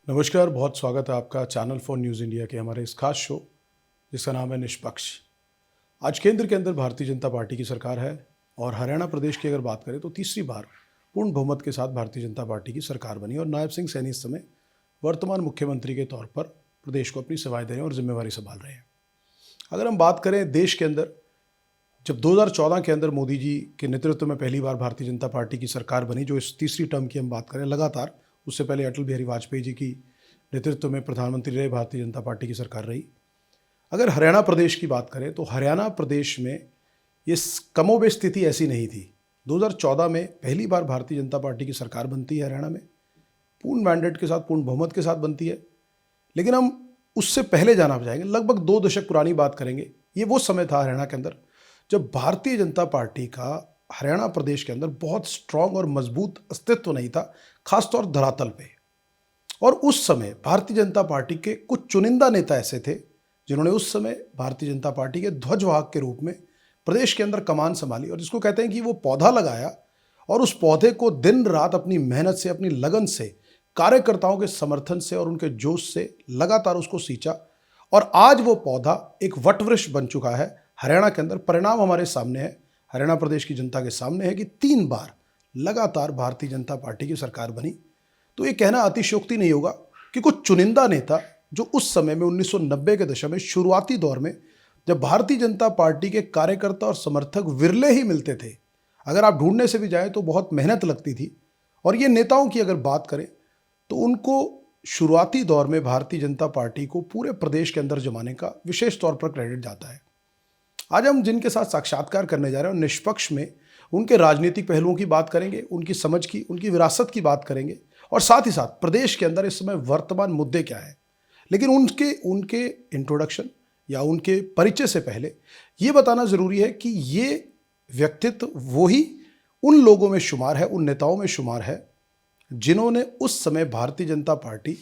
नमस्कार, बहुत स्वागत है आपका चैनल फॉर न्यूज़ इंडिया के हमारे इस खास शो जिसका नाम है निष्पक्ष। आज केंद्र के अंदर भारतीय जनता पार्टी की सरकार है और हरियाणा प्रदेश की अगर बात करें तो तीसरी बार पूर्ण बहुमत के साथ भारतीय जनता पार्टी की सरकार बनी और नायब सिंह सैनी इस समय वर्तमान मुख्यमंत्री के तौर पर प्रदेश को अपनी सेवाएं दे रहे हैं और जिम्मेवारी संभाल रहे हैं। अगर हम बात करें देश के अंदर, जब 2014 के अंदर मोदी जी के नेतृत्व में पहली बार भारतीय जनता पार्टी की सरकार बनी, जो इस तीसरी टर्म की हम बात करें लगातार, उससे पहले अटल बिहारी वाजपेयी जी की नेतृत्व में प्रधानमंत्री रहे भारतीय जनता पार्टी की सरकार रही। अगर हरियाणा प्रदेश की बात करें तो हरियाणा प्रदेश में ये कमोबेश स्थिति ऐसी नहीं थी। 2014 में पहली बार भारतीय जनता पार्टी की सरकार बनती है हरियाणा में, पूर्ण मैंडेट के साथ, पूर्ण बहुमत के साथ बनती है। लेकिन हम उससे पहले जाना चाहेंगे, लगभग 2 दशक पुरानी बात करेंगे। ये वो समय था हरियाणा के अंदर जब भारतीय जनता पार्टी का हरियाणा प्रदेश के अंदर बहुत स्ट्रांग और मजबूत अस्तित्व नहीं था, खासतौर धरातल पे। और उस समय भारतीय जनता पार्टी के कुछ चुनिंदा नेता ऐसे थे जिन्होंने उस समय भारतीय जनता पार्टी के ध्वजवाहक के रूप में प्रदेश के अंदर कमान संभाली, और जिसको कहते हैं कि वो पौधा लगाया और उस पौधे को दिन रात अपनी मेहनत से, अपनी लगन से, कार्यकर्ताओं के समर्थन से और उनके जोश से लगातार उसको सींचा, और आज वो पौधा एक वटवृक्ष बन चुका है हरियाणा के अंदर। परिणाम हमारे सामने है, हरियाणा प्रदेश की जनता के सामने है कि 3 बार लगातार भारतीय जनता पार्टी की सरकार बनी। तो ये कहना अतिशयोक्ति नहीं होगा कि कुछ चुनिंदा नेता जो उस समय में 1990 के दशक में शुरुआती दौर में, जब भारतीय जनता पार्टी के कार्यकर्ता और समर्थक विरले ही मिलते थे, अगर आप ढूंढने से भी जाएं तो बहुत मेहनत लगती थी। और ये नेताओं की अगर बात करें तो उनको शुरुआती दौर में भारतीय जनता पार्टी को पूरे प्रदेश के अंदर जमाने का विशेष तौर पर क्रेडिट जाता है। आज हम जिनके साथ साक्षात्कार करने जा रहे हैं और निष्पक्ष में उनके राजनीतिक पहलुओं की बात करेंगे, उनकी समझ की, उनकी विरासत की बात करेंगे, और साथ ही साथ प्रदेश के अंदर इस समय वर्तमान मुद्दे क्या है। लेकिन उनके इंट्रोडक्शन या उनके परिचय से पहले ये बताना ज़रूरी है कि ये व्यक्तित्व वही उन लोगों में शुमार है, उन नेताओं में शुमार है जिन्होंने उस समय भारतीय जनता पार्टी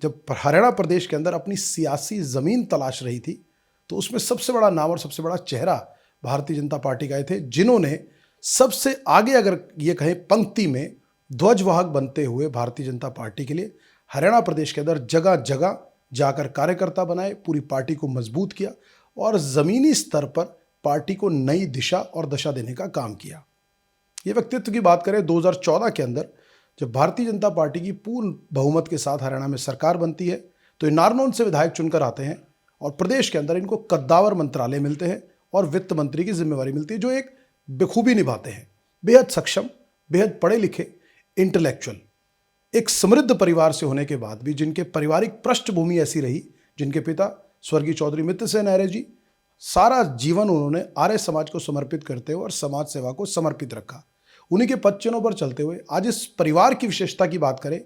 जब हरियाणा प्रदेश के अंदर अपनी सियासी ज़मीन तलाश रही थी, तो उसमें सबसे बड़ा नाम और सबसे बड़ा चेहरा भारतीय जनता पार्टी का थे, जिन्होंने सबसे आगे, अगर ये कहें पंक्ति में, ध्वजवाहक बनते हुए भारतीय जनता पार्टी के लिए हरियाणा प्रदेश के अंदर जगह जगह जाकर कार्यकर्ता बनाए, पूरी पार्टी को मजबूत किया और ज़मीनी स्तर पर पार्टी को नई दिशा और दशा देने का काम किया। ये व्यक्तित्व की बात करें 2014 के अंदर, जब भारतीय जनता पार्टी की पूर्ण बहुमत के साथ हरियाणा में सरकार बनती है, तो ये नारनौल से विधायक चुनकर आते हैं और प्रदेश के अंदर इनको कद्दावर मंत्रालय मिलते हैं और वित्त मंत्री की जिम्मेवारी मिलती है, जो एक बखूबी निभाते हैं। बेहद सक्षम, बेहद पढ़े लिखे, इंटेलेक्चुअल, एक समृद्ध परिवार से होने के बाद भी, जिनके पारिवारिक पृष्ठभूमि ऐसी रही, जिनके पिता स्वर्गीय चौधरी मित्र सेन आर्य जी, सारा जीवन उन्होंने आर्य समाज को समर्पित करते हुए और समाज सेवा को समर्पित रखा। उन्हीं के पद चिन्हों पर चलते हुए आज इस परिवार की विशेषता की बात करें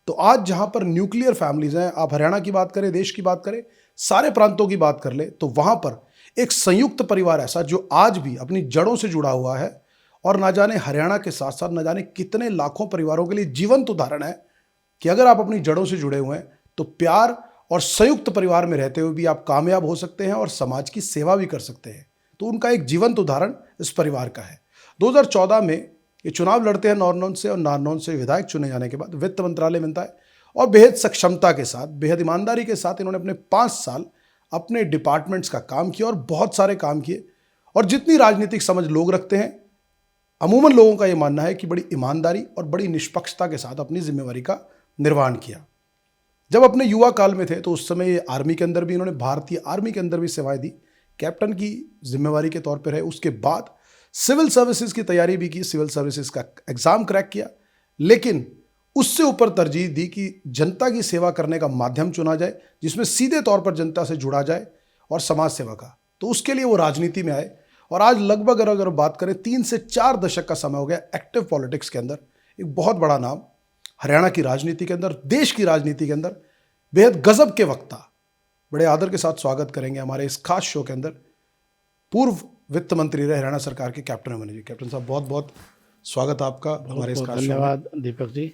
तो आज जहां पर न्यूक्लियर फैमिलीज हैं, आप हरियाणा की बात करें, देश की बात करें, सारे प्रांतों की बात कर ले, तो वहां पर एक संयुक्त परिवार ऐसा जो आज भी अपनी जड़ों से जुड़ा हुआ है और ना जाने हरियाणा के साथ साथ ना जाने कितने लाखों परिवारों के लिए जीवंत उदाहरण है कि अगर आप अपनी जड़ों से जुड़े हुए हैं तो प्यार और संयुक्त परिवार में रहते हुए भी आप कामयाब हो सकते हैं और समाज की सेवा भी कर सकते हैं। तो उनका एक जीवंत उदाहरण इस परिवार का है। 2014 में ये चुनाव लड़ते हैं नारनौल से, और नारनौल से विधायक चुने जाने के बाद वित्त मंत्रालय मिलता है और बेहद सक्षमता के साथ, बेहद ईमानदारी के साथ इन्होंने अपने 5 साल अपने डिपार्टमेंट्स का काम किया और बहुत सारे काम किए। और जितनी राजनीतिक समझ लोग रखते हैं, अमूमन लोगों का ये मानना है कि बड़ी ईमानदारी और बड़ी निष्पक्षता के साथ अपनी जिम्मेवारी का निर्वहन किया। जब अपने युवा काल में थे तो उस समय ये आर्मी के अंदर भी, इन्होंने भारतीय आर्मी के अंदर भी सेवाएं दी, कैप्टन की जिम्मेवारी के तौर पर है। उसके बाद सिविल सर्विसेज की तैयारी भी की, सिविल सर्विसेज का एग्जाम क्रैक किया, लेकिन उससे ऊपर तरजीह दी कि जनता की सेवा करने का माध्यम चुना जाए जिसमें सीधे तौर पर जनता से जुड़ा जाए और समाज सेवा का। तो उसके लिए वो राजनीति में आए और आज लगभग अगर बात करें 3 से 4 दशक का समय हो गया एक्टिव पॉलिटिक्स के अंदर। एक बहुत बड़ा नाम हरियाणा की राजनीति के अंदर, देश की राजनीति के अंदर, बेहद गजब के वक्ता। बड़े आदर के साथ स्वागत करेंगे हमारे इस खास शो के अंदर पूर्व वित्त मंत्री रहे हरियाणा सरकार के कैप्टन अभिमन्यु जी। कैप्टन साहब, बहुत बहुत स्वागत आपका हमारे इस खास शो में। धन्यवाद दीपक जी,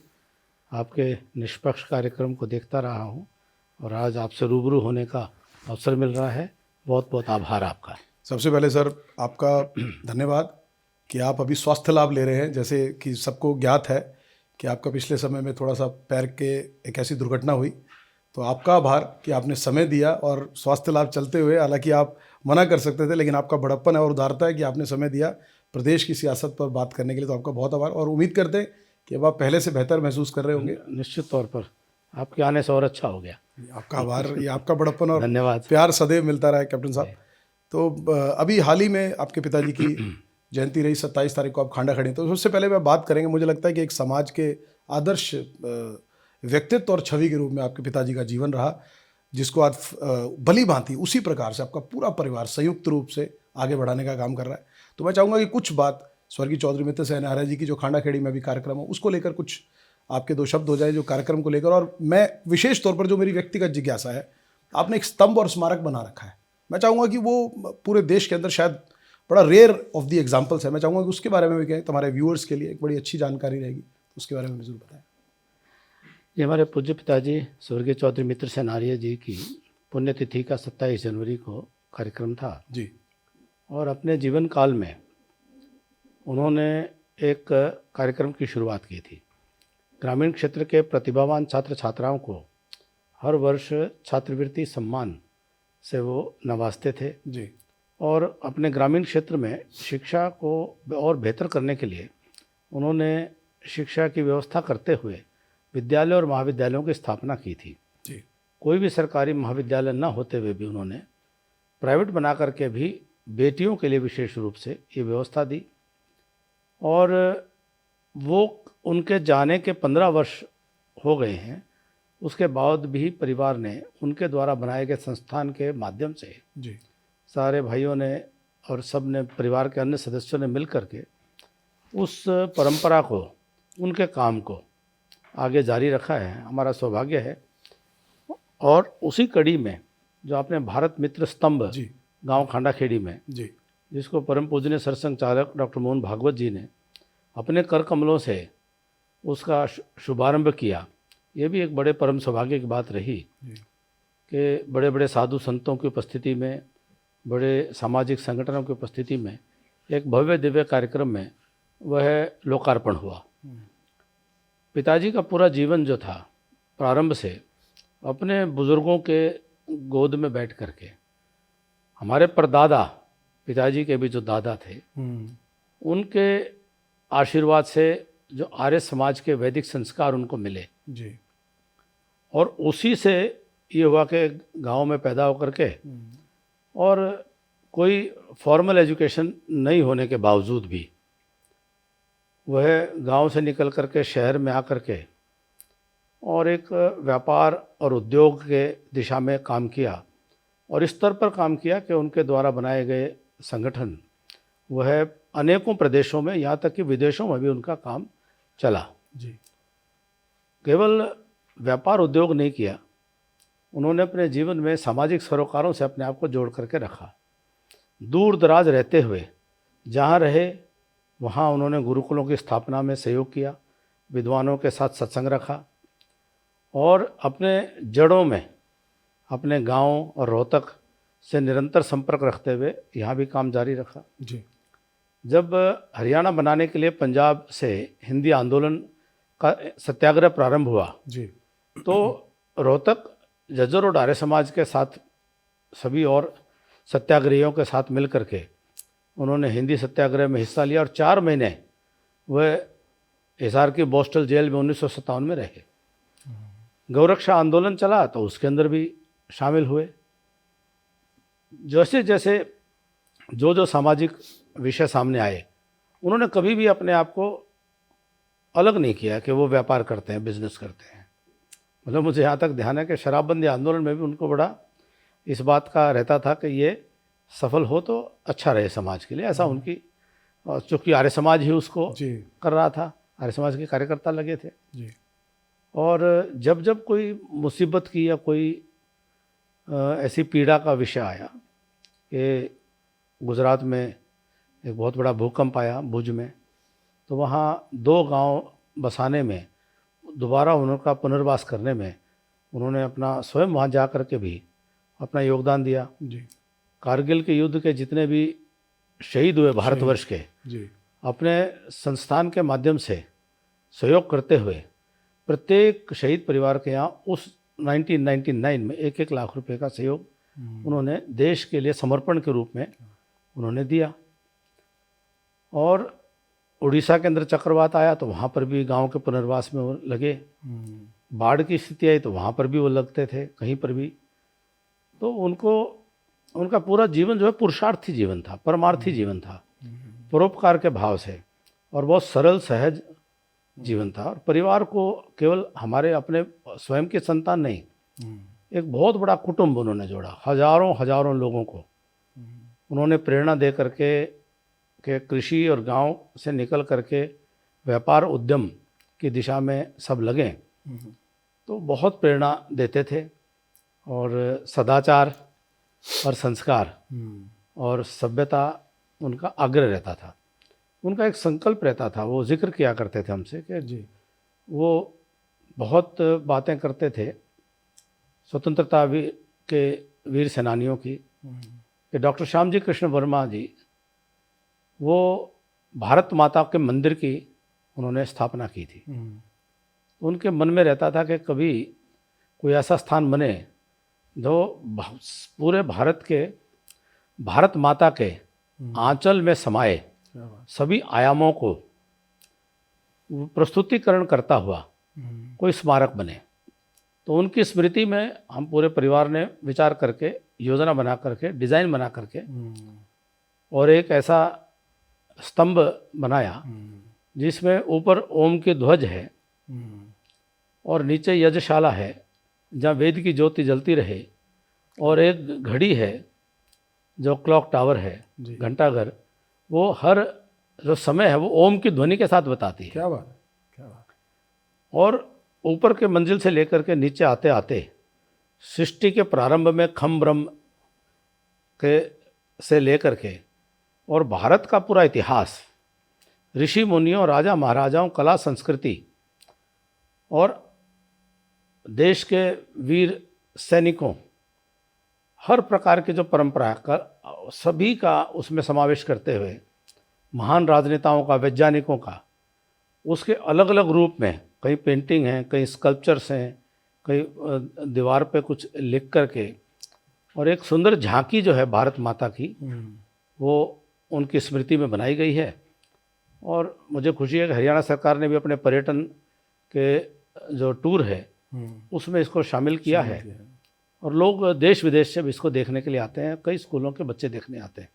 आपके निष्पक्ष कार्यक्रम को देखता रहा हूँ और आज आपसे रूबरू होने का अवसर मिल रहा है। बहुत बहुत आभार आपका। सबसे पहले सर आपका धन्यवाद कि आप अभी स्वास्थ्य लाभ ले रहे हैं। जैसे कि सबको ज्ञात है कि आपका पिछले समय में थोड़ा सा पैर के एक ऐसी दुर्घटना हुई, तो आपका आभार कि आपने समय दिया और स्वास्थ्य लाभ चलते हुए, हालांकि आप मना कर सकते थे, लेकिन आपका बड़प्पन है और उदारता है कि आपने समय दिया प्रदेश की सियासत पर बात करने के लिए। तो आपका बहुत आभार, और उम्मीद करते हैं कि अब आप पहले से बेहतर महसूस कर रहे होंगे। निश्चित तौर पर आपके आने से और अच्छा हो गया। आपका आभार, ये आपका बड़प्पन और धन्यवाद। प्यार सदैव मिलता रहा है कैप्टन साहब। तो अभी हाल ही में आपके पिताजी की जयंती रही, 27 तारीख को आप खांडा खड़े, तो उससे पहले मैं बात करेंगे, मुझे लगता है कि एक समाज के आदर्श व्यक्तित्व और छवि के रूप में आपके पिताजी का जीवन रहा, जिसको आज भली भांति उसी प्रकार से आपका पूरा परिवार संयुक्त रूप से आगे बढ़ाने का काम कर रहा है। तो मैं चाहूँगा कि कुछ बात स्वर्गीय चौधरी मित्र सेन आर्य जी की जो खांडा खेड़ी में भी कार्यक्रम हो, उसको लेकर कुछ आपके दो शब्द हो जाए जो कार्यक्रम को लेकर। और मैं विशेष तौर पर जो मेरी व्यक्तिगत जिज्ञासा है, आपने एक स्तंभ और स्मारक बना रखा है, मैं चाहूँगा कि वो पूरे देश के अंदर शायद बड़ा रेयर ऑफ द एग्जाम्पल्स है, मैं चाहूँगा कि उसके बारे में भी कहें, तुम्हारे व्यूअर्स के लिए एक बड़ी अच्छी जानकारी रहेगी, उसके बारे में ज़रूर बताएं। ये हमारे पूज्य पिताजी स्वर्गीय चौधरी मित्र सेन आर्य जी की पुण्यतिथि का 27 जनवरी को कार्यक्रम था जी। और अपने जीवन काल में उन्होंने एक कार्यक्रम की शुरुआत की थी। ग्रामीण क्षेत्र के प्रतिभावान छात्र छात्राओं को हर वर्ष छात्रवृत्ति सम्मान से वो नवाजते थे जी। और अपने ग्रामीण क्षेत्र में शिक्षा को और बेहतर करने के लिए उन्होंने शिक्षा की व्यवस्था करते हुए विद्यालय और महाविद्यालयों की स्थापना की थी। जी। कोई भी सरकारी महाविद्यालय न होते हुए भी उन्होंने प्राइवेट बना करके भी बेटियों के लिए विशेष रूप से ये व्यवस्था दी और वो उनके जाने के 15 वर्ष हो गए हैं, उसके बाद भी परिवार ने उनके द्वारा बनाए गए संस्थान के माध्यम से जी। सारे भाइयों ने और सब ने, परिवार के अन्य सदस्यों ने मिल कर के उस परंपरा को, उनके काम को आगे जारी रखा है। हमारा सौभाग्य है। और उसी कड़ी में जो आपने भारत मित्र स्तंभ जी। गांव खांडा खेड़ी में, जी। जिसको परम पूजनीय सरसंघ चालक डॉक्टर मोहन भागवत जी ने अपने कर कमलों से उसका शुभारंभ किया, ये भी एक बड़े परम सौभाग्य की बात रही कि बड़े बड़े साधु संतों की उपस्थिति में, बड़े सामाजिक संगठनों की उपस्थिति में एक भव्य दिव्य कार्यक्रम में वह लोकार्पण हुआ। पिताजी का पूरा जीवन जो था, प्रारंभ से अपने बुज़ुर्गों के गोद में बैठ करके, हमारे परदादा पिताजी के भी जो दादा थे, उनके आशीर्वाद से जो आर्य समाज के वैदिक संस्कार उनको मिले जी। और उसी से ये हुआ कि गांव में पैदा होकर के और कोई फॉर्मल एजुकेशन नहीं होने के बावजूद भी वह गांव से निकल कर के शहर में आकर के और एक व्यापार और उद्योग के दिशा में काम किया और इस स्तर पर काम किया कि उनके द्वारा बनाए गए संगठन वह अनेकों प्रदेशों में, यहाँ तक कि विदेशों में भी उनका काम चला। जी। केवल व्यापार उद्योग नहीं किया, उन्होंने अपने जीवन में सामाजिक सरोकारों से अपने आप को जोड़ करके रखा। दूर दराज रहते हुए जहाँ रहे वहाँ उन्होंने गुरुकुलों की स्थापना में सहयोग किया, विद्वानों के साथ सत्संग रखा और अपने जड़ों में, अपने गांव और रोहतक से निरंतर संपर्क रखते हुए यहाँ भी काम जारी रखा। जी। जब हरियाणा बनाने के लिए पंजाब से हिंदी आंदोलन का सत्याग्रह प्रारंभ हुआ जी। तो रोहतक जज्जर और आर्य समाज के साथ सभी और सत्याग्रहियों के साथ मिल करके उन्होंने हिंदी सत्याग्रह में हिस्सा लिया और 4 महीने वह हिसार की बोस्टल जेल में 1957 में रहे। गौरक्षा आंदोलन चला तो उसके अंदर भी शामिल हुए। जैसे जैसे जो सामाजिक विषय सामने आए, उन्होंने कभी भी अपने आप को अलग नहीं किया कि वो व्यापार करते हैं, बिजनेस करते हैं। मतलब मुझे यहाँ तक ध्यान है कि शराबबंदी आंदोलन में भी उनको बड़ा इस बात का रहता था कि ये सफल हो तो अच्छा रहे समाज के लिए, ऐसा उनकी, चूँकि आर्य समाज ही उसको जी। कर रहा था, आर्य समाज के कार्यकर्ता लगे थे। जी। और जब जब कोई मुसीबत की या कोई ऐसी पीड़ा का विषय आया कि गुजरात में एक बहुत बड़ा भूकंप आया भुज में, तो वहाँ 2 गांव बसाने में, दोबारा उनका पुनर्वास करने में उन्होंने अपना स्वयं वहाँ जा कर के भी अपना योगदान दिया। जी। कारगिल के युद्ध के जितने भी शहीद हुए भारतवर्ष के, जी। अपने संस्थान के माध्यम से सहयोग करते हुए प्रत्येक शहीद परिवार के यहाँ उस 1999 में 1-1 लाख रुपए का सहयोग उन्होंने देश के लिए समर्पण के रूप में उन्होंने दिया। और उड़ीसा के अंदर चक्रवात आया तो वहाँ पर भी गांव के पुनर्वास में वो लगे। बाढ़ की स्थिति आई तो वहाँ पर भी वो लगते थे, कहीं पर भी। तो उनका पूरा जीवन जो है पुरुषार्थी जीवन था, परमार्थी जीवन था, परोपकार के भाव से, और बहुत सरल सहज जीवन था। और परिवार को केवल हमारे अपने स्वयं के संतान नहीं, एक बहुत बड़ा कुटुंब उन्होंने जोड़ा। हजारों लोगों को उन्होंने प्रेरणा दे करके कि कृषि और गांव से निकल करके व्यापार उद्यम की दिशा में सब लगें। तो बहुत प्रेरणा देते थे, और सदाचार और संस्कार और सभ्यता उनका आग्रह रहता था। उनका एक संकल्प रहता था, वो जिक्र किया करते थे हमसे कि वो बहुत बातें करते थे स्वतंत्रता के वीर सेनानियों की, कि डॉक्टर श्यामजी कृष्ण वर्मा जी वो भारत माता के मंदिर की उन्होंने स्थापना की थी। उनके मन में रहता था कि कभी कोई ऐसा स्थान बने जो पूरे भारत माता के आंचल में समाये, सभी आयामों को प्रस्तुतिकरण करता हुआ कोई स्मारक बने। तो उनकी स्मृति में हम पूरे परिवार ने विचार करके, योजना बना करके, डिज़ाइन बना करके और एक ऐसा स्तंभ बनाया जिसमें ऊपर ओम की ध्वज है और नीचे यज्ञशाला है जहाँ वेद की ज्योति जलती रहे, और एक घड़ी है जो क्लॉक टावर है, घंटाघर, वो हर जो समय है वो ओम की ध्वनि के साथ बताती है। क्या बात, क्या बात। और ऊपर के मंजिल से लेकर के नीचे आते आते सृष्टि के प्रारंभ में खम ब्रह्म के से लेकर के और भारत का पूरा इतिहास, ऋषि मुनियों, राजा महाराजाओं, कला संस्कृति और देश के वीर सैनिकों, हर प्रकार की जो परंपरा का सभी का उसमें समावेश करते हुए, महान राजनेताओं का, वैज्ञानिकों का, उसके अलग अलग रूप में, कई पेंटिंग हैं, कई स्कल्पचर्स हैं, कई दीवार पे कुछ लिख करके, और एक सुंदर झांकी जो है भारत माता की वो उनकी स्मृति में बनाई गई है। और मुझे खुशी है कि हरियाणा सरकार ने भी अपने पर्यटन के जो टूर है उसमें इसको शामिल किया है, और लोग देश विदेश से भी इसको देखने के लिए आते हैं। कई स्कूलों के बच्चे देखने आते हैं,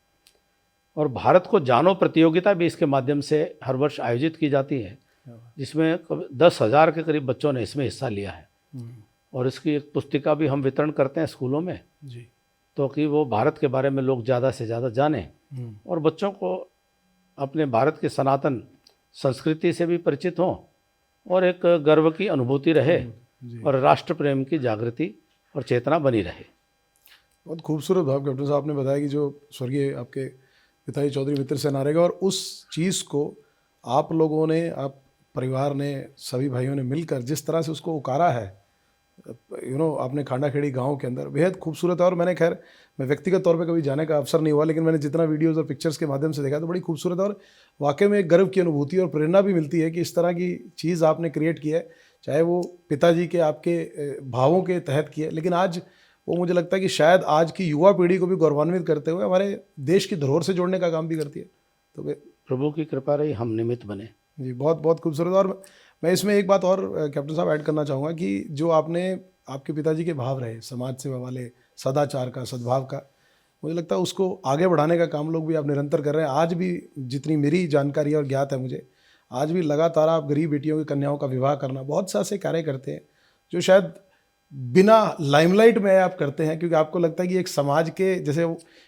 और भारत को जानो प्रतियोगिता भी इसके माध्यम से हर वर्ष आयोजित की जाती है, जिसमें 10,000 के करीब बच्चों ने इसमें हिस्सा लिया है। और इसकी एक पुस्तिका भी हम वितरण करते हैं स्कूलों में जी, तो कि वो भारत के बारे में लोग ज़्यादा से ज़्यादा जानें और बच्चों को अपने भारत की सनातन संस्कृति से भी परिचित हों, और एक गर्व की अनुभूति रहे और राष्ट्र प्रेम की जागृति और चेतना बनी रहे। बहुत खूबसूरत भाव कैप्टन साहब ने बताया कि जो स्वर्गीय आपके पिताजी चौधरी मित्र सेन आरेगा, और उस चीज़ को आप लोगों ने, आप परिवार ने, सभी भाइयों ने मिलकर जिस तरह से उसको उकारा है, आपने खांडाखेड़ी गांव के अंदर, बेहद खूबसूरत है। और मैं व्यक्तिगत तौर पे कभी जाने का अवसर नहीं हुआ, लेकिन मैंने जितना वीडियोज़ और पिक्चर्स के माध्यम से देखा तो बड़ी खूबसूरत है, और वाकई में एक गर्व की अनुभूति और प्रेरणा भी मिलती है कि इस तरह की चीज़ आपने क्रिएट की है, चाहे वो पिताजी के आपके भावों के तहत की है, लेकिन आज वो मुझे लगता है कि शायद आज की युवा पीढ़ी को भी गौरवान्वित करते हुए हमारे देश की धरोहर से जोड़ने का काम भी करती है। तो प्रभु की कृपा रही, हम निमित्त बने जी। बहुत बहुत खूबसूरत। और मैं इसमें एक बात और कैप्टन साहब ऐड करना चाहूँगा कि जो आपके पिताजी के भाव रहे समाज सेवा वाले, सदाचार का, सद्भाव का, मुझे लगता है उसको आगे बढ़ाने का काम लोग भी आप निरंतर कर रहे हैं। आज भी जितनी मेरी जानकारी और ज्ञात है मुझे, आज भी लगातार आप गरीब बेटियों की कन्याओं का विवाह करना, बहुत से ऐसे कार्य करते हैं जो शायद बिना लाइमलाइट में आप करते हैं, क्योंकि आपको लगता है कि एक समाज के जैसे,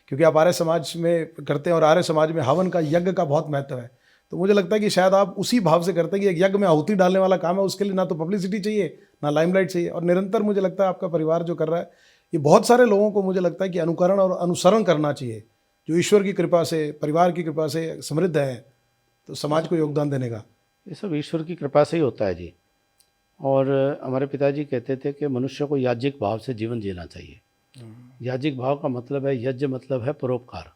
क्योंकि आप आर्य समाज में करते हैं और आर्य समाज में हवन का, यज्ञ का बहुत महत्व है, तो मुझे लगता है कि शायद आप उसी भाव से करते हैं कि एक यज्ञ में आहुति डालने वाला काम है, उसके लिए ना तो पब्लिसिटी चाहिए ना लाइमलाइट चाहिए। और निरंतर मुझे लगता है आपका परिवार जो कर रहा है, ये बहुत सारे लोगों को मुझे लगता है कि अनुकरण और अनुसरण करना चाहिए, जो ईश्वर की कृपा से, परिवार की कृपा से समृद्ध है, तो समाज को योगदान देने का ये सब ईश्वर की कृपा से ही होता है जी। और हमारे पिताजी कहते थे कि मनुष्य को याज्ञिक भाव से जीवन जीना चाहिए। याज्ञिक भाव का मतलब है, यज्ञ मतलब है परोपकार,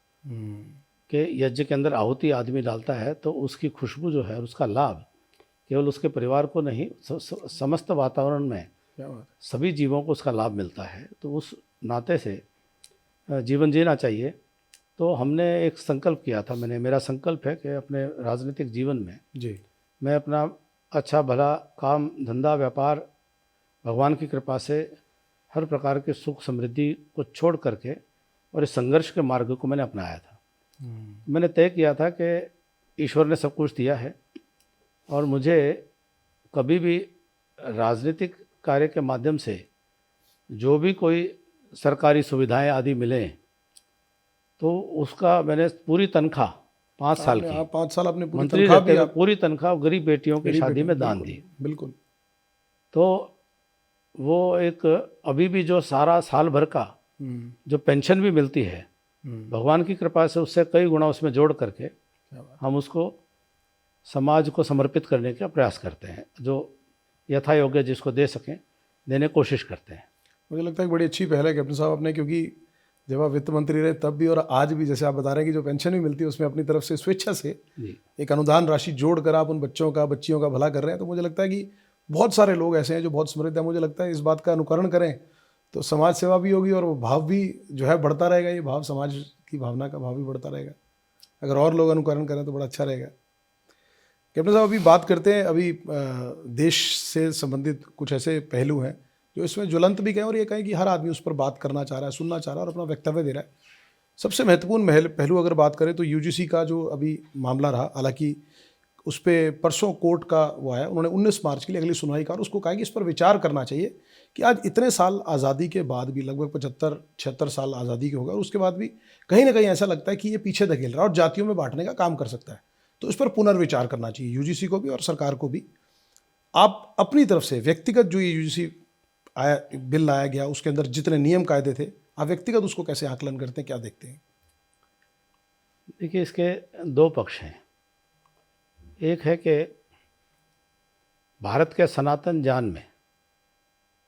कि यज्ञ के अंदर आहुति आदमी डालता है तो उसकी खुशबू जो है, उसका लाभ केवल उसके परिवार को नहीं, समस्त वातावरण में क्या बात सभी जीवों को उसका लाभ मिलता है। तो उस नाते से जीवन जीना चाहिए। तो हमने एक संकल्प किया था, मेरा संकल्प है कि अपने राजनीतिक जीवन में है जी। मैं अपना अच्छा भला काम धंधा व्यापार भगवान की कृपा से हर प्रकार के सुख समृद्धि को छोड़ करके और इस संघर्ष के मार्ग को मैंने अपनाया था। मैंने तय किया था कि ईश्वर ने सब कुछ दिया है और मुझे कभी भी राजनीतिक कार्य के माध्यम से जो भी कोई सरकारी सुविधाएं आदि मिलें तो उसका मैंने पूरी तनख्वाह 5 साल की 5 साल आपने पूरी मंत्री तनख्वाह रहते भी हुए पूरी तनख्वाह गरीब बेटियों की गरीब शादी बेटे- में दान बिल्कुल, दी। बिल्कुल। तो वो एक अभी भी जो सारा साल भर का जो पेंशन भी मिलती है भगवान की कृपा से उससे कई गुना उसमें जोड़ करके क्या बात। हम उसको समाज को समर्पित करने का प्रयास करते हैं, जो यथा योग्य जिसको दे सकें देने की कोशिश करते हैं। मुझे लगता है कि बड़ी अच्छी पहल है कैप्टन साहब आपने, क्योंकि जब आप वित्त मंत्री रहे तब भी और आज भी जैसे आप बता रहे हैं कि जो पेंशन भी मिलती है उसमें अपनी तरफ से स्वेच्छा से जी एक अनुदान राशि जोड़कर आप उन बच्चों का बच्चियों का भला कर रहे हैं। तो मुझे लगता है कि बहुत सारे लोग ऐसे हैं जो बहुत समृद्ध हैं। मुझे लगता है इस बात का अनुकरण करें तो समाज सेवा भी होगी और वो भाव भी जो है बढ़ता रहेगा। ये भाव समाज की भावना का भाव भी बढ़ता रहेगा। अगर और लोग अनुकरण करें तो बड़ा अच्छा रहेगा। कैप्टन साहब अभी बात करते हैं, अभी देश से संबंधित कुछ ऐसे पहलू हैं जो इसमें ज्वलंत भी कहें और ये कहें कि हर आदमी उस पर बात करना चाह रहा है, सुनना चाह रहा है और अपना वक्तव्य दे रहा है। सबसे महत्वपूर्ण पहलू अगर बात करें तो यूजीसी का जो अभी मामला रहा, हालांकि उस पर परसों कोर्ट का वो आया, उन्होंने 19 मार्च के लिए अगली सुनवाई का और उसको कहा कि इस पर विचार करना चाहिए कि आज इतने साल आज़ादी के बाद भी, लगभग 75-76 साल आज़ादी के हो गए और उसके बाद भी कहीं ना कहीं ऐसा लगता है कि ये पीछे धकेल रहा है और जातियों में बांटने का काम कर सकता है। तो इस पर पुनर्विचार करना चाहिए यूजीसी को भी और सरकार को भी। आप अपनी तरफ से व्यक्तिगत जो ये यूजीसी आया बिल लाया गया उसके अंदर जितने नियम कायदे थे, आप व्यक्तिगत उसको कैसे आकलन करते हैं, क्या देखते हैं? देखिए, इसके दो पक्ष हैं। एक है कि भारत के सनातन ज्ञान में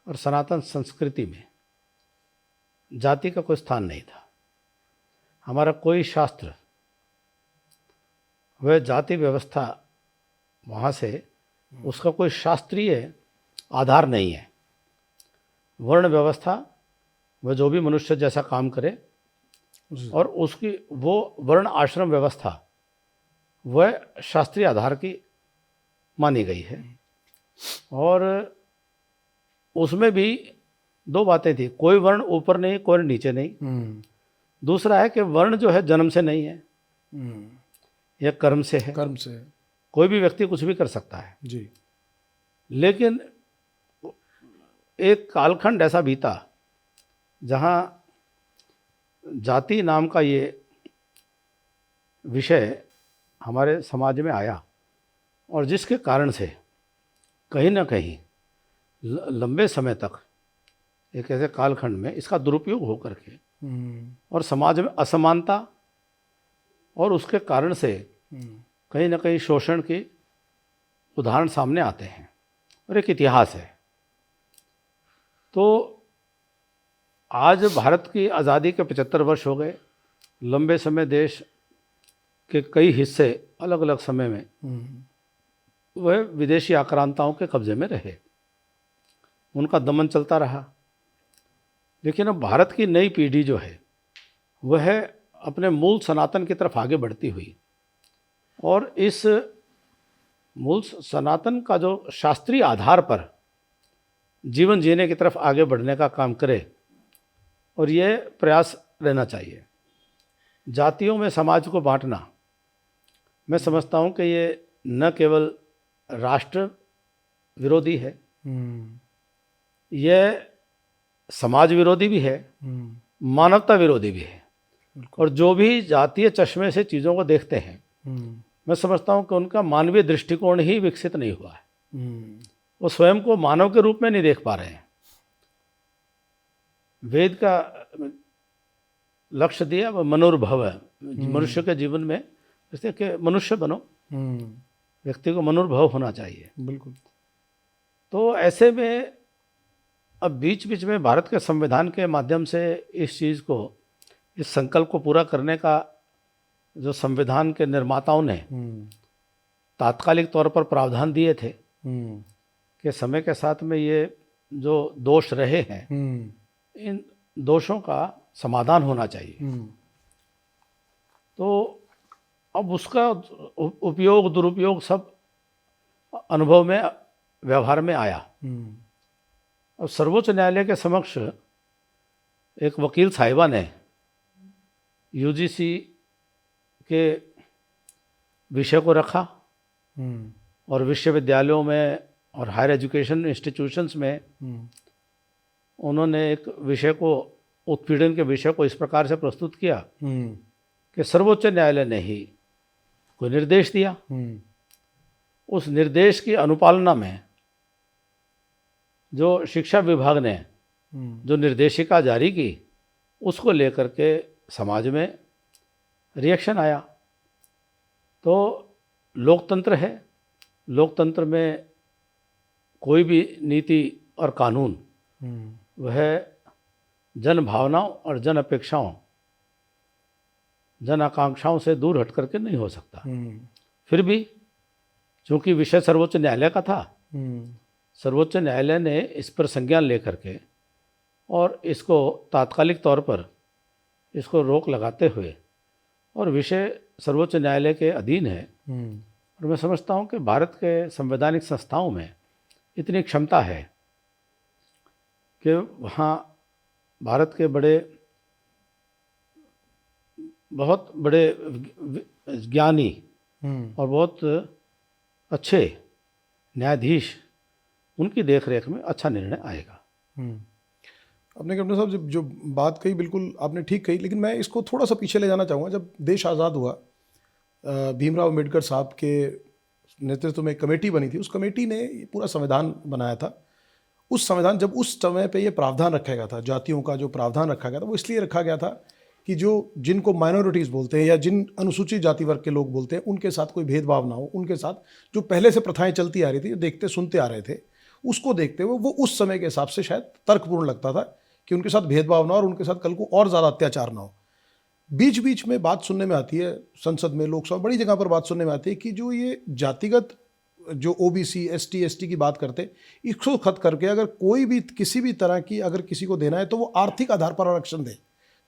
और सनातन संस्कृति में जाति का कोई स्थान नहीं था। हमारा कोई शास्त्र वह जाति व्यवस्था वहाँ से उसका कोई शास्त्रीय आधार नहीं है। वर्ण व्यवस्था वह जो भी मनुष्य जैसा काम करे और उसकी वो वर्ण आश्रम व्यवस्था वह शास्त्रीय आधार की मानी गई है। और उसमें भी दो बातें थी, कोई वर्ण ऊपर नहीं कोई नीचे नहीं। दूसरा है कि वर्ण जो है जन्म से नहीं है, यह कर्म से है। कर्म से कोई भी व्यक्ति कुछ भी कर सकता है जी। लेकिन एक कालखंड ऐसा बीता जहाँ जाति नाम का ये विषय हमारे समाज में आया और जिसके कारण से कहीं ना कहीं लंबे समय तक एक ऐसे कालखंड में इसका दुरुपयोग हो करके और समाज में असमानता और उसके कारण से कहीं ना कहीं शोषण के उदाहरण सामने आते हैं और एक इतिहास है। तो आज भारत की आज़ादी के 75 वर्ष हो गए। लंबे समय देश के कई हिस्से अलग अलग समय में वह विदेशी आक्रांताओं के कब्जे में रहे, उनका दमन चलता रहा। लेकिन अब भारत की नई पीढ़ी जो है वह अपने मूल सनातन की तरफ आगे बढ़ती हुई और इस मूल सनातन का जो शास्त्रीय आधार पर जीवन जीने की तरफ आगे बढ़ने का काम करे और ये प्रयास रहना चाहिए। जातियों में समाज को बांटना, मैं समझता हूँ कि ये न केवल राष्ट्र विरोधी है, यह समाज विरोधी भी है, मानवता विरोधी भी है। और जो भी जातीय चश्मे से चीज़ों को देखते हैं, मैं समझता हूँ कि उनका मानवीय दृष्टिकोण ही विकसित नहीं हुआ है। वो स्वयं को मानव के रूप में नहीं देख पा रहे हैं। वेद का लक्ष्य दिया वह मनुर्भव है, मनुष्य के जीवन में इसलिए कि मनुष्य बनो, व्यक्ति को मनुर्भव होना चाहिए। बिल्कुल। तो ऐसे में अब बीच बीच में भारत के संविधान के माध्यम से इस चीज़ को, इस संकल्प को पूरा करने का जो संविधान के निर्माताओं ने तात्कालिक तौर पर प्रावधान दिए थे हम्म, कि समय के साथ में ये जो दोष रहे हैं इन दोषों का समाधान होना चाहिए। तो अब उसका उपयोग दुरुपयोग सब अनुभव में व्यवहार में आया। अब सर्वोच्च न्यायालय के समक्ष एक वकील साहिबा ने यूजीसी के विषय को रखा और विश्वविद्यालयों में और हायर एजुकेशन इंस्टीट्यूशंस में उन्होंने एक विषय को, उत्पीड़न के विषय को इस प्रकार से प्रस्तुत किया कि सर्वोच्च न्यायालय ने ही कोई निर्देश दिया, उस निर्देश की अनुपालना में जो शिक्षा विभाग ने जो निर्देशिका जारी की उसको लेकर के समाज में रिएक्शन आया। तो लोकतंत्र है, लोकतंत्र में कोई भी नीति और कानून वह जन भावनाओं और जन अपेक्षाओं, जन आकांक्षाओं से दूर हट करके नहीं हो सकता। फिर भी चूंकि विषय सर्वोच्च न्यायालय का था, सर्वोच्च न्यायालय ने इस पर संज्ञान लेकर के और इसको तात्कालिक तौर पर इसको रोक लगाते हुए, और विषय सर्वोच्च न्यायालय के अधीन है, और मैं समझता हूँ कि भारत के संवैधानिक संस्थाओं में इतनी क्षमता है कि वहाँ भारत के बहुत बड़े ज्ञानी और बहुत अच्छे न्यायाधीश, उनकी देखरेख में अच्छा निर्णय आएगा। आपने कप्तान साहब जो बात कही बिल्कुल आपने ठीक कही, लेकिन मैं इसको थोड़ा सा पीछे ले जाना चाहूँगा। जब देश आज़ाद हुआ, भीमराव अम्बेडकर साहब के नेतृत्व में एक कमेटी बनी थी, उस कमेटी ने पूरा संविधान बनाया था। उस संविधान, जब उस समय पे ये प्रावधान रखा गया था, जातियों का जो प्रावधान रखा गया था, वो इसलिए रखा गया था कि जो जिनको माइनॉरिटीज़ बोलते हैं या जिन अनुसूचित जाति वर्ग के लोग बोलते हैं, उनके साथ कोई भेदभाव ना हो, उनके साथ जो पहले से प्रथाएं चलती आ रही थी, जो देखते सुनते आ रहे थे, उसको देखते हुए वो उस समय के हिसाब से शायद तर्कपूर्ण लगता था कि उनके साथ भेदभाव ना हो और उनके साथ कल को और ज़्यादा अत्याचार ना हो। बीच बीच में बात सुनने में आती है, संसद में, लोकसभा, बड़ी जगह पर बात सुनने में आती है कि जो ये जातिगत जो ओबीसी एसटी एसटी की बात करते, इसको खत्म करके अगर कोई भी किसी भी तरह की अगर किसी को देना है तो वो आर्थिक आधार पर आरक्षण दे।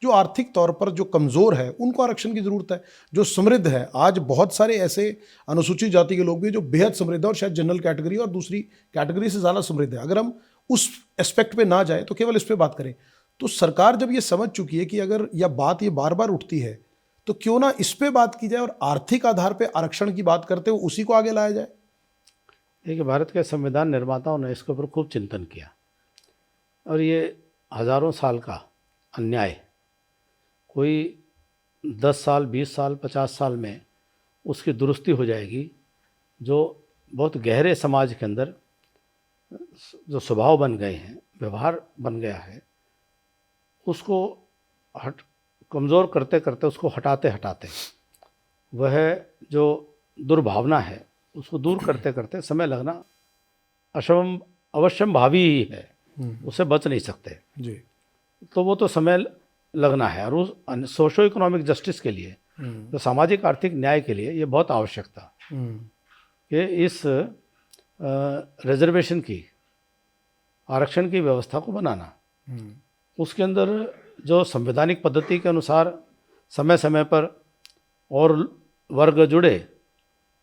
जो आर्थिक तौर पर जो कमज़ोर है उनको आरक्षण की ज़रूरत है। जो समृद्ध है, आज बहुत सारे ऐसे अनुसूचित जाति के लोग भी जो बेहद समृद्ध है और शायद जनरल कैटेगरी और दूसरी कैटेगरी से ज़्यादा समृद्ध है, अगर हम उस एस्पेक्ट पे ना जाए तो केवल इस पे बात करें, तो सरकार जब ये समझ चुकी है कि अगर यह बात ये बार बार उठती है तो क्यों ना इस पे बात की जाए और आर्थिक आधार पे आरक्षण की बात करते हुए उसी को आगे लाया जाए। देखिए, भारत के संविधान निर्माताओं ने इसके ऊपर खूब चिंतन किया और ये हज़ारों साल का अन्याय कोई 10 साल 20 साल 50 साल में उसकी दुरुस्ती हो जाएगी। जो बहुत गहरे समाज के अंदर जो स्वभाव बन गए हैं, व्यवहार बन गया है, उसको कमज़ोर करते करते, उसको हटाते हटाते, वह जो दुर्भावना है उसको दूर करते करते समय लगना अवश्यम भावी ही है, उससे बच नहीं सकते जी। तो वो तो समय लगना है। और उस सोशो इकोनॉमिक जस्टिस के लिए, तो सामाजिक आर्थिक न्याय के लिए ये बहुत आवश्यक था कि इस रिजर्वेशन की, आरक्षण की व्यवस्था को बनाना। उसके अंदर जो संवैधानिक पद्धति के अनुसार समय समय पर और वर्ग जुड़े,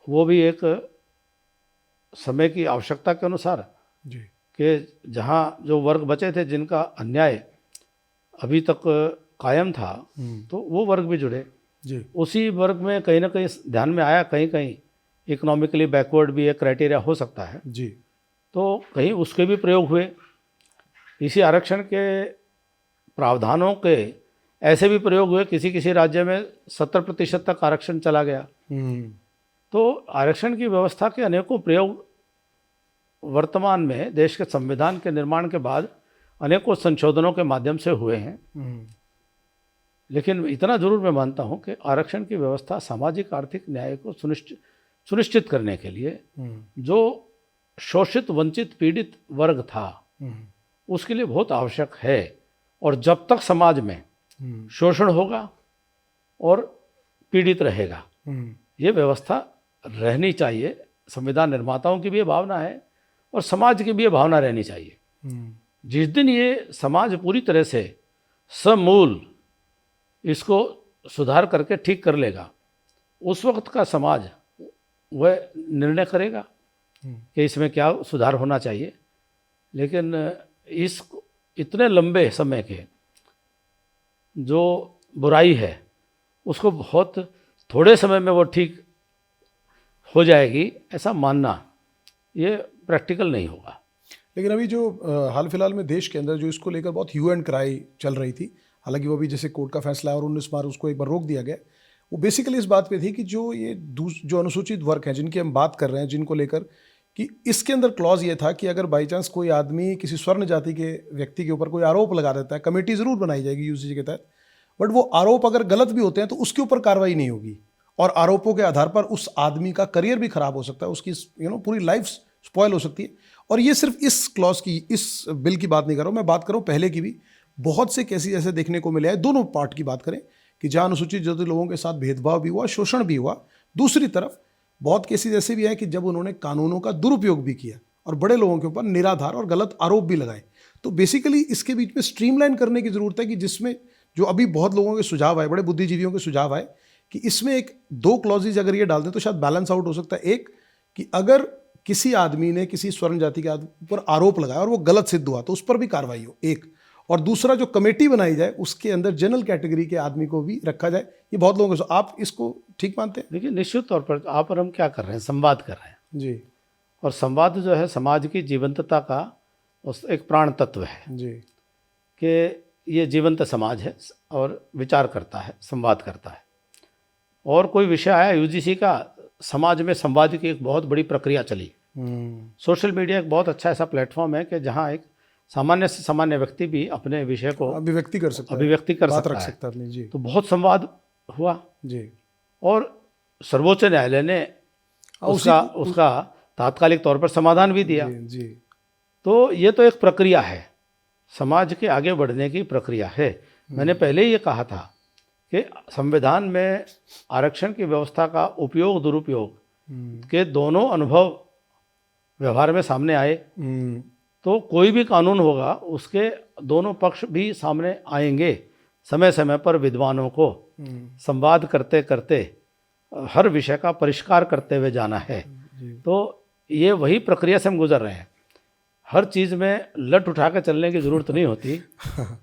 वो भी एक समय की आवश्यकता के अनुसार जी, कि जहाँ जो वर्ग बचे थे जिनका अन्याय अभी तक कायम था, तो वो वर्ग भी जुड़े जी। उसी वर्ग में। कहीं ना कहीं ध्यान में आया, कहीं कहीं इकोनॉमिकली बैकवर्ड भी एक क्राइटेरिया हो सकता है जी। तो कहीं उसके भी प्रयोग हुए। इसी आरक्षण के प्रावधानों के ऐसे भी प्रयोग हुए, किसी किसी राज्य में 70% तक आरक्षण चला गया। तो आरक्षण की व्यवस्था के अनेकों प्रयोग वर्तमान में देश के संविधान के निर्माण के बाद अनेकों संशोधनों के माध्यम से हुए हैं। लेकिन इतना जरूर मैं मानता हूं कि आरक्षण की व्यवस्था सामाजिक आर्थिक न्याय को सुनिश्चित करने के लिए जो शोषित वंचित पीड़ित वर्ग था उसके लिए बहुत आवश्यक है। और जब तक समाज में शोषण होगा और पीड़ित रहेगा, ये व्यवस्था रहनी चाहिए, संविधान निर्माताओं की भी ये भावना है और समाज की भी ये भावना रहनी चाहिए। जिस दिन ये समाज पूरी तरह से समूल इसको सुधार करके ठीक कर लेगा, उस वक्त का समाज वह निर्णय करेगा कि इसमें क्या सुधार होना चाहिए। लेकिन इस इतने लंबे समय के जो बुराई है उसको बहुत थोड़े समय में वो ठीक हो जाएगी, ऐसा मानना ये प्रैक्टिकल नहीं होगा। लेकिन अभी जो हाल फिलहाल में देश के अंदर जो इसको लेकर बहुत ह्यू एंड क्राई चल रही थी, हालांकि वो भी जैसे कोर्ट का फैसला है और 19 बार उसको एक बार रोक दिया गया, वो बेसिकली इस बात पे थी कि जो ये जो अनुसूचित वर्ग हैं जिनकी हम बात कर रहे हैं, जिनको लेकर कि इसके अंदर क्लॉज ये था कि अगर बाई चांस कोई आदमी किसी स्वर्ण जाति के व्यक्ति के ऊपर कोई आरोप लगा देता है, कमेटी ज़रूर बनाई जाएगी यूजीसी के तहत, बट वो आरोप अगर गलत भी होते हैं तो उसके ऊपर कार्रवाई नहीं होगी और आरोपों के आधार पर उस आदमी का करियर भी खराब हो सकता है, उसकी पूरी लाइफ स्पॉयल हो सकती है। और ये सिर्फ इस क्लॉज की, इस बिल की बात नहीं कर रहा हूँ, मैं बात कर रहा हूँ पहले की भी बहुत से केसेस ऐसे देखने को मिले हैं। दोनों पार्ट की बात करें कि जहाँ अनुसूचित जाति लोगों के साथ भेदभाव भी हुआ, शोषण भी हुआ, दूसरी तरफ बहुत केसेस ऐसे भी हैं कि जब उन्होंने कानूनों का दुरुपयोग भी किया और बड़े लोगों के ऊपर निराधार और गलत आरोप भी लगाए। तो बेसिकली इसके बीच में स्ट्रीमलाइन करने की ज़रूरत है कि जिसमें जो अभी बहुत लोगों के सुझाव आए, बड़े बुद्धिजीवियों के सुझाव आए कि इसमें एक दो क्लॉजेज अगर ये डाल दें तो शायद बैलेंस आउट हो सकता है। एक कि अगर किसी आदमी ने किसी स्वर्ण जाति के ऊपर आरोप लगाया और वो गलत सिद्ध हुआ तो उस पर भी कार्रवाई हो, एक। और दूसरा जो कमेटी बनाई जाए उसके अंदर जनरल कैटेगरी के आदमी को भी रखा जाए। ये बहुत लोगों को, आप इसको ठीक मानते हैं? देखिए, निश्चित तौर पर आप और हम क्या कर रहे हैं, संवाद कर रहे हैं जी। और संवाद जो है समाज की जीवंतता का उस एक प्राण तत्व है जी। कि ये जीवंत समाज है और विचार करता है, संवाद करता है। और कोई विषय आया यूजीसी का, समाज में संवाद की एक बहुत बड़ी प्रक्रिया चली। सोशल मीडिया एक बहुत अच्छा ऐसा प्लेटफॉर्म है कि जहाँ एक सामान्य से सामान्य व्यक्ति भी अपने विषय को अभिव्यक्ति कर सकता है, अभिव्यक्ति कर बात सकता रख है। सकता है। जी। तो बहुत संवाद हुआ जी। और सर्वोच्च न्यायालय ने उसका तात्कालिक तौर पर समाधान भी दिया। जी, जी। तो ये तो एक प्रक्रिया है, समाज के आगे बढ़ने की प्रक्रिया है। मैंने पहले ही ये कहा था कि संविधान में आरक्षण की व्यवस्था का उपयोग दुरुपयोग के दोनों अनुभव व्यवहार में सामने आए। तो कोई भी कानून होगा उसके दोनों पक्ष भी सामने आएंगे। समय समय पर विद्वानों को संवाद करते करते हर विषय का परिष्कार करते हुए जाना है। तो ये वही प्रक्रिया से हम गुजर रहे हैं। हर चीज़ में लट उठा कर चलने की जरूरत नहीं होती।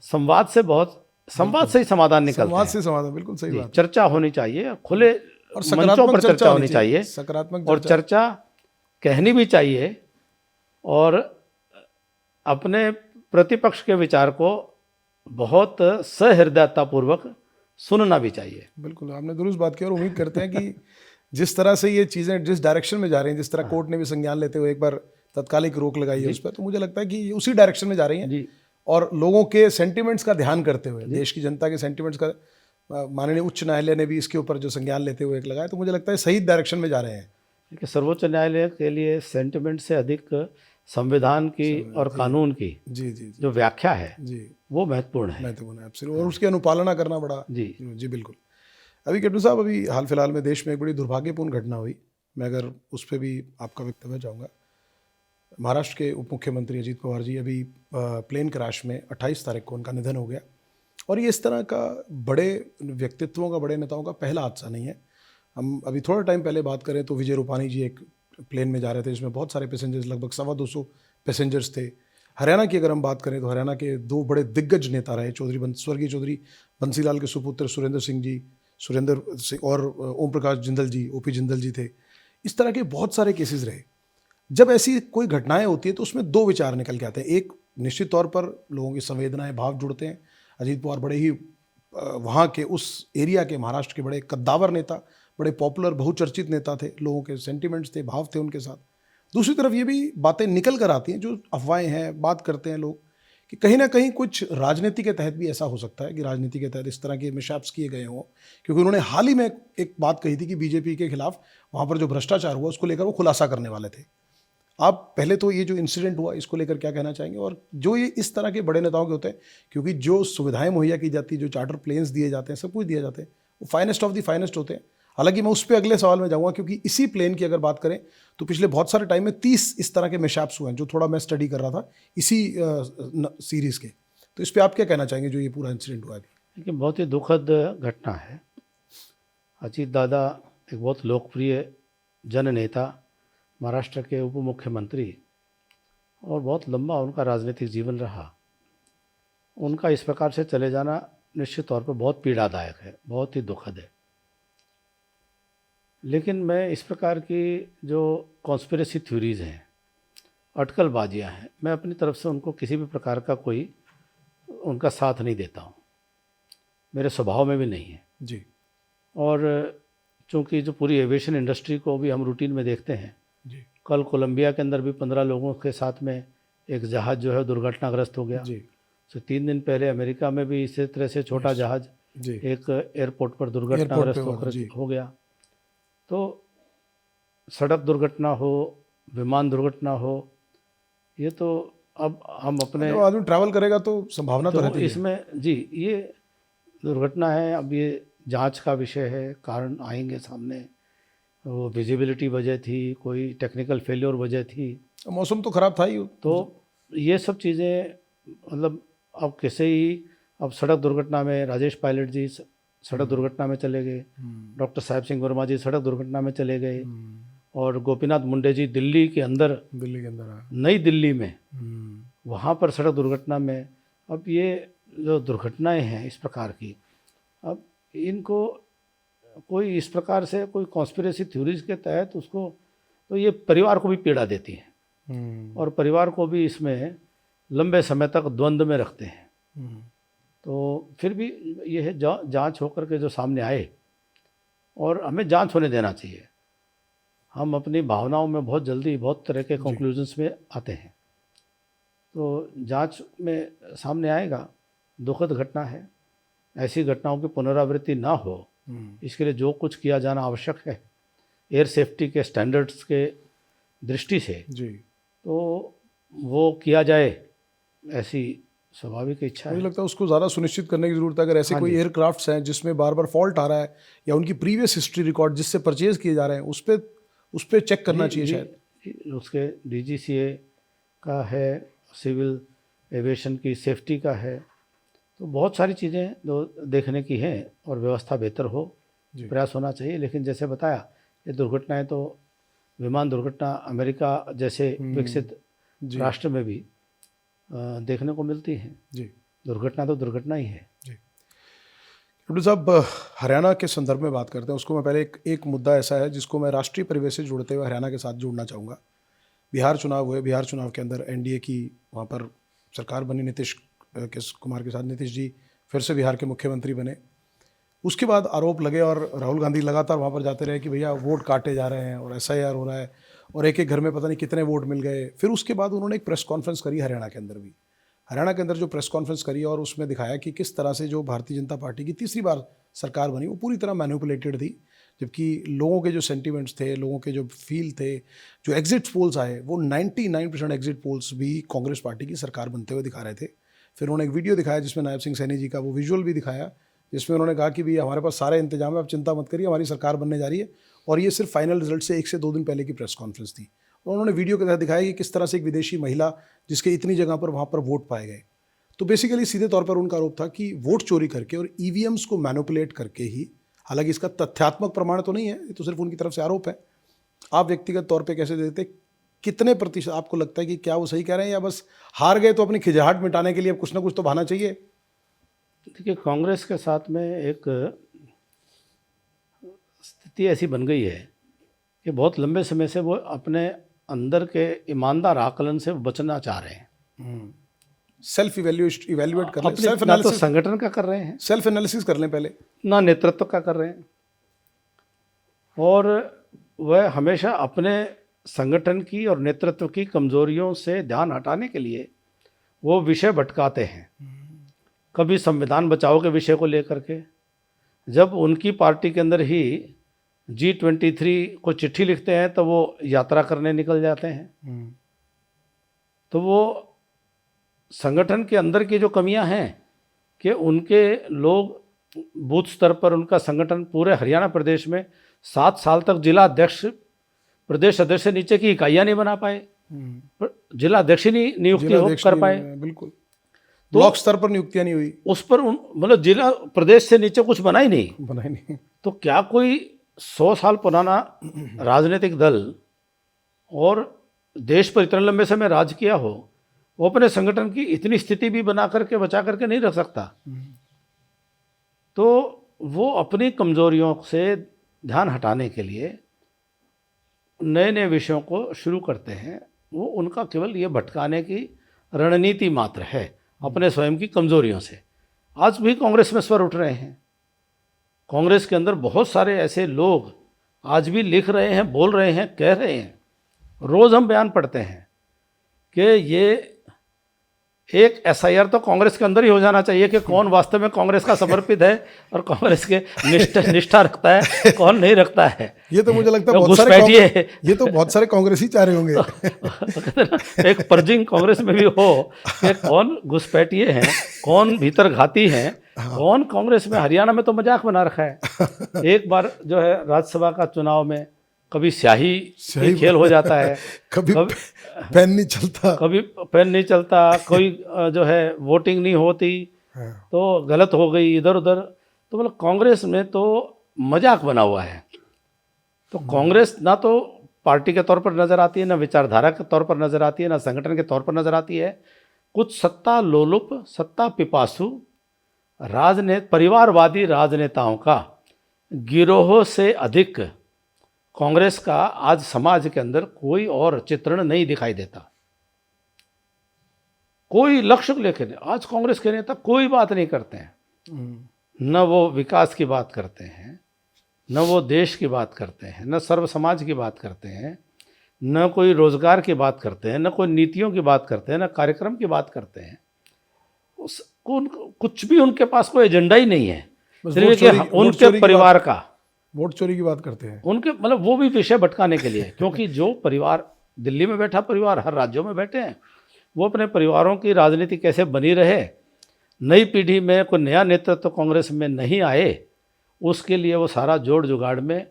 संवाद से ही समाधान निकलता है। संवाद से समाधान, बिल्कुल सही बात। चर्चा होनी चाहिए, खुले और मंचों पर चर्चा होनी चाहिए, सकारात्मक और चर्चा कहनी भी चाहिए और अपने प्रतिपक्ष के विचार को बहुत सहृदयतापूर्वक सुनना भी चाहिए। बिल्कुल, आपने दुरुस्त बात की और उम्मीद करते हैं कि जिस तरह से ये चीज़ें जिस डायरेक्शन में जा रही हैं, जिस तरह कोर्ट ने भी संज्ञान लेते हुए एक बार तत्कालिक रोक लगाई है उस पर, तो मुझे लगता है कि ये उसी डायरेक्शन में जा रही हैं और लोगों के सेंटिमेंट्स का ध्यान करते हुए, देश की जनता के सेंटिमेंट्स का, माननीय उच्च न्यायालय ने भी इसके ऊपर जो संज्ञान लेते हुए एक लगाया, तो मुझे लगता है सही डायरेक्शन में जा रहे हैं। देखिए, सर्वोच्च न्यायालय के लिए सेंटिमेंट से अधिक संविधान की और कानून की जी जी जो व्याख्या है जी वो महत्वपूर्ण है। एब्सोल्युटली, और उसकी अनुपालना करना बड़ा जी बिल्कुल। अभी कैप्टन साहब, अभी हाल फिलहाल में देश में एक बड़ी दुर्भाग्यपूर्ण घटना हुई, मैं अगर उस पर भी आपका वक्तव्य चाहूँगा। महाराष्ट्र के उप मुख्यमंत्री अजीत पवार जी, अभी प्लेन क्रैश में 28 तारीख को उनका निधन हो गया और ये इस तरह का बड़े व्यक्तित्वों का, बड़े नेताओं का पहला हादसा नहीं है। हम अभी थोड़ा टाइम पहले बात करें तो विजय रूपानी जी एक प्लेन में जा रहे थे जिसमें बहुत सारे पैसेंजर्स, लगभग 250 पैसेंजर्स थे। हरियाणा की अगर हम बात करें तो हरियाणा के दो बड़े दिग्गज नेता रहे, स्वर्गीय चौधरी बंसीलाल के सुपुत्र सुरेंद्र सिंह और ओम प्रकाश जिंदल जी, ओपी जिंदल जी थे। इस तरह के बहुत सारे केसेस रहे। जब ऐसी कोई घटनाएं होती है तो उसमें दो विचार निकल के आते हैं। एक, निश्चित तौर पर लोगों की संवेदनाएं, भाव जुड़ते हैं। अजीत पवार बड़े ही वहाँ के उस एरिया के, महाराष्ट्र के बड़े कद्दावर नेता, बड़े पॉपुलर बहुचर्चित नेता थे, लोगों के सेंटिमेंट्स थे, भाव थे उनके साथ। दूसरी तरफ ये भी बातें निकल कर आती हैं, जो अफवाहें हैं, बात करते हैं लोग कि कहीं ना कहीं कुछ राजनीति के तहत भी ऐसा हो सकता है कि राजनीति के तहत इस तरह के मिसहैप्स किए गए हों, क्योंकि उन्होंने हाल ही में एक बात कही थी कि बीजेपी के खिलाफ वहाँ पर जो भ्रष्टाचार हुआ उसको लेकर वो खुलासा करने वाले थे। आप पहले तो ये जो इंसिडेंट हुआ इसको लेकर क्या कहना चाहेंगे, और जो ये इस तरह के बड़े नेताओं के होते हैं, क्योंकि जो सुविधाएं मुहैया की जाती है, जो चार्टर प्लेन्स दिए जाते हैं, सब कुछ दिए जाते हैं, वो फाइनेस्ट ऑफ द फाइनेस्ट होते हैं। हालांकि मैं उस पर अगले सवाल में जाऊंगा, क्योंकि इसी प्लेन की अगर बात करें तो पिछले बहुत सारे टाइम में 30 इस तरह के मिसहैप्स हुए हैं, जो थोड़ा मैं स्टडी कर रहा था इसी सीरीज़ के। तो इस पर आप क्या कहना चाहेंगे जो ये पूरा इंसिडेंट हुआ है अभी? देखिए, बहुत ही दुखद घटना है। अजीत दादा एक बहुत लोकप्रिय जननेता, महाराष्ट्र के उप मुख्यमंत्री, और बहुत लंबा उनका राजनीतिक जीवन रहा। उनका इस प्रकार से चले जाना निश्चित तौर पर बहुत पीड़ादायक है, बहुत ही दुखद है। लेकिन मैं इस प्रकार की जो कॉन्स्पिरेसी थ्योरीज़ हैं, अटकलबाजियाँ हैं, मैं अपनी तरफ से उनको किसी भी प्रकार का कोई उनका साथ नहीं देता हूँ, मेरे स्वभाव में भी नहीं है जी। और चूँकि जो पूरी एविएशन इंडस्ट्री को भी हम रूटीन में देखते हैं, जी कल कोलंबिया के अंदर भी 15 लोगों के साथ में एक जहाज़ जो है दुर्घटनाग्रस्त हो गया। जी तो 3 दिन पहले अमेरिका में भी इसी तरह से छोटा जहाज़ जी एक एयरपोर्ट पर दुर्घटनाग्रस्त हो गया। तो सड़क दुर्घटना हो, विमान दुर्घटना हो, ये तो अब हम अपने जब आदमी ट्रैवल करेगा तो संभावना तो रहती है इसमें जी, ये दुर्घटना है। अब ये जांच का विषय है, कारण आएंगे सामने। वो विजिबिलिटी वजह थी, कोई टेक्निकल फेलियर वजह थी, मौसम तो खराब था ही। तो ये सब चीज़ें मतलब अब कैसे ही, अब सड़क दुर्घटना में राजेश पायलट जी सड़क दुर्घटना में चले गए, डॉक्टर साहिब सिंह वर्मा जी सड़क दुर्घटना में चले गए, और गोपीनाथ मुंडे जी दिल्ली के अंदर नई दिल्ली में वहाँ पर सड़क दुर्घटना में। अब ये जो दुर्घटनाएं हैं इस प्रकार की, अब इनको कोई इस प्रकार से कोई कॉन्स्पिरेसी थ्योरीज के तहत उसको, तो ये परिवार को भी पीड़ा देती है और परिवार को भी इसमें लंबे समय तक द्वंद्व में रखते हैं। तो फिर भी ये है जांच होकर के जो सामने आए, और हमें जांच होने देना चाहिए। हम अपनी भावनाओं में बहुत जल्दी बहुत तरह के कंक्लूजन्स में आते हैं, तो जांच में सामने आएगा। दुखद घटना है, ऐसी घटनाओं की पुनरावृत्ति ना हो, इसके लिए जो कुछ किया जाना आवश्यक है एयर सेफ्टी के स्टैंडर्ड्स के दृष्टि से जी, तो वो किया जाए, ऐसी स्वाभाविक इच्छा है। मुझे लगता है उसको ज़्यादा सुनिश्चित करने की ज़रूरत है। अगर ऐसे कोई एयरक्राफ्ट्स हैं जिसमें बार बार फॉल्ट आ रहा है, या उनकी प्रीवियस हिस्ट्री रिकॉर्ड जिससे परचेज किए जा रहे हैं, उस पर चेक करना चाहिए शायद। उसके DGCA का है, सिविल एविएशन की सेफ्टी का है, तो बहुत सारी चीज़ें जो देखने की हैं और व्यवस्था बेहतर हो, प्रयास होना चाहिए। लेकिन जैसे बताया, ये दुर्घटनाएं तो विमान दुर्घटना अमेरिका जैसे विकसित राष्ट्र में भी देखने को मिलती हैं। जी, दुर्घटना तो दुर्घटना ही है। जी। डॉक्टर साहब, हरियाणा के संदर्भ में बात करते हैं। उसको मैं पहले एक मुद्दा ऐसा है जिसको मैं राष्ट्रीय परिवेश से जोड़ते हुए हरियाणा के साथ जोड़ना चाहूँगा। बिहार चुनाव हुए, बिहार चुनाव के अंदर NDA की वहाँ पर सरकार बनी, नीतीश कुमार के साथ नीतीश जी फिर से बिहार के मुख्यमंत्री बने। उसके बाद आरोप लगे और राहुल गांधी लगातार वहाँ पर जाते रहे कि भैया वोट काटे जा रहे हैं और SIR हो रहा है, और एक एक घर में पता नहीं कितने वोट मिल गए। फिर उसके बाद उन्होंने एक प्रेस कॉन्फ्रेंस करी हरियाणा के अंदर भी। हरियाणा के अंदर जो प्रेस कॉन्फ्रेंस करी और उसमें दिखाया कि किस तरह से जो भारतीय जनता पार्टी की तीसरी बार सरकार बनी वो पूरी तरह मैनिपुलेटेड थी, जबकि लोगों के जो सेंटिमेंट्स थे, लोगों के जो फील थे, जो एग्जिट पोल्स आए, वो 99% एग्जिट पोल्स भी कांग्रेस पार्टी की सरकार बनते हुए दिखा रहे थे। फिर उन्होंने एक वीडियो दिखाया जिसमें नायब सिंह सैनी जी का वो विजुअल भी दिखाया, जिसमें उन्होंने कहा कि भैया हमारे पास सारे इंतजाम है, आप चिंता मत करिए, हमारी सरकार बनने जा रही है। और ये सिर्फ फाइनल रिजल्ट से 1 से 2 दिन पहले की प्रेस कॉन्फ्रेंस थी। और उन्होंने वीडियो के तहत दिखाया कि किस तरह से एक विदेशी महिला जिसके इतनी जगह पर वहाँ पर वोट पाए गए। तो बेसिकली सीधे तौर पर उनका आरोप था कि वोट चोरी करके और EVMs को मैनिपुलेट करके ही, हालांकि इसका तथ्यात्मक प्रमाण तो नहीं है, ये तो सिर्फ उनकी तरफ से आरोप है। आप व्यक्तिगत तौर पे कैसे देते, कितने प्रतिशत आपको लगता है कि क्या वो सही कह रहे हैं, या बस हार गए तो अपनी खिजाहट मिटाने के लिए अब कुछ ना कुछ तो बहाना चाहिए? देखिए, कांग्रेस के साथ में एक स्थिति ऐसी बन गई है कि बहुत लंबे समय से वो अपने अंदर के ईमानदार आकलन से बचना चाह रहे हैं। सेल्फ इवेल्युएट कर लें, सेल्फ ना तो एनालिसिस, संगठन का कर रहे हैं, सेल्फ एनालिसिस कर लें पहले, ना नेतृत्व का कर रहे हैं, और वह हमेशा अपने संगठन की और नेतृत्व की कमजोरियों से ध्यान हटाने के लिए वो विषय भटकाते हैं। कभी संविधान बचाओ के विषय को लेकर के, जब उनकी पार्टी के अंदर ही G23 को चिट्ठी लिखते हैं तो वो यात्रा करने निकल जाते हैं। तो वो संगठन के अंदर की जो कमियां हैं कि उनके लोग बूथ स्तर पर, उनका संगठन पूरे हरियाणा प्रदेश में 7 साल तक जिला अध्यक्ष, प्रदेश अध्यक्ष से नीचे की इकाइयां नहीं बना पाए, जिला अध्यक्ष ही नहीं नियुक्ति कर पाए। बिल्कुल, ब्लॉक स्तर पर नियुक्तियां नहीं हुई, उस पर मतलब जिला प्रदेश से नीचे कुछ बना ही नहीं। तो क्या कोई 100 साल पुराना राजनीतिक दल और देश पर इतने लंबे समय राज किया हो, वो अपने संगठन की इतनी स्थिति भी बना करके बचा करके नहीं रख सकता? तो वो अपनी कमजोरियों से ध्यान हटाने के लिए नए नए विषयों को शुरू करते हैं। वो उनका केवल ये भटकाने की रणनीति मात्र है अपने स्वयं की कमजोरियों से। आज भी कांग्रेस में स्वर उठ रहे हैं। कांग्रेस के अंदर बहुत सारे ऐसे लोग आज भी लिख रहे हैं, बोल रहे हैं, कह रहे हैं। रोज़ हम बयान पढ़ते हैं कि ये एक SIR तो कांग्रेस के अंदर ही हो जाना चाहिए कि कौन वास्तव में कांग्रेस का समर्पित है और कांग्रेस के निष्ठा रखता है, कौन नहीं रखता है। ये तो मुझे लगता है बहुत सारे कांग्रेसी चाह रहे होंगे। एक पर्जिंग कांग्रेस में भी हो कि कौन घुसपैठिए हैं, कौन भीतर घाती हैं, कौन कांग्रेस में। हरियाणा में तो मजाक बना रखा है। एक बार जो है राज्यसभा का चुनाव में कभी स्याही खेल हो जाता है, कभी पेन नहीं चलता, कोई जो है वोटिंग नहीं होती, तो गलत हो गई इधर उधर। तो मतलब कांग्रेस में तो मजाक बना हुआ है। तो कांग्रेस ना तो पार्टी के तौर पर नजर आती है, ना विचारधारा के तौर पर नजर आती है, ना संगठन के तौर पर नजर आती है। कुछ सत्ता लोलुप, सत्ता पिपासु परिवारवादी राजनेताओं का गिरोह से अधिक कांग्रेस का आज समाज के अंदर कोई और चित्रण नहीं दिखाई देता। कोई लक्ष्य लेकर आज कांग्रेस के नेता कोई बात नहीं करते हैं। न वो विकास की बात करते हैं, न वो देश की बात करते हैं, न सर्व समाज की बात करते हैं, न कोई रोजगार की बात करते हैं, न कोई नीतियों की बात करते हैं, न कार्यक्रम की बात करते हैं। कुछ भी उनके पास कोई एजेंडा ही नहीं है। सिर्फ उनके परिवार का वोट चोरी की बात करते हैं, उनके मतलब वो भी विषय भटकाने के लिए। क्योंकि जो परिवार दिल्ली में बैठा परिवार हर राज्यों में बैठे हैं, वो अपने परिवारों की राजनीति कैसे बनी रहे, नई पीढ़ी में कोई नया नेतृत्व कांग्रेस में नहीं आए, उसके लिए वो सारा जोड़ जुगाड़ में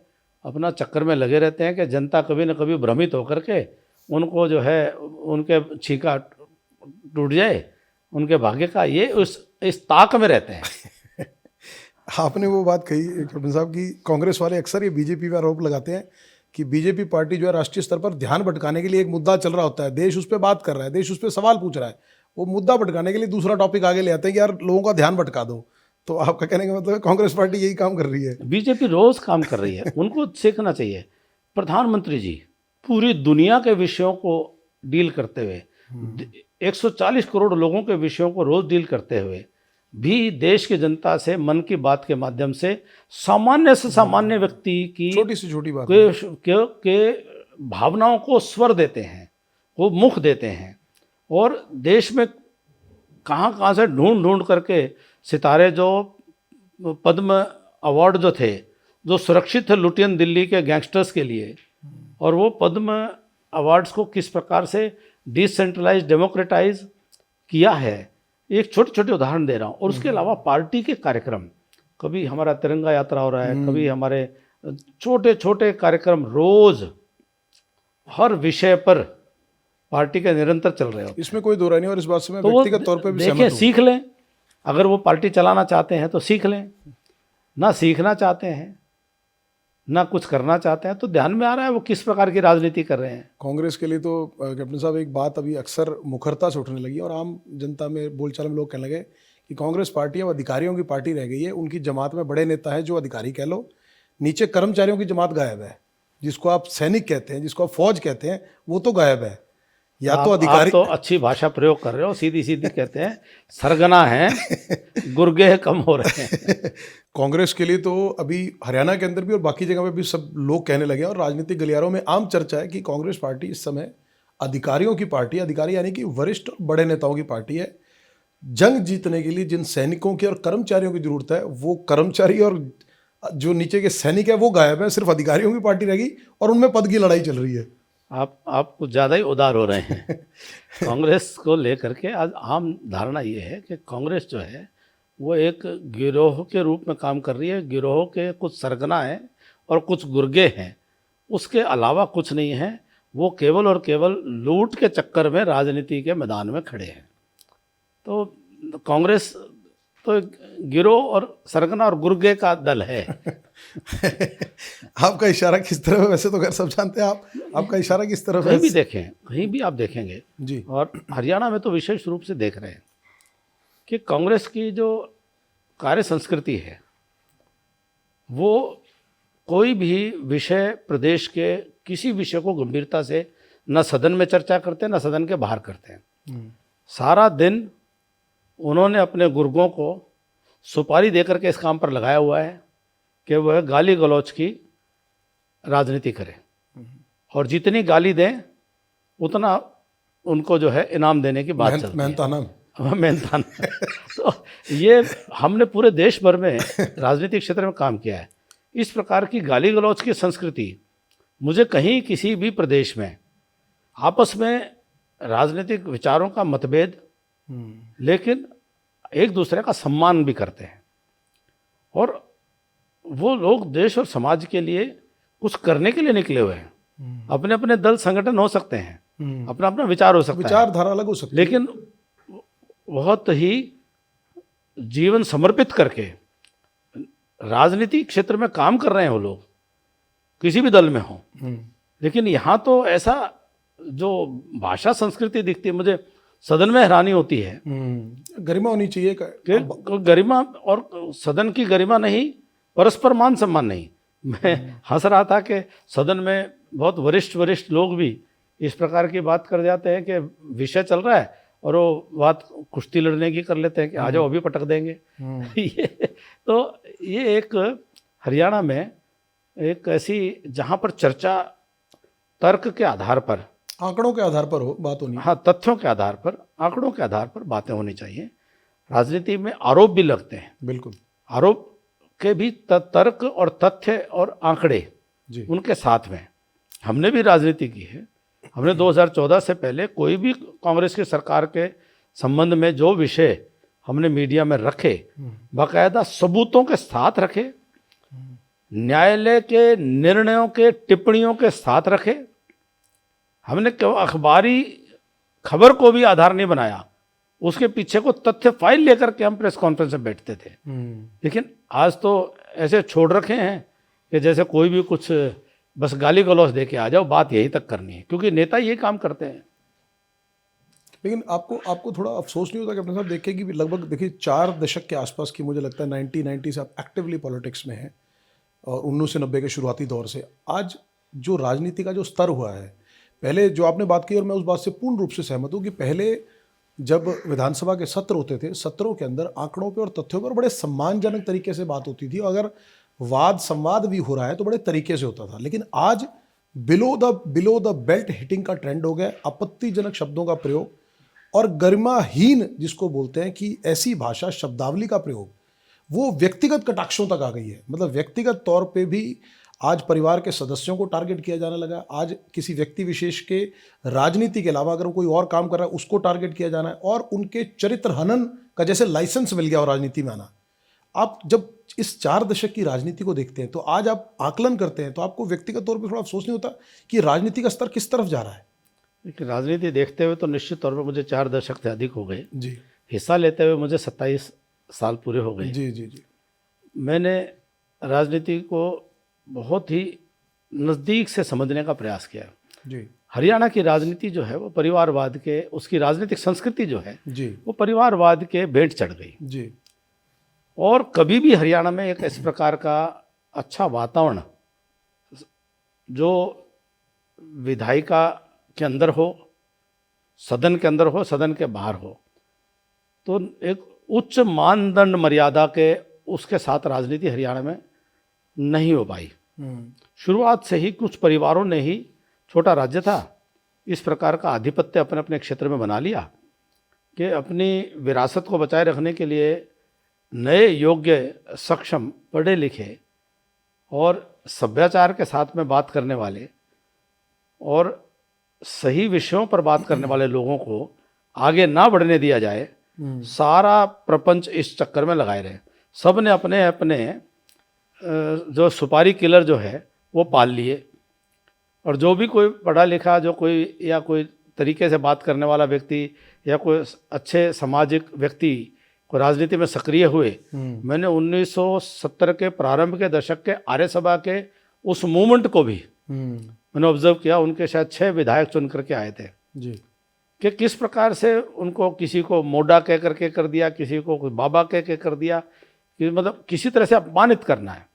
अपना चक्कर में लगे रहते हैं कि जनता कभी न कभी भ्रमित होकर के उनको जो है उनके छीका टूट जाए, उनके भाग्य का, ये इस ताक में रहते हैं। आपने वो बात कही कैप्टन साहब की, कांग्रेस वाले अक्सर ये बीजेपी पर आरोप लगाते हैं कि बीजेपी पार्टी जो है राष्ट्रीय स्तर पर ध्यान भटकाने के लिए एक मुद्दा चल रहा होता है, देश उस पर बात कर रहा है, देश उस पर सवाल पूछ रहा है, वो मुद्दा भटकाने के लिए दूसरा टॉपिक आगे ले आते हैं कि यार लोगों का ध्यान भटका दो। तो आपका कहने का मतलब है कांग्रेस पार्टी यही काम कर रही है? बीजेपी रोज काम कर रही है, उनको सीखना चाहिए। प्रधानमंत्री जी पूरी दुनिया के विषयों को डील करते हुए, 140 करोड़ लोगों के विषयों को रोज डील करते हुए भी देश की जनता से मन की बात के माध्यम से सामान्य से सामान्य व्यक्ति की छोटी से छोटी बात के भावनाओं को स्वर देते हैं, वो मुख देते हैं। और देश में कहाँ से ढूंढ करके सितारे, जो पद्म अवार्ड जो थे, जो सुरक्षित थे लुटियन दिल्ली के गैंगस्टर्स के लिए, और वो पद्म अवार्ड्स को किस प्रकार से डिसेंट्रलाइज डेमोक्रेटाइज किया है, एक छोटे छोटे उदाहरण दे रहा हूँ। और उसके अलावा पार्टी के कार्यक्रम, कभी हमारा तिरंगा यात्रा हो रहा है, कभी हमारे छोटे छोटे कार्यक्रम रोज हर विषय पर पार्टी के निरंतर चल रहे होते हैं। इसमें कोई दो राय नहीं, और इस बात से मैं व्यक्तिगत तौर पे भी सहमत हूं। सीख लें, अगर वो पार्टी चलाना चाहते हैं तो सीख लें, ना सीखना चाहते हैं, ना कुछ करना चाहते हैं, तो ध्यान में आ रहा है वो किस प्रकार की राजनीति कर रहे हैं। कांग्रेस के लिए तो कैप्टन साहब एक बात अभी अक्सर मुखरता से उठने लगी और आम जनता में बोलचाल में लोग कहने लगे कि कांग्रेस पार्टी अब अधिकारियों की पार्टी रह गई है। उनकी जमात में बड़े नेता है जो अधिकारी कह लो, नीचे कर्मचारियों की जमात गायब है। जिसको आप सैनिक कहते हैं, जिसको आप फौज कहते हैं, वो तो गायब है। या तो अधिकारी, आप तो अच्छी भाषा प्रयोग कर रहे हो, सीधी सीधी कहते हैं सरगना है, गुर्गे कम हो रहे हैं। कांग्रेस के लिए तो अभी हरियाणा के अंदर भी और बाकी जगह पे भी सब लोग कहने लगे हैं, और राजनीतिक गलियारों में आम चर्चा है कि कांग्रेस पार्टी इस समय अधिकारियों की पार्टी, अधिकारी यानी कि वरिष्ठ और बड़े नेताओं की पार्टी है। जंग जीतने के लिए जिन सैनिकों की और कर्मचारियों की जरूरत है, वो कर्मचारी और जो नीचे के सैनिक है वो गायब है, सिर्फ अधिकारियों की पार्टी रहेगी और उनमें पद की लड़ाई चल रही है। आप कुछ ज़्यादा ही उदार हो रहे हैं। कांग्रेस को लेकर के आज आम धारणा ये है कि कांग्रेस जो है वो एक गिरोह के रूप में काम कर रही है। गिरोह के कुछ सरगना हैं और कुछ गुर्गे हैं, उसके अलावा कुछ नहीं है। वो केवल और केवल लूट के चक्कर में राजनीति के मैदान में खड़े हैं। तो कांग्रेस तो गिरोह और सरगना और गुर्गे का दल है। आपका इशारा किस तरफ है? वैसे तो खैर सब जानते हैं आप, आपका इशारा किस तरफ है? कहीं भी देखें, कहीं भी आप देखेंगे जी। और हरियाणा में तो विशेष रूप से देख रहे हैं कि कांग्रेस की जो कार्य संस्कृति है, वो कोई भी विषय, प्रदेश के किसी विषय को गंभीरता से न सदन में चर्चा करते हैं, न सदन के बाहर करते हैं। सारा दिन उन्होंने अपने गुर्गों को सुपारी देकर के इस काम पर लगाया हुआ है कि वह गाली गलौज की राजनीति करें, और जितनी गाली दें उतना उनको जो है इनाम देने की बात चलती है। मेहनताना। तो ये हमने पूरे देश भर में राजनीतिक क्षेत्र में काम किया है। इस प्रकार की गाली गलौज की संस्कृति मुझे कहीं किसी भी प्रदेश में आपस में राजनीतिक विचारों का मतभेद, लेकिन एक दूसरे का सम्मान भी करते हैं, और वो लोग देश और समाज के लिए कुछ करने के लिए निकले हुए हैं। अपने अपने दल संगठन हो सकते हैं, अपना अपना विचार हो सकता है, विचारधारा अलग हो सकती है, लेकिन बहुत ही जीवन समर्पित करके राजनीति क्षेत्र में काम कर रहे हैं वो लोग, किसी भी दल में हो। लेकिन यहाँ तो ऐसा जो भाषा संस्कृति दिखती है, मुझे सदन में हैरानी होती है। गरिमा होनी चाहिए कि गरिमा, और सदन की गरिमा नहीं, परस्पर मान सम्मान नहीं। मैं हंस रहा था कि सदन में बहुत वरिष्ठ लोग भी इस प्रकार की बात कर जाते हैं कि विषय चल रहा है और वो बात कुश्ती लड़ने की कर लेते हैं कि आ जाओ अभी पटक देंगे। ये एक हरियाणा में एक ऐसी, जहाँ पर चर्चा तर्क के आधार पर, आंकड़ों के आधार पर हो बात होनी। हाँ, तथ्यों के आधार पर, आंकड़ों के आधार पर बातें होनी चाहिए। राजनीति में आरोप भी लगते हैं, बिल्कुल, आरोप के भी तर्क और तथ्य और आंकड़े जी। उनके साथ में हमने भी राजनीति की है। हमने 2014 से पहले कोई भी कांग्रेस की सरकार के संबंध में जो विषय हमने मीडिया में रखे, बाकायदा सबूतों के साथ रखे, न्यायालय के निर्णयों के टिप्पणियों के साथ रखे। हमने अखबारी खबर को भी आधार नहीं बनाया, उसके पीछे को तथ्य फाइल लेकर के हम प्रेस कॉन्फ्रेंस में बैठते थे। लेकिन आज तो ऐसे छोड़ रखे हैं कि जैसे कोई भी कुछ बस गाली गलौज दे के आ जाओ, बात यही तक करनी है, क्योंकि नेता ये काम करते हैं। लेकिन आपको थोड़ा अफसोस नहीं होता कि अपने साथ देखें कि लगभग देखिए 4 दशक के आसपास की, मुझे लगता है 1990 से आप एक्टिवली पॉलिटिक्स में हैं, और 1990 के शुरुआती दौर से आज जो राजनीति का जो स्तर हुआ है, पहले जो आपने बात की और मैं उस बात से पूर्ण रूप से सहमत हूँ कि पहले जब विधानसभा के सत्र होते थे, सत्रों के अंदर आंकड़ों पे और तथ्यों पर बड़े सम्मानजनक तरीके से बात होती थी, अगर वाद संवाद भी हो रहा है तो बड़े तरीके से होता था। लेकिन आज बिलो द बेल्ट हिटिंग का ट्रेंड हो गया, आपत्तिजनक शब्दों का प्रयोग और गरिमाहीन जिसको बोलते हैं कि ऐसी भाषा, शब्दावली का प्रयोग, वो व्यक्तिगत कटाक्षों तक आ गई है। मतलब व्यक्तिगत तौर पे भी आज परिवार के सदस्यों को टारगेट किया जाने लगा। आज किसी व्यक्ति विशेष के राजनीति के अलावा अगर कोई और काम कर रहा है उसको टारगेट किया जाना है, और उनके चरित्र हनन का जैसे लाइसेंस मिल गया और राजनीति में आना। आप जब इस 4 दशक की राजनीति को देखते हैं तो आज आप आकलन करते हैं तो आपको व्यक्तिगत तौर पर थोड़ा अफसोस नहीं होता कि राजनीति का स्तर किस तरफ जा रहा है? राजनीति देखते हुए तो निश्चित तौर पर मुझे 4 दशक से अधिक हो गए जी। हिस्सा लेते हुए मुझे 27 साल पूरे हो गए। जी जी जी। मैंने राजनीति को बहुत ही नज़दीक से समझने का प्रयास किया जी। हरियाणा की राजनीति जो है वो परिवारवाद के, उसकी राजनीतिक संस्कृति जो है जी, वो परिवारवाद के भेंट चढ़ गई जी। और कभी भी हरियाणा में एक इस प्रकार का अच्छा वातावरण जो विधायिका के अंदर हो, सदन के अंदर हो, सदन के बाहर हो, तो एक उच्च मानदंड मर्यादा के उसके साथ राजनीति हरियाणा में नहीं हो पाई। शुरुआत से ही कुछ परिवारों ने ही, छोटा राज्य था, इस प्रकार का आधिपत्य अपने अपने क्षेत्र में बना लिया कि अपनी विरासत को बचाए रखने के लिए नए, योग्य, सक्षम, पढ़े लिखे और सभ्याचार के साथ में बात करने वाले और सही विषयों पर बात करने वाले लोगों को आगे ना बढ़ने दिया जाए, सारा प्रपंच इस चक्कर में लगाए रहे। सब ने अपने अपने जो सुपारी किलर जो है वो पाल लिए, और जो भी कोई पढ़ा लिखा जो कोई या कोई तरीके से बात करने वाला व्यक्ति या कोई अच्छे सामाजिक व्यक्ति को राजनीति में सक्रिय हुए, मैंने 1970 के प्रारंभ के दशक के आर्य सभा के उस मूवमेंट को भी मैंने ऑब्जर्व किया। उनके शायद 6 विधायक चुन करके आए थे जी, कि किस प्रकार से उनको किसी को मोडा कह करके कर दिया, किसी को कोई बाबा कह के कर दिया, कि मतलब किसी तरह से अपमानित करना है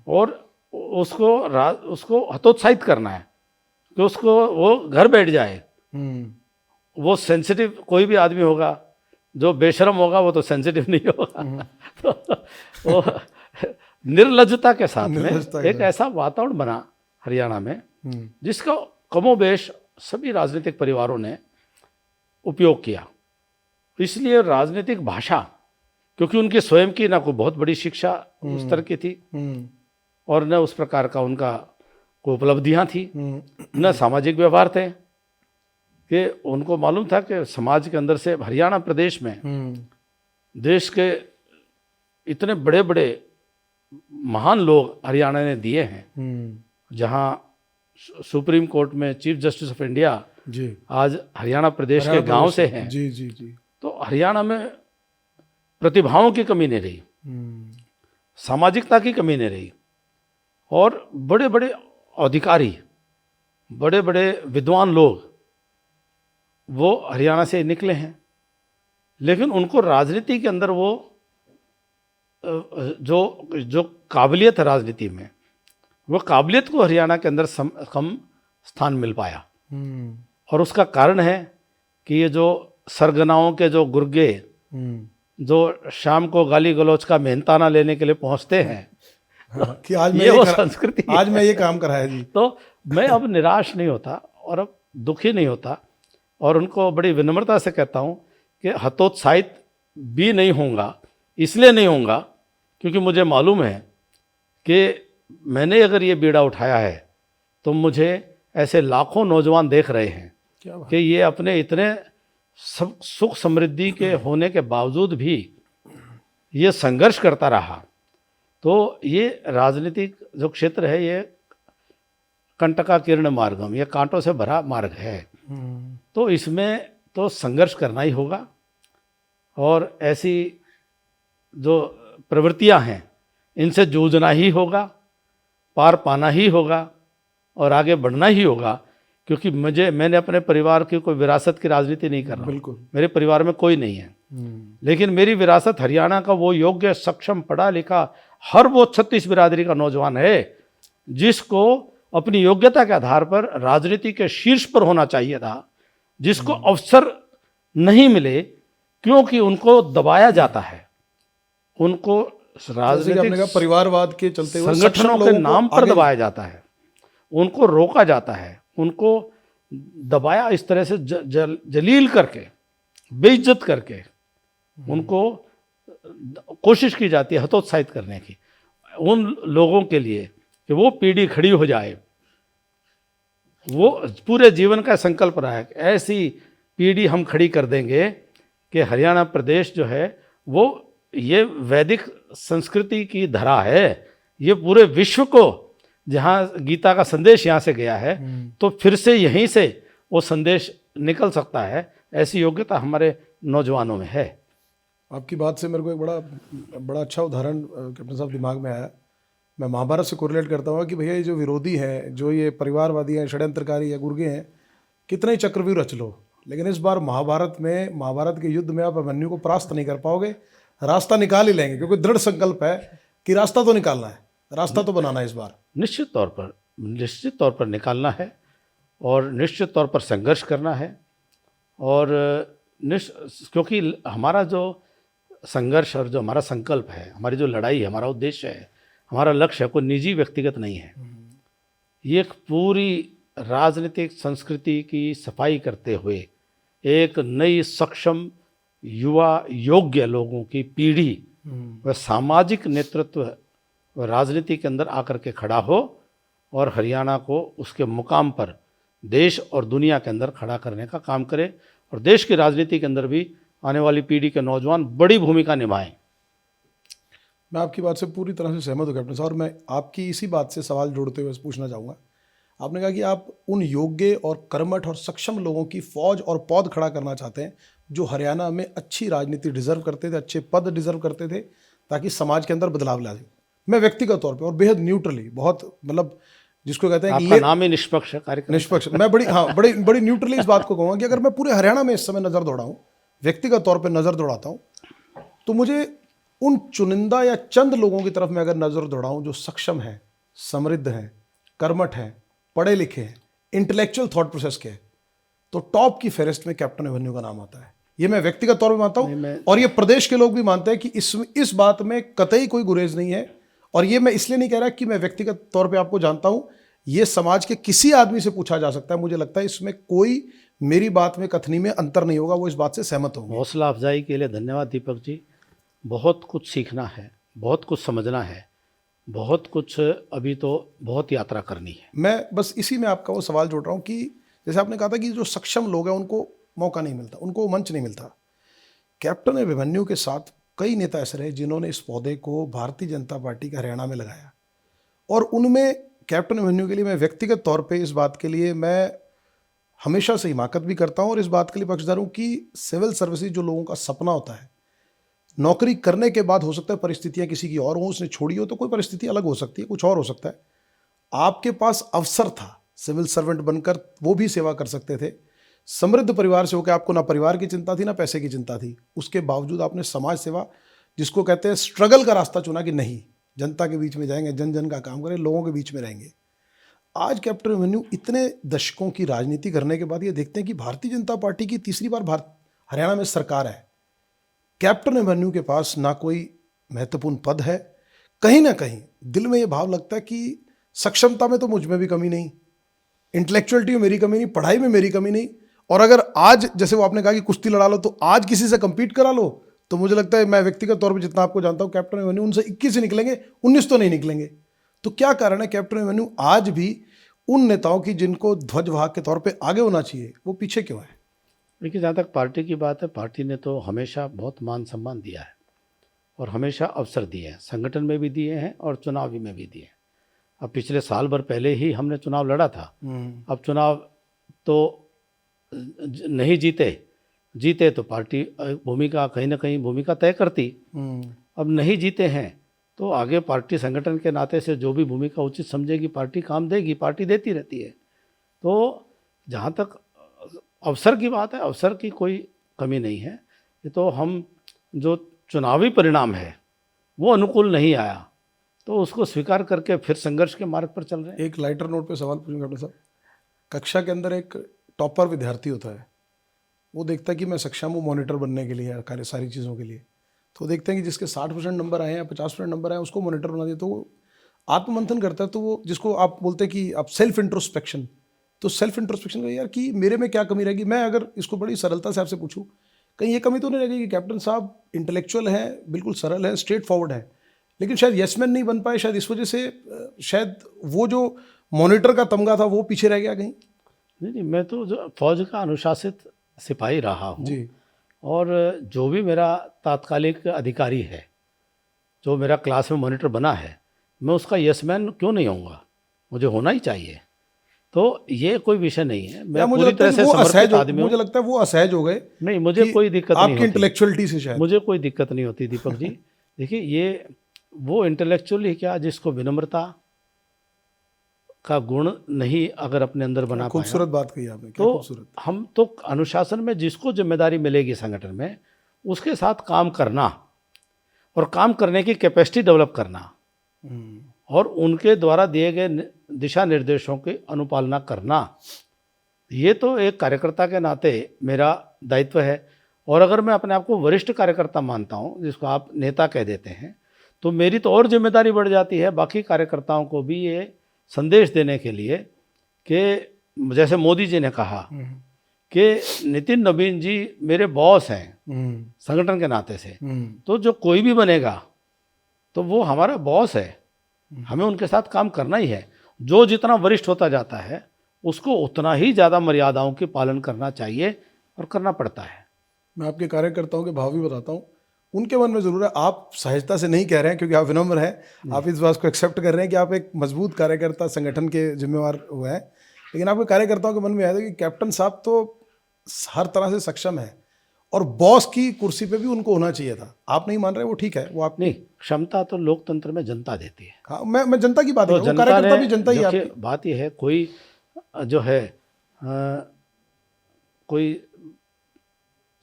और उसको हतोत्साहित करना है कि उसको वो घर बैठ जाए। वो सेंसिटिव कोई भी आदमी होगा, जो बेशरम होगा वो तो सेंसिटिव नहीं होगा। तो वो निर्लज्जता के साथ में एक ऐसा वातावरण बना हरियाणा में जिसका कमोबेश सभी राजनीतिक परिवारों ने उपयोग किया। इसलिए राजनीतिक भाषा, क्योंकि उनकी स्वयं की ना कोई बहुत बड़ी शिक्षा उस तरह की थी और न उस प्रकार का उनका कोई उपलब्धियां थी, न सामाजिक व्यवहार थे, कि उनको मालूम था कि समाज के अंदर से हरियाणा प्रदेश में देश के इतने बड़े बड़े महान लोग हरियाणा ने दिए हैं। जहां सुप्रीम कोर्ट में चीफ जस्टिस ऑफ इंडिया जी आज हरियाणा प्रदेश के गांव से हैं। जी जी जी। तो हरियाणा में प्रतिभाओं की कमी नहीं रही, सामाजिकता की कमी नहीं रही, और बड़े बड़े अधिकारी, बड़े बड़े विद्वान लोग वो हरियाणा से निकले हैं। लेकिन उनको राजनीति के अंदर वो जो काबिलियत है राजनीति में, वो काबिलियत को हरियाणा के अंदर कम स्थान मिल पाया। और उसका कारण है कि ये जो सरगनाओं के जो गुर्गे जो शाम को गाली गलौज का मेहनताना लेने के लिए पहुंचते हैं, कि आज ये वो संस्कृति, आज मैं ये काम कराया जी। तो मैं अब निराश नहीं होता और अब दुखी नहीं होता, और उनको बड़ी विनम्रता से कहता हूँ कि हतोत्साहित भी नहीं होऊंगा। इसलिए नहीं होऊंगा क्योंकि मुझे मालूम है कि मैंने अगर ये बीड़ा उठाया है तो मुझे ऐसे लाखों नौजवान देख रहे हैं कि ये अपने इतने सब सुख समृद्धि के होने के बावजूद भी ये संघर्ष करता रहा। तो ये राजनीतिक जो क्षेत्र है ये कंटका किरण मार्गम, ये कांटों से भरा मार्ग है। तो इसमें तो संघर्ष करना ही होगा, और ऐसी जो प्रवृत्तियां हैं इनसे जूझना ही होगा, पार पाना ही होगा और आगे बढ़ना ही होगा। क्योंकि मैंने अपने परिवार की कोई विरासत की राजनीति नहीं कर रहा, बिल्कुल मेरे परिवार में कोई नहीं है, लेकिन मेरी विरासत हरियाणा का वो योग्य, सक्षम, पढ़ा लिखा हर वो 36 बिरादरी का नौजवान है जिसको अपनी योग्यता के आधार पर राजनीति के शीर्ष पर होना चाहिए था, जिसको अवसर नहीं मिले क्योंकि उनको दबाया जाता है, उनको राजनीतिक परिवारवाद के चलते संगठनों के नाम पर दबाया जाता है, उनको रोका जाता है, उनको दबाया इस तरह से जलील करके, बेइज्जत करके उनको कोशिश की जाती है हतोत्साहित करने की, उन लोगों के लिए कि वो पीढ़ी खड़ी हो जाए। वो पूरे जीवन का संकल्प रहा है, ऐसी पीढ़ी हम खड़ी कर देंगे कि हरियाणा प्रदेश जो है वो ये वैदिक संस्कृति की धरा है, ये पूरे विश्व को, जहाँ गीता का संदेश यहाँ से गया है तो फिर से यहीं से वो संदेश निकल सकता है। ऐसी योग्यता हमारे नौजवानों में है। आपकी बात से मेरे को एक बड़ा अच्छा उदाहरण कैप्टन साहब दिमाग में आया। मैं महाभारत से कोरिलेट करता हूँ कि भैया ये जो विरोधी हैं, जो ये परिवारवादी हैं, षड्यंत्रकारी या गुर्गे हैं, कितने ही चक्रव्यूह रच लो, लेकिन इस बार महाभारत के युद्ध में आप अभिमन्यु को परास्त नहीं कर पाओगे। रास्ता निकाल ही लेंगे, क्योंकि दृढ़ संकल्प है कि रास्ता तो निकालना है, रास्ता तो बनाना है इस बार। निश्चित तौर पर निकालना है और निश्चित तौर पर संघर्ष करना है। और क्योंकि हमारा जो संघर्ष और जो हमारा संकल्प है, हमारी जो लड़ाई है, हमारा उद्देश्य है, हमारा लक्ष्य है, कोई निजी व्यक्तिगत नहीं है। ये एक पूरी राजनीतिक संस्कृति की सफाई करते हुए एक नई सक्षम युवा योग्य लोगों की पीढ़ी व सामाजिक नेतृत्व व राजनीति के अंदर आकर के खड़ा हो और हरियाणा को उसके मुकाम पर देश और दुनिया के अंदर खड़ा करने का काम करे, और देश की राजनीति के अंदर भी आने वाली पीढ़ी के नौजवान बड़ी भूमिका निभाएं। मैं आपकी बात से पूरी तरह से सहमत हूँ कैप्टन साहब, और मैं आपकी इसी बात से सवाल जोड़ते हुए पूछना चाहूँगा। आपने कहा कि आप उन योग्य और कर्मठ और सक्षम लोगों की फौज और पौध खड़ा करना चाहते हैं जो हरियाणा में अच्छी राजनीति डिजर्व करते थे, अच्छे पद डिजर्व करते थे, ताकि समाज के अंदर बदलाव ला सके। मैं व्यक्तिगत तौर पे और बेहद न्यूट्रली, बहुत मतलब जिसको कहते हैं कि आपका ये नाम ही निष्पक्ष है कार्यक्रम। निष्पक्ष, मैं बड़ी न्यूट्रली इस बात को कहूँगा कि अगर मैं पूरे हरियाणा में इस समय नज़र दौड़ाऊँ, व्यक्तिगत तौर पर नज़र दौड़ाता हूँ, तो मुझे उन चुनिंदा या चंद लोगों की तरफ मैं अगर नज़र दौड़ाऊँ जो सक्षम हैं, समृद्ध हैं, कर्मठ हैं, पढ़े लिखे हैं, इंटेलेक्चुअल थॉट प्रोसेस के हैं, तो टॉप की फेरिस्ट में कैप्टन एवेन्यू का नाम आता है। ये मैं व्यक्तिगत तौर पे मानता हूँ, और ये प्रदेश के लोग भी मानते हैं कि इस बात में कतई कोई गुरेज नहीं है। और ये मैं इसलिए नहीं कह रहा कि मैं व्यक्तिगत तौर पे आपको जानता हूँ, ये समाज के किसी आदमी से पूछा जा सकता है। मुझे लगता है इसमें कोई मेरी बात में कथनी में अंतर नहीं होगा, वो इस बात से सहमत होंगे। हौसला अफजाई के लिए धन्यवाद दीपक जी। बहुत कुछ सीखना है, बहुत कुछ समझना है, बहुत कुछ अभी तो बहुत यात्रा करनी है। मैं बस इसी में आपका वो सवाल जोड़ रहा हूँ कि जैसे आपने कहा था कि जो सक्षम लोग हैं उनको मौका नहीं मिलता, उनको मंच नहीं मिलता। कैप्टन अभिमन्यु के साथ कई नेता ऐसे रहे जिन्होंने इस पौधे को भारतीय जनता पार्टी के हरियाणा में लगाया, और उनमें कैप्टन अभिमन्यु के लिए मैं व्यक्तिगत तौर पे इस बात के लिए मैं हमेशा से हिमाकत भी करता हूँ, और इस बात के लिए पक्षधर हूँ कि सिविल सर्विसेज जो लोगों का सपना होता है, नौकरी करने के बाद हो सकता है परिस्थितियाँ किसी की और हो, उसने छोड़ी हो तो कोई परिस्थिति अलग हो सकती है, कुछ और हो सकता है। आपके पास अवसर था सिविल सर्वेंट बनकर, वो भी सेवा कर सकते थे। समृद्ध परिवार से होकर आपको ना परिवार की चिंता थी ना पैसे की चिंता थी, उसके बावजूद आपने समाज सेवा, जिसको कहते हैं स्ट्रगल का रास्ता चुना कि नहीं, जनता के बीच में जाएंगे, जन जन का काम करें, लोगों के बीच में रहेंगे। आज कैप्टन अभिमन्यु इतने दशकों की राजनीति करने के बाद ये देखते हैं कि भारतीय जनता पार्टी की तीसरी बार हरियाणा में सरकार है। कैप्टन अभिमन्यु के पास ना कोई महत्वपूर्ण पद है, कहीं ना कहीं दिल में ये भाव लगता है कि सक्षमता में तो मुझ में भी कमी नहीं, इंटेलेक्चुअलिटी में मेरी कमी नहीं, पढ़ाई में मेरी कमी नहीं, और अगर आज जैसे वो आपने कहा कि कुश्ती लड़ा लो तो आज किसी से कंपीट करा लो, तो मुझे लगता है, मैं व्यक्तिगत तौर पर जितना आपको जानता हूँ, कैप्टन अभिमन्यु उनसे 21 ही निकलेंगे, 19 तो नहीं निकलेंगे। तो क्या कारण है कैप्टन अभिमन्यु आज भी उन नेताओं की जिनको ध्वजवाहक के तौर पर आगे होना चाहिए, वो पीछे क्यों है? देखिए, जहाँ तक पार्टी की बात है, पार्टी ने तो हमेशा बहुत मान सम्मान दिया है और हमेशा अवसर दिए हैं, संगठन में भी दिए हैं और चुनावी में भी दिए हैं। अब पिछले साल भर पहले ही हमने चुनाव लड़ा था, अब चुनाव तो नहीं जीते तो पार्टी भूमिका कहीं ना कहीं भूमिका तय करती। अब नहीं जीते हैं तो आगे पार्टी संगठन के नाते से जो भी भूमिका उचित समझेगी पार्टी काम देगी, पार्टी देती रहती है। तो जहाँ तक अवसर की बात है, अवसर की कोई कमी नहीं है। ये तो हम जो चुनावी परिणाम है वो अनुकूल नहीं आया तो उसको स्वीकार करके फिर संघर्ष के मार्ग पर चल रहे हैं। एक लाइटर नोट पे सवाल पूछूंगा अपने साहब, कक्षा के अंदर एक टॉपर विद्यार्थी होता है, वो देखता है कि मैं सक्षम हूँ मॉनिटर बनने के लिए, कार्य सारी चीज़ों के लिए, तो देखते हैं कि जिसके 60% नंबर आए हैं या 50% नंबर आए हैं उसको मॉनिटर बना दिया, तो वो आत्ममंथन करता है। तो वो जिसको आप बोलते हैं कि आप सेल्फ इंट्रोस्पेक्शन, तो सेल्फ इंट्रोस्पेक्शन का यार कि मेरे में क्या कमी रहेगी। मैं अगर इसको बड़ी सरलता से आपसे पूछूं, कहीं ये कमी तो नहीं रहेगी कि कैप्टन साहब इंटेलेक्चुअल हैं, बिल्कुल सरल है, स्ट्रेट फॉरवर्ड है, लेकिन शायद यसमैन नहीं बन पाए, शायद इस वजह से शायद वो जो मॉनिटर का तमगा था वो पीछे रह गया कहीं? नहीं, मैं तो जो फौज का अनुशासित सिपाही रहा हूँ जी, और जो भी मेरा तात्कालिक अधिकारी है, जो मेरा क्लास में मॉनिटर बना है, मैं उसका यसमैन क्यों नहीं होऊंगा, मुझे होना ही चाहिए। तो ये कोई विषय नहीं है, मैं पूरी तरह से समर्पित आदमी हूँ। मुझे लगता है वो असहज हो गए। नहीं, मुझे कोई दिक्कत नहीं आपकी होती, इंटेलेक्चुअलिटी से शायद मुझे कोई दिक्कत नहीं होती दीपक जी। देखिए, ये वो इंटेलेक्चुअल ही क्या, जिसको विनम्रता का गुण नहीं अगर अपने अंदर बना पाया, खूबसूरत बात कही आपने, क्या तो खूबसूरत। हम तो अनुशासन में जिसको जिम्मेदारी मिलेगी संगठन में, उसके साथ काम करना और काम करने की कैपेसिटी डेवलप करना और उनके द्वारा दिए गए दिशा निर्देशों की अनुपालना करना, ये तो एक कार्यकर्ता के नाते मेरा दायित्व है। और अगर मैं अपने आप को वरिष्ठ कार्यकर्ता मानता हूँ, जिसको आप नेता कह देते हैं, तो मेरी तो और जिम्मेदारी बढ़ जाती है बाकी कार्यकर्ताओं को भी ये संदेश देने के लिए कि जैसे मोदी जी ने कहा कि नितिन नवीन जी मेरे बॉस हैं संगठन के नाते से, तो जो कोई भी बनेगा तो वो हमारा बॉस है, हमें उनके साथ काम करना ही है। जो जितना वरिष्ठ होता जाता है उसको उतना ही ज़्यादा मर्यादाओं की पालन करना चाहिए और करना पड़ता है। मैं आपके कार्यकर्ताओं के भाव भी बताता हूँ, उनके मन में जरूर है। आप सहजता से नहीं कह रहे हैं क्योंकि आप विनम्र हैं, आप इस बात को एक्सेप्ट कर रहे हैं कि आप एक मजबूत कार्यकर्ता संगठन के जिम्मेवार हुए हैं, लेकिन आपके कार्यकर्ताओं के मन में आया था कि कैप्टन साहब तो हर तरह से सक्षम है और बॉस की कुर्सी पे भी उनको होना चाहिए था। आप नहीं मान रहे, वो ठीक है, वो आप नहीं, क्षमता तो लोकतंत्र में जनता देती है। हाँ, मैं जनता की बात तो कर रहा हूँ, जनता कार्यकर्ता ने, भी जनता ही है देखिए, आपकी। बात यह है, कोई जो है कोई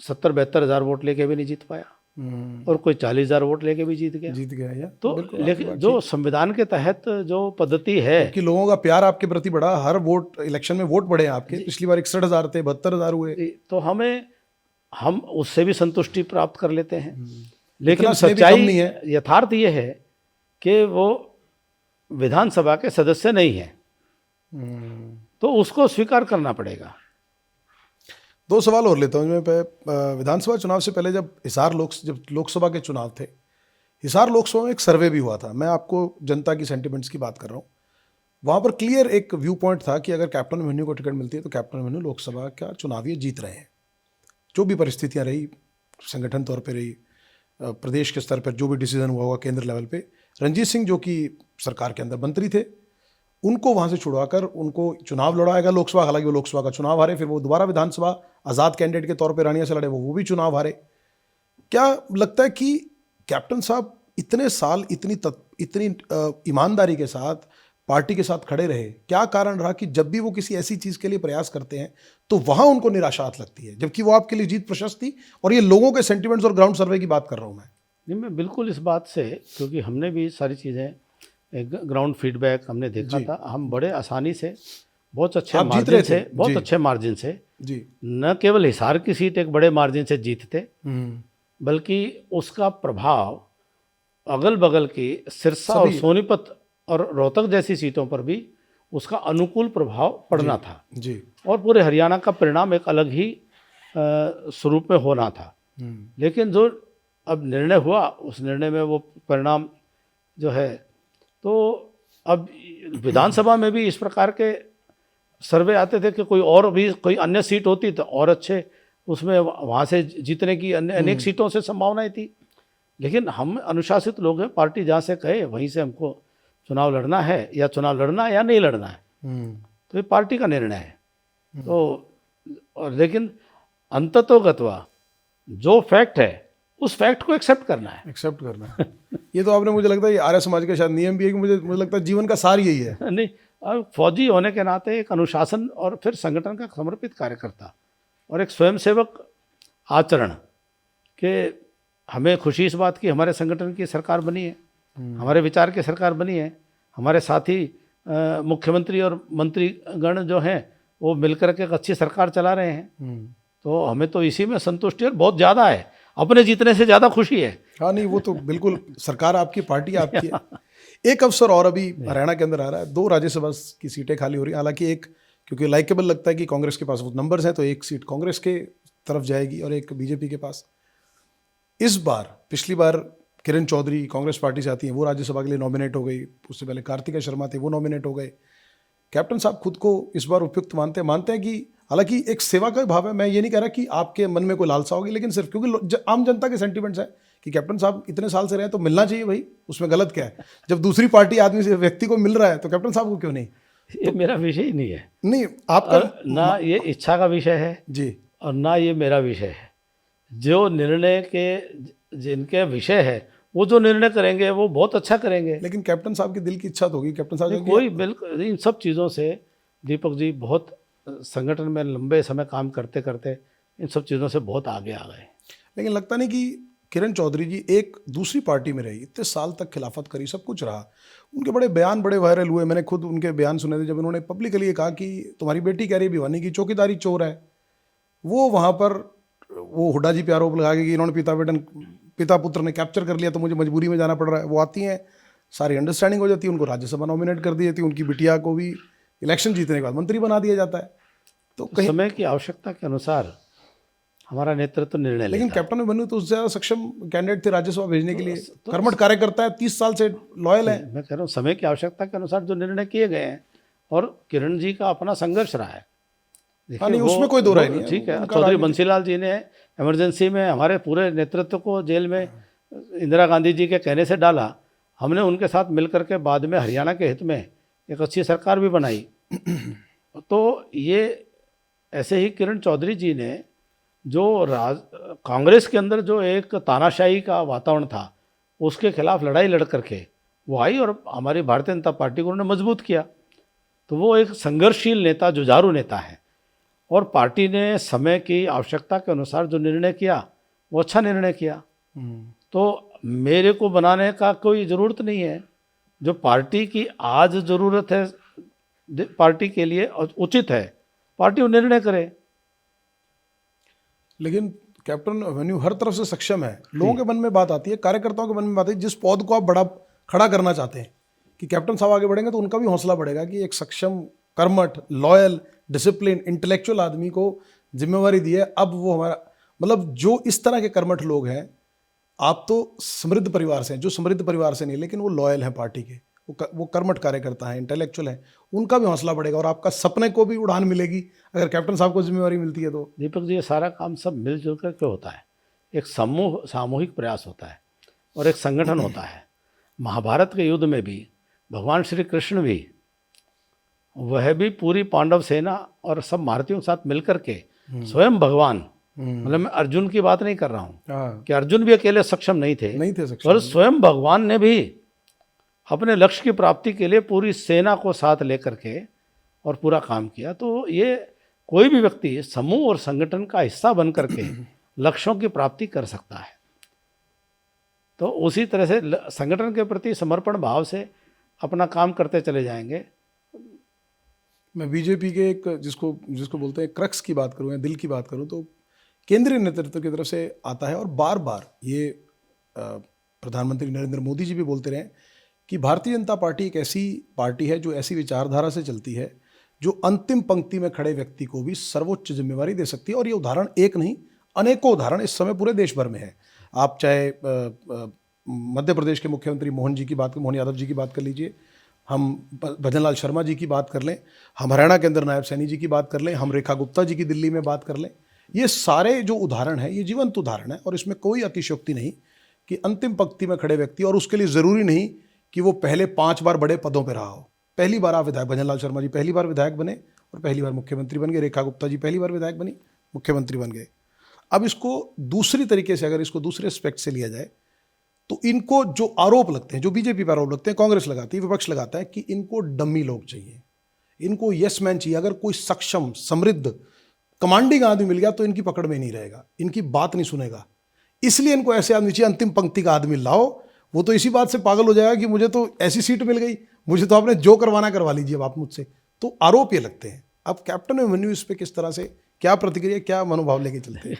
70-72 हज़ार वोट लेके भी नहीं जीत पाया और कोई 40,000 वोट लेके भी जीत गया। जीत गया या तो बिल्कुल आपकी लेकिन बात जो संविधान के तहत जो पद्धति है कि लोगों का प्यार आपके प्रति बढ़ा, हर वोट इलेक्शन में वोट बढ़े आपके, पिछली बार 61,000 थे, 72,000 हुए। तो हम उससे भी संतुष्टि प्राप्त कर लेते हैं। लेकिन इतना स्नेह भी कम सच्चाई नहीं है। यथार्थ ये है कि वो विधानसभा के सदस्य नहीं है, तो उसको स्वीकार करना पड़ेगा। दो सवाल और लेता हूँ मैं। विधानसभा चुनाव से पहले जब लोकसभा के चुनाव थे, हिसार लोकसभा में एक सर्वे भी हुआ था, मैं आपको जनता की सेंटिमेंट्स की बात कर रहा हूँ। वहाँ पर क्लियर एक व्यू पॉइंट था कि अगर कैप्टन अभिमन्यु को टिकट मिलती है तो कैप्टन अभिमन्यु लोकसभा का चुनाव ये जीत रहे हैं। जो भी परिस्थितियाँ रही, संगठन तौर पर रही, प्रदेश के स्तर पर जो भी डिसीजन हुआ होगा केंद्र लेवल पे, रणजीत सिंह जो कि सरकार के अंदर मंत्री थे, उनको वहाँ से छुड़वाकर उनको चुनाव लड़ाएगा लोकसभा। हालांकि वो लोकसभा का चुनाव हारे, फिर वो दोबारा विधानसभा आज़ाद कैंडिडेट के तौर पे रानिया से लड़े, वो भी चुनाव हारे। क्या लगता है कि कैप्टन साहब इतने साल इतनी ईमानदारी के साथ पार्टी के साथ खड़े रहे? क्या कारण रहा कि जब भी वो किसी ऐसी चीज़ के लिए प्रयास करते हैं तो वहाँ उनको निराशा लगती है, जबकि वो आपके लिए जीत प्रशस्त थी? और ये लोगों के सेंटिमेंट्स और ग्राउंड सर्वे की बात कर रहा हूँ मैं। नहीं, मैं बिल्कुल इस बात से, क्योंकि हमने भी सारी चीज़ें ग्राउंड फीडबैक हमने देखा था, हम बड़े आसानी से बहुत अच्छे मार्जिन से, बहुत अच्छे मार्जिन से जी, न केवल हिसार की सीट एक बड़े मार्जिन से जीतते, बल्कि उसका प्रभाव अगल बगल की सिरसा और सोनीपत और रोहतक जैसी सीटों पर भी उसका अनुकूल प्रभाव पड़ना था जी, और पूरे हरियाणा का परिणाम एक अलग ही स्वरूप में होना था। लेकिन जो अब निर्णय हुआ, उस निर्णय में वो परिणाम जो है, तो अब विधानसभा में भी इस प्रकार के सर्वे आते थे कि कोई अन्य सीट होती तो और अच्छे उसमें वहाँ से जीतने की अनेक सीटों से संभावनाएं थी। लेकिन हम अनुशासित लोग हैं, पार्टी जहाँ से कहे वहीं से हमको चुनाव लड़ना है, या चुनाव लड़ना है या नहीं लड़ना है, तो ये पार्टी का निर्णय है। तो और लेकिन अंततोगत्वा जो फैक्ट है उस फैक्ट को एक्सेप्ट करना है। ये तो आपने, मुझे लगता है ये आर्य समाज का शायद नियम भी है कि मुझे लगता है जीवन का सार यही है। नहीं, अब फौजी होने के नाते एक अनुशासन और फिर संगठन का समर्पित कार्यकर्ता और एक स्वयंसेवक आचरण के, हमें खुशी इस बात की हमारे संगठन की सरकार बनी है, हमारे विचार की सरकार बनी है, हमारे साथी मुख्यमंत्री और मंत्रीगण जो हैं वो मिलकर के एक अच्छी सरकार चला रहे हैं। तो हमें तो इसी में संतुष्टि और बहुत ज़्यादा है, अपने जीतने से ज़्यादा खुशी है। हाँ, नहीं, वो तो बिल्कुल, सरकार आपकी, पार्टी आपकी है। एक अवसर और अभी हरियाणा के अंदर आ रहा है, 2 राज्यसभा की सीटें खाली हो रही हैं। हालांकि एक, क्योंकि लाइकेबल लगता है कि कांग्रेस के पास वो नंबर्स हैं, तो एक सीट कांग्रेस के तरफ जाएगी और एक बीजेपी के पास। इस बार, पिछली बार किरण चौधरी कांग्रेस पार्टी से आती हैं, वो राज्यसभा के लिए नॉमिनेट हो गई। उससे पहले कार्तिकेय शर्मा थे, वो नॉमिनेट हो गए। कैप्टन साहब खुद को इस बार उपयुक्त मानते हैं कि, हालांकि एक सेवा का भाव है, मैं ये नहीं कह रहा कि आपके मन में कोई लालसा होगी, लेकिन सिर्फ क्योंकि आम जनता के सेंटिमेंट्स हैं कि कैप्टन साहब इतने साल से रहे तो मिलना चाहिए भाई, उसमें गलत क्या है? जब दूसरी पार्टी आदमी से, व्यक्ति को मिल रहा है तो कैप्टन साहब को क्यों नहीं? ये मेरा विषय ही नहीं है। नहीं, आपका ना ये इच्छा का विषय है जी, और ना ये मेरा विषय है। जो निर्णय के जिनके विषय है वो जो निर्णय करेंगे वो बहुत अच्छा करेंगे। लेकिन कैप्टन साहब की दिल की इच्छा तो होगी, कैप्टन साहब कोई बिल्कुल इन सब चीज़ों से, दीपक जी, बहुत संगठन में लंबे समय काम करते करते इन सब चीज़ों से बहुत आगे आ गए। लेकिन लगता नहीं कि किरण चौधरी जी एक दूसरी पार्टी में रही, इतने साल तक खिलाफत करी, सब कुछ रहा, उनके बड़े बयान बड़े वायरल हुए। मैंने खुद उनके बयान सुने थे जब उन्होंने पब्लिकली ये कहा कि तुम्हारी बेटी कह रही है भिवानी की चौकीदारी चोर है। वो वहाँ पर वो हुड्डा जी पे आरोप लगा के कि इन्होंने पिता पुत्र ने कैप्चर कर लिया तो मुझे मजबूरी में जाना पड़ रहा है। वो आती हैं, सारी अंडरस्टैंडिंग हो जाती है, उनको राज्यसभा नॉमिनेट कर दी जाती है, उनकी बिटिया को भी इलेक्शन जीतने के बाद मंत्री बना दिया जाता है। तो कहीं समय की आवश्यकता के अनुसार हमारा नेतृत्व निर्णय लेता है। लेकिन कैप्टन अभिमन्यु तो उससे ज़्यादा सक्षम कैंडिडेट थे राज्यसभा भेजने के लिए, कर्मठ कार्यकर्ता है, 30 साल से लॉयल है। मैं कह रहा हूँ समय की आवश्यकता के अनुसार जो निर्णय किए गए हैं, और किरण जी का अपना संघर्ष रहा है। देखिए, नहीं, उसमें कोई दो राय नहीं है। ठीक है, उनका चौधरी राजनीतिक- बंसीलाल जी ने इमरजेंसी में हमारे पूरे नेतृत्व को जेल में इंदिरा गांधी जी के कहने से डाला। हमने उनके साथ मिलकर के बाद में हरियाणा के हित में एक अच्छी सरकार भी बनाई। तो ये ऐसे ही किरण चौधरी जी ने जो कांग्रेस के अंदर जो एक तानाशाही का वातावरण था उसके खिलाफ लड़ाई लड़ करके वो आई और हमारी भारतीय जनता पार्टी को उन्होंने मजबूत किया। तो वो एक संघर्षशील नेता, जुझारू नेता है और पार्टी ने समय की आवश्यकता के अनुसार जो निर्णय किया वो अच्छा निर्णय किया। तो मेरे को बनाने का कोई ज़रूरत नहीं है। जो पार्टी की आज ज़रूरत है, पार्टी के लिए उचित है, पार्टी वो निर्णय करे। लेकिन कैप्टन अभिमन्यु हर तरफ से सक्षम है। लोगों के मन में बात आती है, कार्यकर्ताओं के मन में बात आती है, जिस पौध को आप बड़ा खड़ा करना चाहते हैं कि कैप्टन साहब आगे बढ़ेंगे तो उनका भी हौसला बढ़ेगा कि एक सक्षम, कर्मठ, लॉयल, डिसिप्लिन, इंटेलेक्चुअल आदमी को जिम्मेवारी दी है। अब वो हमारा मतलब जो इस तरह के कर्मठ लोग हैं, आप तो समृद्ध परिवार से हैं, जो समृद्ध परिवार से नहीं लेकिन वो लॉयल हैं पार्टी के, वो कर्मठ कार्यकर्ता हैं, इंटेलेक्चुअल हैं, उनका भी हौसला बढ़ेगा और आपका सपने को भी उड़ान मिलेगी अगर कैप्टन साहब को जिम्मेवारी मिलती है तो। दीपक जी, ये सारा काम सब मिलजुल करके होता है। एक सामूहिक प्रयास होता है और एक संगठन होता है। महाभारत के युद्ध में भी भगवान श्री कृष्ण भी, वह भी पूरी पांडव सेना और सब महारथियों के साथ मिलकर के स्वयं भगवान, मतलब मैं अर्जुन की बात नहीं कर रहा हूँ कि अर्जुन भी अकेले सक्षम नहीं थे सक्षम, और स्वयं भगवान ने भी अपने लक्ष्य की प्राप्ति के लिए पूरी सेना को साथ लेकर के और पूरा काम किया। तो ये कोई भी व्यक्ति समूह और संगठन का हिस्सा बन करके लक्ष्यों की प्राप्ति कर सकता है। तो उसी तरह से संगठन के प्रति समर्पण भाव से अपना काम करते चले जाएंगे। मैं बीजेपी के एक जिसको बोलते हैं क्रक्स की बात करूँ या दिल की बात करूँ तो केंद्रीय नेतृत्व की तरफ से आता है और बार बार ये प्रधानमंत्री नरेंद्र मोदी जी भी बोलते रहे कि भारतीय जनता पार्टी एक ऐसी पार्टी है जो ऐसी विचारधारा से चलती है जो अंतिम पंक्ति में खड़े व्यक्ति को भी सर्वोच्च जिम्मेवारी दे सकती है। और ये उदाहरण एक नहीं, अनेकों उदाहरण इस समय पूरे देश भर में है। आप चाहे मध्य प्रदेश के मुख्यमंत्री मोहन यादव जी की बात कर लीजिए, हम भजनलाल शर्मा जी की बात कर लें, हम हरियाणा के अंदर नायब सैनी जी की बात कर लें, हम रेखा गुप्ता जी की दिल्ली में बात कर लें। ये सारे जो उदाहरण हैं ये जीवंत उदाहरण है और इसमें कोई अतिशयोक्ति नहीं कि अंतिम पंक्ति में खड़े व्यक्ति, और उसके लिए ज़रूरी नहीं कि वो पहले 5 बार बड़े पदों पर रहा हो। पहली बार आप विधायक, भजनलाल शर्मा जी पहली बार विधायक बने और पहली बार मुख्यमंत्री बन गए, रेखा गुप्ता जी पहली बार विधायक बनी, मुख्यमंत्री बन गए। अब इसको दूसरी तरीके से, अगर इसको दूसरे एस्पेक्ट से लिया जाए तो इनको जो आरोप लगते हैं, जो बीजेपी पर आरोप लगते हैं, कांग्रेस लगाती है, विपक्ष लगाता है कि इनको डम्मी लोग चाहिए, इनको यस मैन चाहिए। अगर कोई सक्षम, समृद्ध, कमांडिंग आदमी मिल गया तो इनकी पकड़ में नहीं रहेगा, इनकी बात नहीं सुनेगा, इसलिए इनको ऐसे आदमी चाहिए। अंतिम पंक्ति का आदमी लाओ, वो तो इसी बात से पागल हो जाएगा कि मुझे तो ऐसी सीट मिल गई, मुझे तो आपने जो करवाना करवा लीजिए अब आप मुझसे। तो आरोप ये लगते हैं। अब कैप्टन अभिमन्यु इस पे किस तरह से, क्या प्रतिक्रिया, क्या मनोभाव लेके चलते हैं?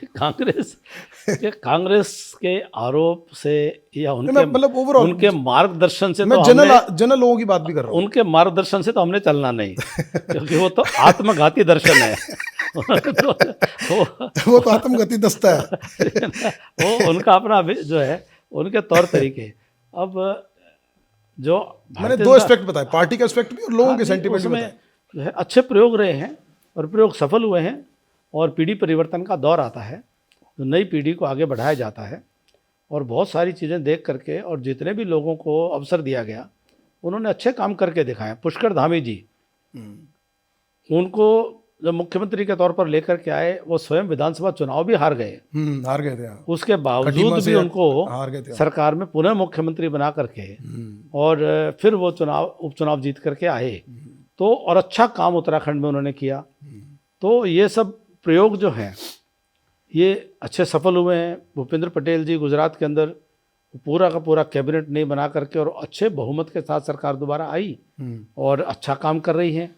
कांग्रेस के आरोप से या मतलब ओवरऑल उनके मार्गदर्शन से, मैं तो जनरल लोगों की बात भी कर रहा हूँ, उनके मार्गदर्शन से तो हमने चलना नहीं क्योंकि वो तो आत्मघाती दर्शन है। वो तो आत्मघाती दस्ता है। वो उनका अपना जो है, उनके तौर तरीके। अब जो मैंने 2 एस्पेक्ट बताए, पार्टी का एस्पेक्ट भी और लोगों के सेंटिमेंट में जो है अच्छे प्रयोग रहे हैं और प्रयोग सफल हुए हैं। और पीढ़ी परिवर्तन का दौर आता है तो नई पीढ़ी को आगे बढ़ाया जाता है और बहुत सारी चीज़ें देख करके, और जितने भी लोगों को अवसर दिया गया उन्होंने अच्छे काम करके दिखाए। पुष्कर धामी जी, उनको जब मुख्यमंत्री के तौर पर लेकर के आए, वो स्वयं विधानसभा चुनाव भी हार गए थे। उसके बावजूद भी उनको हार गए थे, सरकार में पुनः मुख्यमंत्री बना करके और फिर वो उपचुनाव जीत करके आए। तो और अच्छा काम उत्तराखंड में उन्होंने किया। तो ये सब प्रयोग जो हैं ये अच्छे सफल हुए हैं। भूपेंद्र पटेल जी गुजरात के अंदर पूरा का पूरा कैबिनेट नहीं बना करके और अच्छे बहुमत के साथ सरकार दोबारा आई और अच्छा काम कर रही है।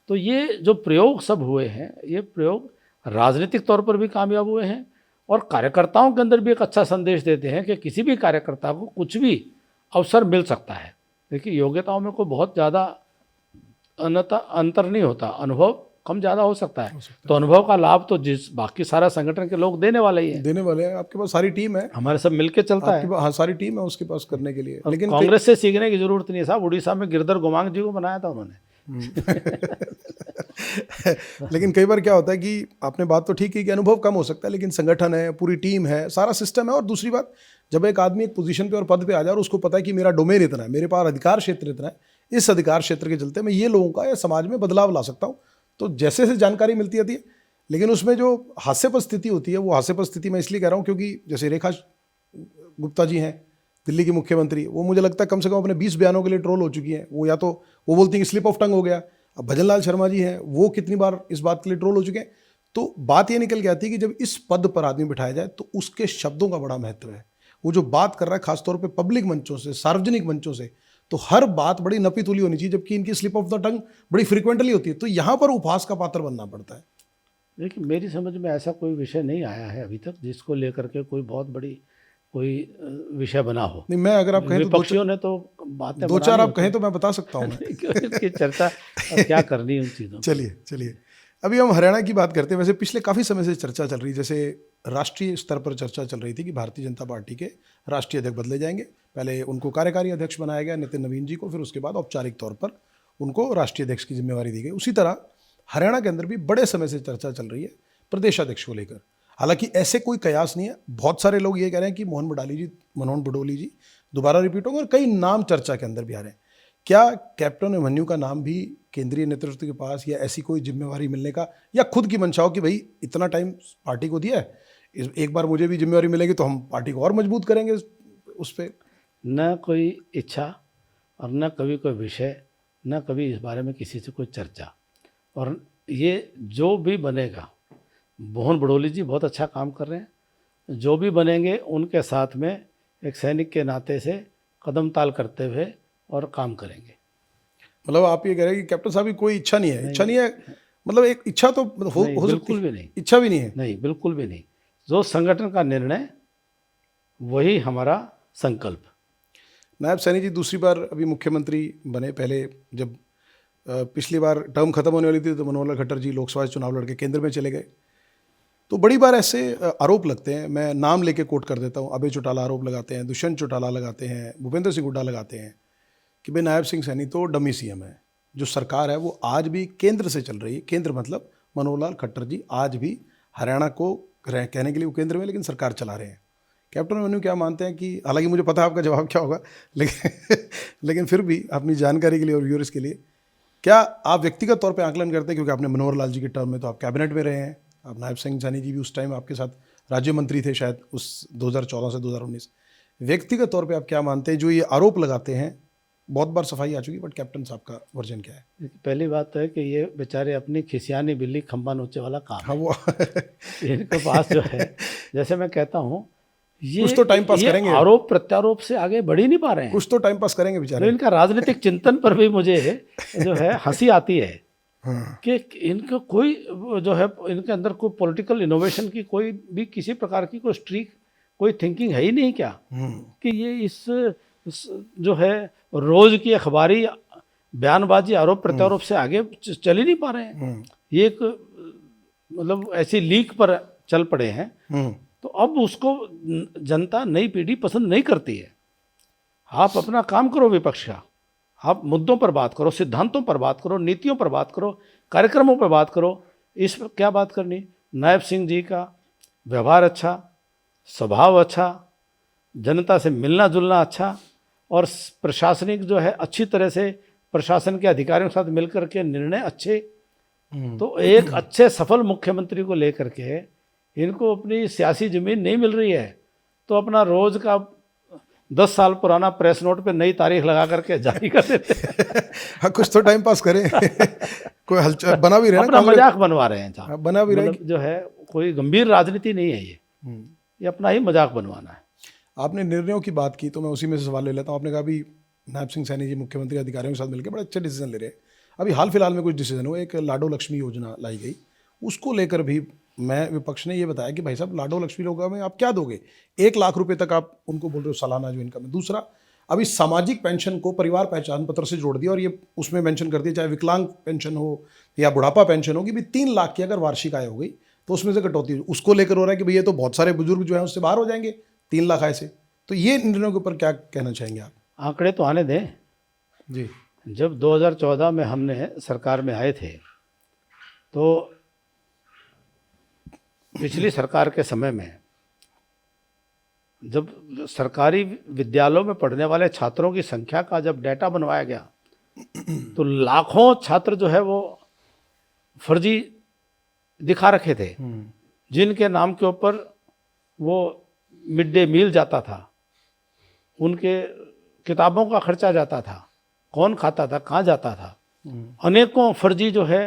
तो ये जो प्रयोग सब हुए हैं, ये प्रयोग राजनीतिक तौर पर भी कामयाब हुए हैं और कार्यकर्ताओं के अंदर भी एक अच्छा संदेश देते हैं कि किसी भी कार्यकर्ता को कुछ भी अवसर मिल सकता है। देखिए, योग्यताओं में कोई बहुत ज़्यादा अंतर नहीं होता, अनुभव कम ज़्यादा हो सकता है। तो अनुभव का लाभ तो बाकी सारा संगठन के लोग देने वाले ही हैं। देने वाले हैं। आपके पास सारी टीम है, हमारे सब मिलके चलता है। हाँ, सारी टीम है उसके पास करने के लिए। लेकिन कांग्रेस से सीखने की जरूरत नहीं है साहब। उड़ीसा में गिरधर गोमांग जी को बनाया था उन्होंने। लेकिन कई बार क्या होता है कि आपने बात तो ठीक की कि अनुभव कम हो सकता है, लेकिन संगठन है, पूरी टीम है, सारा सिस्टम है। और दूसरी बात, जब एक आदमी एक पोजीशन पे और पद पे आ जाए और उसको पता है कि मेरा डोमेन इतना है, मेरे पास अधिकार क्षेत्र इतना है, इस अधिकार क्षेत्र के चलते मैं ये लोगों का या समाज में बदलाव ला सकता हूँ, तो जैसे जैसे जानकारी मिलती आती है। लेकिन उसमें जो हास्यास्पद स्थिति होती है, वो हास्यास्पद स्थिति मैं इसलिए कह रहा हूँ क्योंकि जैसे रेखा गुप्ता जी हैं, दिल्ली की मुख्यमंत्री, वो मुझे लगता है कम से कम अपने 20 बयानों के लिए ट्रोल हो चुकी हैं। वो या तो वो बोलती हैं कि स्लिप ऑफ टंग हो गया। अब भजनलाल शर्मा जी हैं, वो कितनी बार इस बात के लिए ट्रोल हो चुके हैं। तो बात ये निकल के आती है कि जब इस पद पर आदमी बिठाया जाए तो उसके शब्दों का बड़ा महत्व है। वो जो बात कर रहा है खासतौर पर पब्लिक मंचों से, सार्वजनिक मंचों से, तो हर बात बड़ी नपी तुली होनी चाहिए, जबकि इनकी स्लिप ऑफ द टंग बड़ी फ्रिक्वेंटली होती है। तो यहाँ पर उपहास का पात्र बनना पड़ता है। देखिए, मेरी समझ में ऐसा कोई विषय नहीं आया है अभी तक जिसको लेकर के कोई बहुत बड़ी कोई विषय बना हो। नहीं, मैं अगर आप कहें तो विपक्षियों ने तो बातें दो चार आप कहें तो मैं बता सकता हूँ। इसकी चर्चा क्या करनी उन चीज़ों। चलिए अभी हम हरियाणा की बात करते हैं। वैसे पिछले काफ़ी समय से चर्चा चल रही, जैसे राष्ट्रीय स्तर पर चर्चा चल रही थी कि भारतीय जनता पार्टी के राष्ट्रीय अध्यक्ष बदले जाएंगे। पहले उनको कार्यकारी अध्यक्ष बनाया गया नितिन नवीन जी को, फिर उसके बाद औपचारिक तौर पर उनको राष्ट्रीय अध्यक्ष की जिम्मेवारी दी गई। उसी तरह हरियाणा के अंदर भी बड़े समय से चर्चा चल रही है प्रदेश अध्यक्ष को लेकर। हालांकि ऐसे कोई कयास नहीं है। बहुत सारे लोग ये कह रहे हैं कि मनोहर बडोली जी दोबारा रिपीट होंगे, और कई नाम चर्चा के अंदर भी आ रहे हैं। क्या कैप्टन अभिमन्यु का नाम भी केंद्रीय नेतृत्व के पास, या ऐसी कोई जिम्मेवारी मिलने का, या खुद की मंशा हो कि भाई इतना टाइम पार्टी को दिया है, एक बार मुझे भी जिम्मेवारी मिलेगी तो हम पार्टी को और मजबूत करेंगे उस पर? न कोई इच्छा और न कभी कोई विषय, न कभी इस बारे में किसी से कोई चर्चा। और ये जो भी बनेगा, मोहन बडोली जी बहुत अच्छा काम कर रहे हैं, जो भी बनेंगे उनके साथ में एक सैनिक के नाते से कदम ताल करते हुए और काम करेंगे। मतलब आप ये कह रहे हैं कि कैप्टन साहब की कोई इच्छा नहीं है? इच्छा नहीं है मतलब एक इच्छा तो हो सकती है, बिल्कुल भी नहीं, इच्छा भी नहीं है? नहीं, बिल्कुल भी नहीं। जो संगठन का निर्णय वही हमारा संकल्प। नायब सैनी जी दूसरी बार अभी मुख्यमंत्री बने। पहले जब पिछली बार टर्म खत्म होने वाली थी तो मनोहर लाल खट्टर जी लोकसभा चुनाव लड़के केंद्र में चले गए। तो बड़ी बार ऐसे आरोप लगते हैं, मैं नाम लेके कोट कर देता हूँ। अभय चौटाला आरोप लगाते हैं, दुष्यंत चौटाला लगाते हैं, भूपेंद्र सिंह हुड्डा लगाते हैं कि भाई नायब सिंह सैनी तो डमी सीएम है। जो सरकार है वो आज भी केंद्र से चल रही है। केंद्र मतलब मनोहर लाल खट्टर जी आज भी हरियाणा को कहने के लिए वो केंद्र में, लेकिन सरकार चला रहे हैं। कैप्टन अभिमन्यु क्या मानते हैं कि, हालांकि मुझे पता है आपका जवाब क्या होगा, लेकिन फिर भी अपनी जानकारी के लिए और व्यूअर्स के लिए, क्या आप व्यक्तिगत तौर पे आकलन करते हैं, क्योंकि आपने मनोहर लाल जी के टर्म में तो आप कैबिनेट में रहे हैं, आप नायब सिंह सैनी जी भी उस टाइम आपके साथ राज्य मंत्री थे शायद उस 2014 से 2019, व्यक्तिगत तौर पे आप क्या मानते हैं जो ये आरोप लगाते हैं? बहुत बार सफाई आ चुकी, बट कैप्टन साहब का वर्जन क्या है? पहली बात तो है कि ये बेचारे अपनी खिसियानी बिल्ली खंबा नोचे वाला काम हाँ वो इनके पास जो है, जैसे मैं कहता हूँ, ये कुछ तो टाइम पास करेंगे, आरोप प्रत्यारोप से आगे बढ़ ही नहीं पा रहे हैं। कुछ तो टाइम पास करेंगे बेचारे। तो इनका राजनीतिक चिंतन पर भी मुझे जो है हंसी आती है कि इनका कोई जो है, इनके अंदर कोई पॉलिटिकल इनोवेशन की कोई भी किसी प्रकार की कोई स्ट्रीक, कोई थिंकिंग है ही नहीं क्या, कि ये इस जो है रोज की अखबारी बयानबाजी आरोप प्रत्यारोप से आगे चल ही नहीं पा रहे हैं। ये एक मतलब ऐसी लीक पर चल पड़े हैं। तो अब उसको जनता, नई पीढ़ी पसंद नहीं करती है। आप अपना काम करो विपक्ष का, आप मुद्दों पर बात करो, सिद्धांतों पर बात करो, नीतियों पर बात करो, कार्यक्रमों पर बात करो। इस पर क्या बात करनी? नायब सिंह जी का व्यवहार अच्छा, स्वभाव अच्छा, जनता से मिलना जुलना अच्छा, और प्रशासनिक जो है अच्छी तरह से प्रशासन के अधिकारियों के साथ मिलकर के निर्णय अच्छे। तो एक अच्छे सफल मुख्यमंत्री को लेकर के इनको अपनी सियासी जमीन नहीं मिल रही है, तो अपना रोज का 10 साल पुराना प्रेस नोट पे नई तारीख लगा करके जारी कर देते हैं। हाँ, कुछ तो टाइम पास करें। कोई हलचल बना भी रहे, अपना मजाक बनवा रहे हैं साहब, बना भी रहे, मतलब जो है कोई गंभीर राजनीति नहीं है ये अपना ही मजाक बनवाना है। आपने निर्णयों की बात की तो मैं उसी में से सवाल ले लेता हूँ। आपने कहा अभी नायब सिंह सैनी जी मुख्यमंत्री अधिकारियों के साथ मिलकर बड़े अच्छे डिसीजन ले रहे हैं। अभी हाल फिलहाल में कुछ डिसीजन हुए, एक लाडो लक्ष्मी योजना लाई गई, उसको लेकर भी मैं विपक्ष ने ये बताया कि भाई साहब लाडो लक्ष्मी लोगों में आप क्या दोगे? 1 लाख रुपए तक आप उनको बोल रहे हो सालाना जो इनकम है। दूसरा, अभी सामाजिक पेंशन को परिवार पहचान पत्र से जोड़ दिया, और ये उसमें मेंशन कर दिया चाहे विकलांग पेंशन हो या बुढ़ापा पेंशन हो कि भी 3 लाख की अगर वार्षिक आय हो गई तो उसमें से कटौती हो। उसको लेकर हो रहा है कि भाई ये तो बहुत सारे बुजुर्ग जो हैं उससे बाहर हो जाएंगे 3 लाख आय से। तो ये निर्णयों के ऊपर क्या कहना चाहेंगे आप? आंकड़े तो आने दें जी। जब 2014 में हमने सरकार में आए थे तो पिछली सरकार के समय में जब सरकारी विद्यालयों में पढ़ने वाले छात्रों की संख्या का जब डेटा बनवाया गया तो लाखों छात्र जो है वो फर्जी दिखा रखे थे, जिनके नाम के ऊपर वो मिड डे मील जाता था, उनके किताबों का खर्चा जाता था, कौन खाता था, कहाँ जाता था, अनेकों फर्जी जो है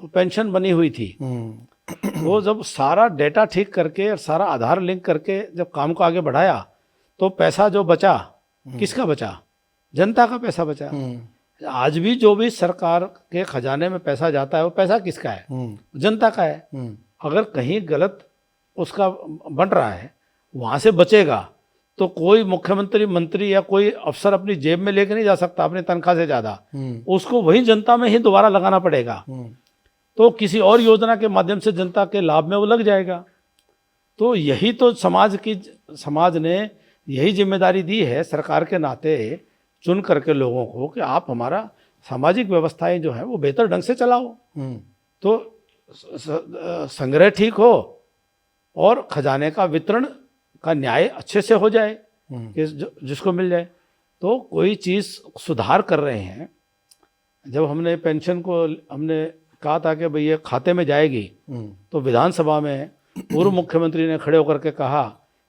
पेंशन बनी हुई थी। वो जब सारा डेटा ठीक करके और सारा आधार लिंक करके जब काम को आगे बढ़ाया तो पैसा जो बचा, किसका बचा? जनता का पैसा बचा। आज भी जो भी सरकार के खजाने में पैसा जाता है वो पैसा किसका है? जनता का है। अगर कहीं गलत उसका बन रहा है, वहाँ से बचेगा तो कोई मुख्यमंत्री, मंत्री या कोई अफसर अपनी जेब में लेके नहीं जा सकता अपनी तनख्वाह से ज़्यादा, उसको वही जनता में ही दोबारा लगाना पड़ेगा। तो किसी और योजना के माध्यम से जनता के लाभ में वो लग जाएगा। तो यही तो समाज ने यही जिम्मेदारी दी है सरकार के नाते चुन करके लोगों को कि आप हमारा सामाजिक व्यवस्थाएं जो है वो बेहतर ढंग से चलाओ, तो संग्रह ठीक हो और खजाने का वितरण का न्याय अच्छे से हो जाए कि जिसको मिल जाए। तो कोई चीज़ सुधार कर रहे हैं। जब हमने पेंशन को हमने कहा था कि भाई ये खाते में जाएगी, तो विधानसभा में पूर्व मुख्यमंत्री ने खड़े होकर के कहा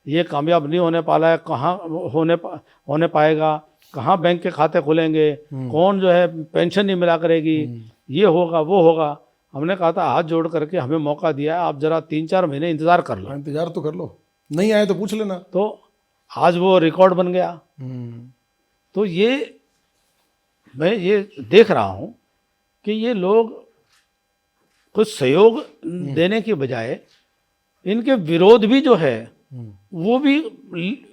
ये कामयाब नहीं होने पाला है, कहाँ होने पाएगा, कहाँ बैंक के खाते खुलेंगे, कौन जो है पेंशन नहीं मिला करेगी, ये होगा वो होगा। हमने कहा था हाथ जोड़ करके हमें मौका दिया है, आप जरा 3-4 महीने इंतज़ार कर लो। इंतज़ार तो कर लो, नहीं आए तो पूछ लेना। तो आज वो रिकॉर्ड बन गया। तो ये मैं ये देख रहा हूँ कि ये लोग कुछ सहयोग देने की बजाय इनके विरोध भी जो है वो भी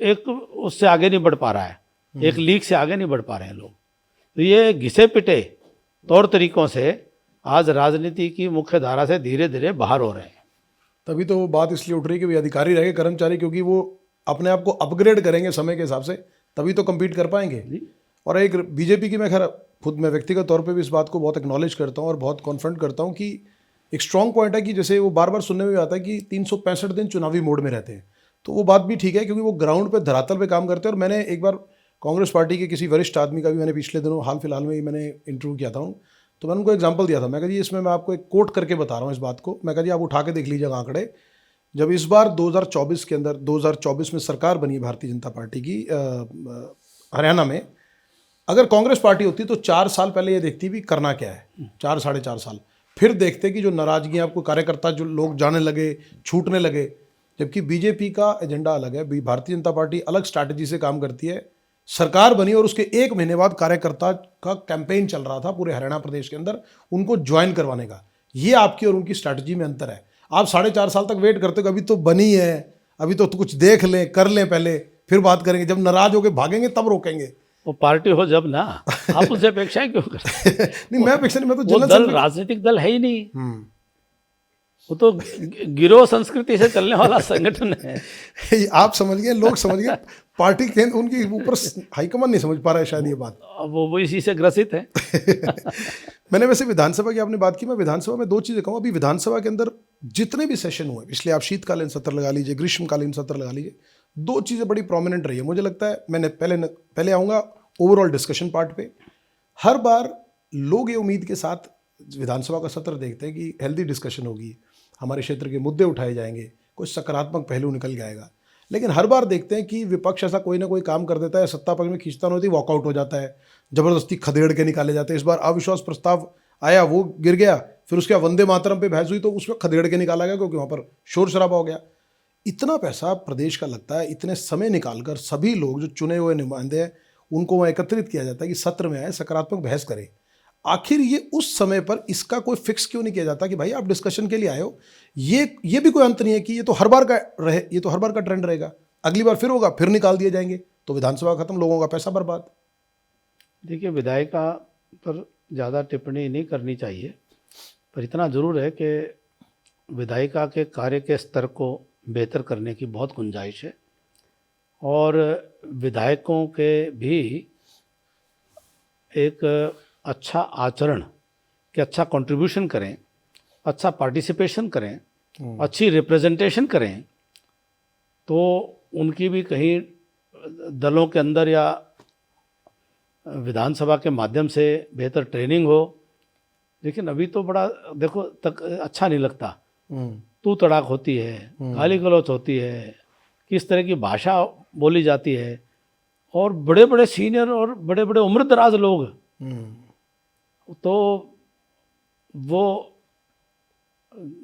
एक उससे आगे नहीं बढ़ पा रहा है, एक लीक से आगे नहीं बढ़ पा रहे हैं लोग। तो ये घिसे पिटे तौर तरीकों से आज राजनीति की मुख्य धारा से धीरे धीरे बाहर हो रहे हैं। तभी तो वो बात इसलिए उठ रही है कि भाई अधिकारी रहेंगे, कर्मचारी, क्योंकि वो अपने आप को अपग्रेड करेंगे समय के हिसाब से, तभी तो कम्पीट कर पाएंगे। और एक बीजेपी की, मैं खैर खुद मैं व्यक्तिगत तौर पे भी इस बात को बहुत एक्नॉलेज करता हूँ और बहुत कॉन्फ्रंट करता हूँ कि एक स्ट्रॉन्ग पॉइंट है कि जैसे वो बार बार सुनने में भी आता है कि 365 दिन चुनावी मोड में रहते हैं, तो वो बात भी ठीक है क्योंकि वो ग्राउंड पे धरातल पे काम करते हैं। और मैंने एक बार कांग्रेस पार्टी के किसी वरिष्ठ आदमी का भी मैंने पिछले दिनों हाल फिलहाल में ही मैंने इंटरव्यू किया था, तो मैंने उनको एग्जाम्पल दिया था। मैं कहा जी इसमें मैं आपको एक कोट करके बता रहा हूँ इस बात को, मैं कहा जी आप उठा के देख लीजिएगा आंकड़े। जब इस बार 2024 के अंदर 2024 में सरकार बनी भारतीय जनता पार्टी की हरियाणा में, अगर कांग्रेस पार्टी होती तो 4 साल पहले ये देखती भी करना क्या है, 4-4.5 साल, फिर देखते कि जो नाराजगी आपको कार्यकर्ता जो लोग जाने लगे, छूटने लगे। जबकि बीजेपी का एजेंडा अलग है, भारतीय जनता पार्टी अलग स्ट्रैटेजी से काम करती है। सरकार बनी और उसके 1 महीने बाद कार्यकर्ता का कैंपेन चल रहा था पूरे हरियाणा प्रदेश के अंदर उनको ज्वाइन करवाने का। ये आपकी और उनकी स्ट्रैटेजी में अंतर है। आप 4.5 साल तक वेट करते हो, अभी तो बनी है, अभी तो कुछ देख लें, कर लें, पहले फिर बात करेंगे। जब नाराज होकर भागेंगे तब रोकेंगे। वो पार्टी हो जब ना, आप उससे अपेक्षा क्यों करते? नहीं मैं अपेक्षा नहीं, मैं तो वो दल राजनीतिक दल है ही नहीं, वो तो गिरोह संस्कृति से चलने वाला संगठन है। आप समझ गए, लोग समझ गए, पार्टी के उनकी ऊपर हाईकमान नहीं समझ पा रहा है शायद ये बात। वो इसी से ग्रसित है। मैंने वैसे विधानसभा की आपने बात की, मैं विधानसभा में 2 चीज़ें कहूँ। अभी विधानसभा के अंदर जितने भी सेशन हुए, इसलिए आप शीतकालीन सत्र लगा लीजिए, ग्रीष्मकालीन सत्र लगा लीजिए, 2 चीज़ें बड़ी प्रोमिनेंट रही है मुझे लगता है। मैंने पहले आऊँगा ओवरऑल डिस्कशन पार्ट पे। हर बार लोग ये उम्मीद के साथ विधानसभा का सत्र देखते हैं कि हेल्दी डिस्कशन होगी, हमारे क्षेत्र के मुद्दे उठाए जाएंगे, कुछ सकारात्मक पहलू निकल के आएगा। लेकिन हर बार देखते हैं कि विपक्ष ऐसा कोई ना कोई काम कर देता है, सत्ता पक्ष में खींचता नहीं होती, वॉकआउट हो जाता है, ज़बरदस्ती खदेड़ के निकाले जाते हैं। इस बार अविश्वास प्रस्ताव आया, वो गिर गया, फिर उसके बाद वंदे मातरम पे बहस हुई तो उसमें खदेड़ के निकाला गया क्योंकि वहाँ पर शोर शराबा हो गया। इतना पैसा प्रदेश का लगता है, इतने समय निकाल कर सभी लोग जो चुने हुए नुमाइंदे हैं उनको वहाँ एकत्रित किया जाता है कि सत्र में आए, सकारात्मक बहस करें। आखिर ये उस समय पर इसका कोई फिक्स क्यों नहीं किया जाता कि भाई आप डिस्कशन के लिए आए हो? ये भी कोई अंत नहीं है कि ये तो हर बार का रहे, ये तो हर बार का ट्रेंड रहेगा, अगली बार फिर होगा, फिर निकाल दिए जाएंगे, तो विधानसभा खत्म, लोगों का पैसा बर्बाद। देखिए, विधायिका पर ज़्यादा टिप्पणी नहीं करनी चाहिए, पर इतना ज़रूर है कि विधायिका के कार्य के स्तर को बेहतर करने की बहुत गुंजाइश है और विधायकों के भी एक अच्छा आचरण के अच्छा कंट्रीब्यूशन करें अच्छा पार्टिसिपेशन करें, अच्छी रिप्रेजेंटेशन करें, तो उनकी भी कहीं दलों के अंदर या विधानसभा के माध्यम से बेहतर ट्रेनिंग हो। लेकिन अभी तो बड़ा देखो तक अच्छा नहीं लगता, तू तड़ाक होती है, गाली गलौच होती है, किस तरह की भाषा बोली जाती है, और बड़े बड़े सीनियर और बड़े बड़े उम्र दराज लोग, तो वो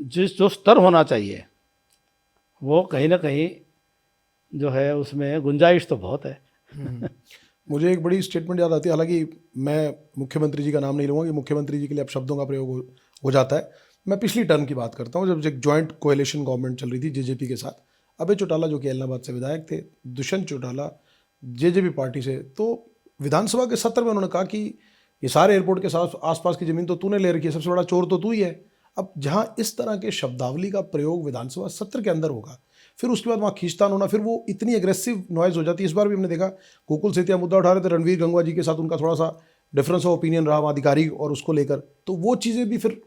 जो स्तर होना चाहिए वो कहीं ना कहीं जो है उसमें गुंजाइश तो बहुत है। मुझे एक बड़ी स्टेटमेंट याद आती है, हालांकि मैं मुख्यमंत्री जी का नाम नहीं लूँगा कि मुख्यमंत्री जी के लिए अब शब्दों का प्रयोग हो जाता है। मैं पिछली टर्म की बात करता हूँ, जब एक जॉइंट कोएलिशन गवर्नमेंट चल रही थी जेजेपी के साथ। अभय चौटाला जो कि एलनाबाद से विधायक थे, दुष्यंत चौटाला जेजेपी पार्टी से, तो विधानसभा के सत्र में उन्होंने कहा कि ये सारे एयरपोर्ट के साथ आसपास की ज़मीन तो तूने ले रखी है, सबसे बड़ा चोर तो तू ही है। अब जहाँ इस तरह के शब्दावली का प्रयोग विधानसभा सत्र के अंदर होगा, फिर उसके बाद वहाँ खींचतान होना, फिर वो इतनी एग्रेसिव नॉइज़ हो जाती है। इस बार भी हमने देखा गोकुल सेतिया मुद्दा उठा रहे थे, रणवीर गंगवा जी के साथ उनका थोड़ा सा डिफरेंस ऑफ ओपिनियन रहा अधिकारी और उसको लेकर, तो वो चीज़ें भी फिर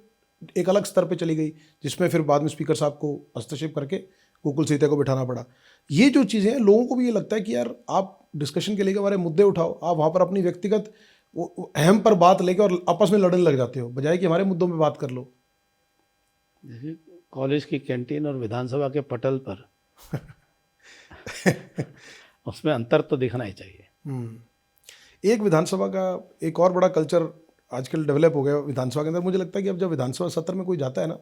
एक अलग स्तर पे चली गई, जिसमें फिर बाद में स्पीकर साहब को हस्तक्षेप करके गोकुल सेतिया को बिठाना पड़ा। ये जो चीज़ें हैं, लोगों को भी ये लगता है कि यार आप डिस्कशन के लेकर हमारे मुद्दे उठाओ, आप वहाँ पर अपनी व्यक्तिगत अहम पर बात लेके और आपस में लड़ने लग जाते हो, बजाय कि हमारे मुद्दों में बात कर लो। देखिए कॉलेज की कैंटीन और विधानसभा के पटल पर उसमें अंतर तो दिखना ही चाहिए। एक विधानसभा का एक और बड़ा कल्चर आजकल डेवलप हो गया विधानसभा के अंदर। मुझे लगता है कि अब जब विधानसभा सत्र में कोई जाता है ना,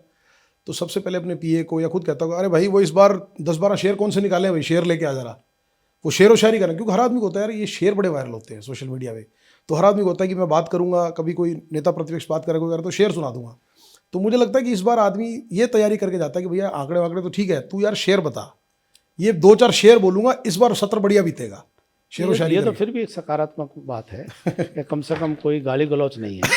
तो सबसे पहले अपने पीए को या खुद कहता होगा, अरे भाई वो इस बार 10-12 शेर कौन से निकाले हैं भाई, शेर लेके आ जा रहा। वो शेर व शायरी करें, क्योंकि हर आदमी को होता है यार ये शेर बड़े वायरल होते हैं सोशल मीडिया पे, तो हर आदमी को होता है कि मैं बात करूंगा, कभी कोई नेता प्रतिपक्ष बात करेगा तो शेर सुना दूंगा। तो मुझे लगता है कि इस बार आदमी ये तैयारी करके जाता है कि भैया आंकड़े वांकड़े तो ठीक है, तू यार शेर बता, ये 2-4 शेर बोलूंगा, इस बार सत्र बढ़िया बीतेगा। शेर व शायरी ये तो फिर भी एक सकारात्मक बात है कि कम से कम कोई गाली गलौच नहीं है।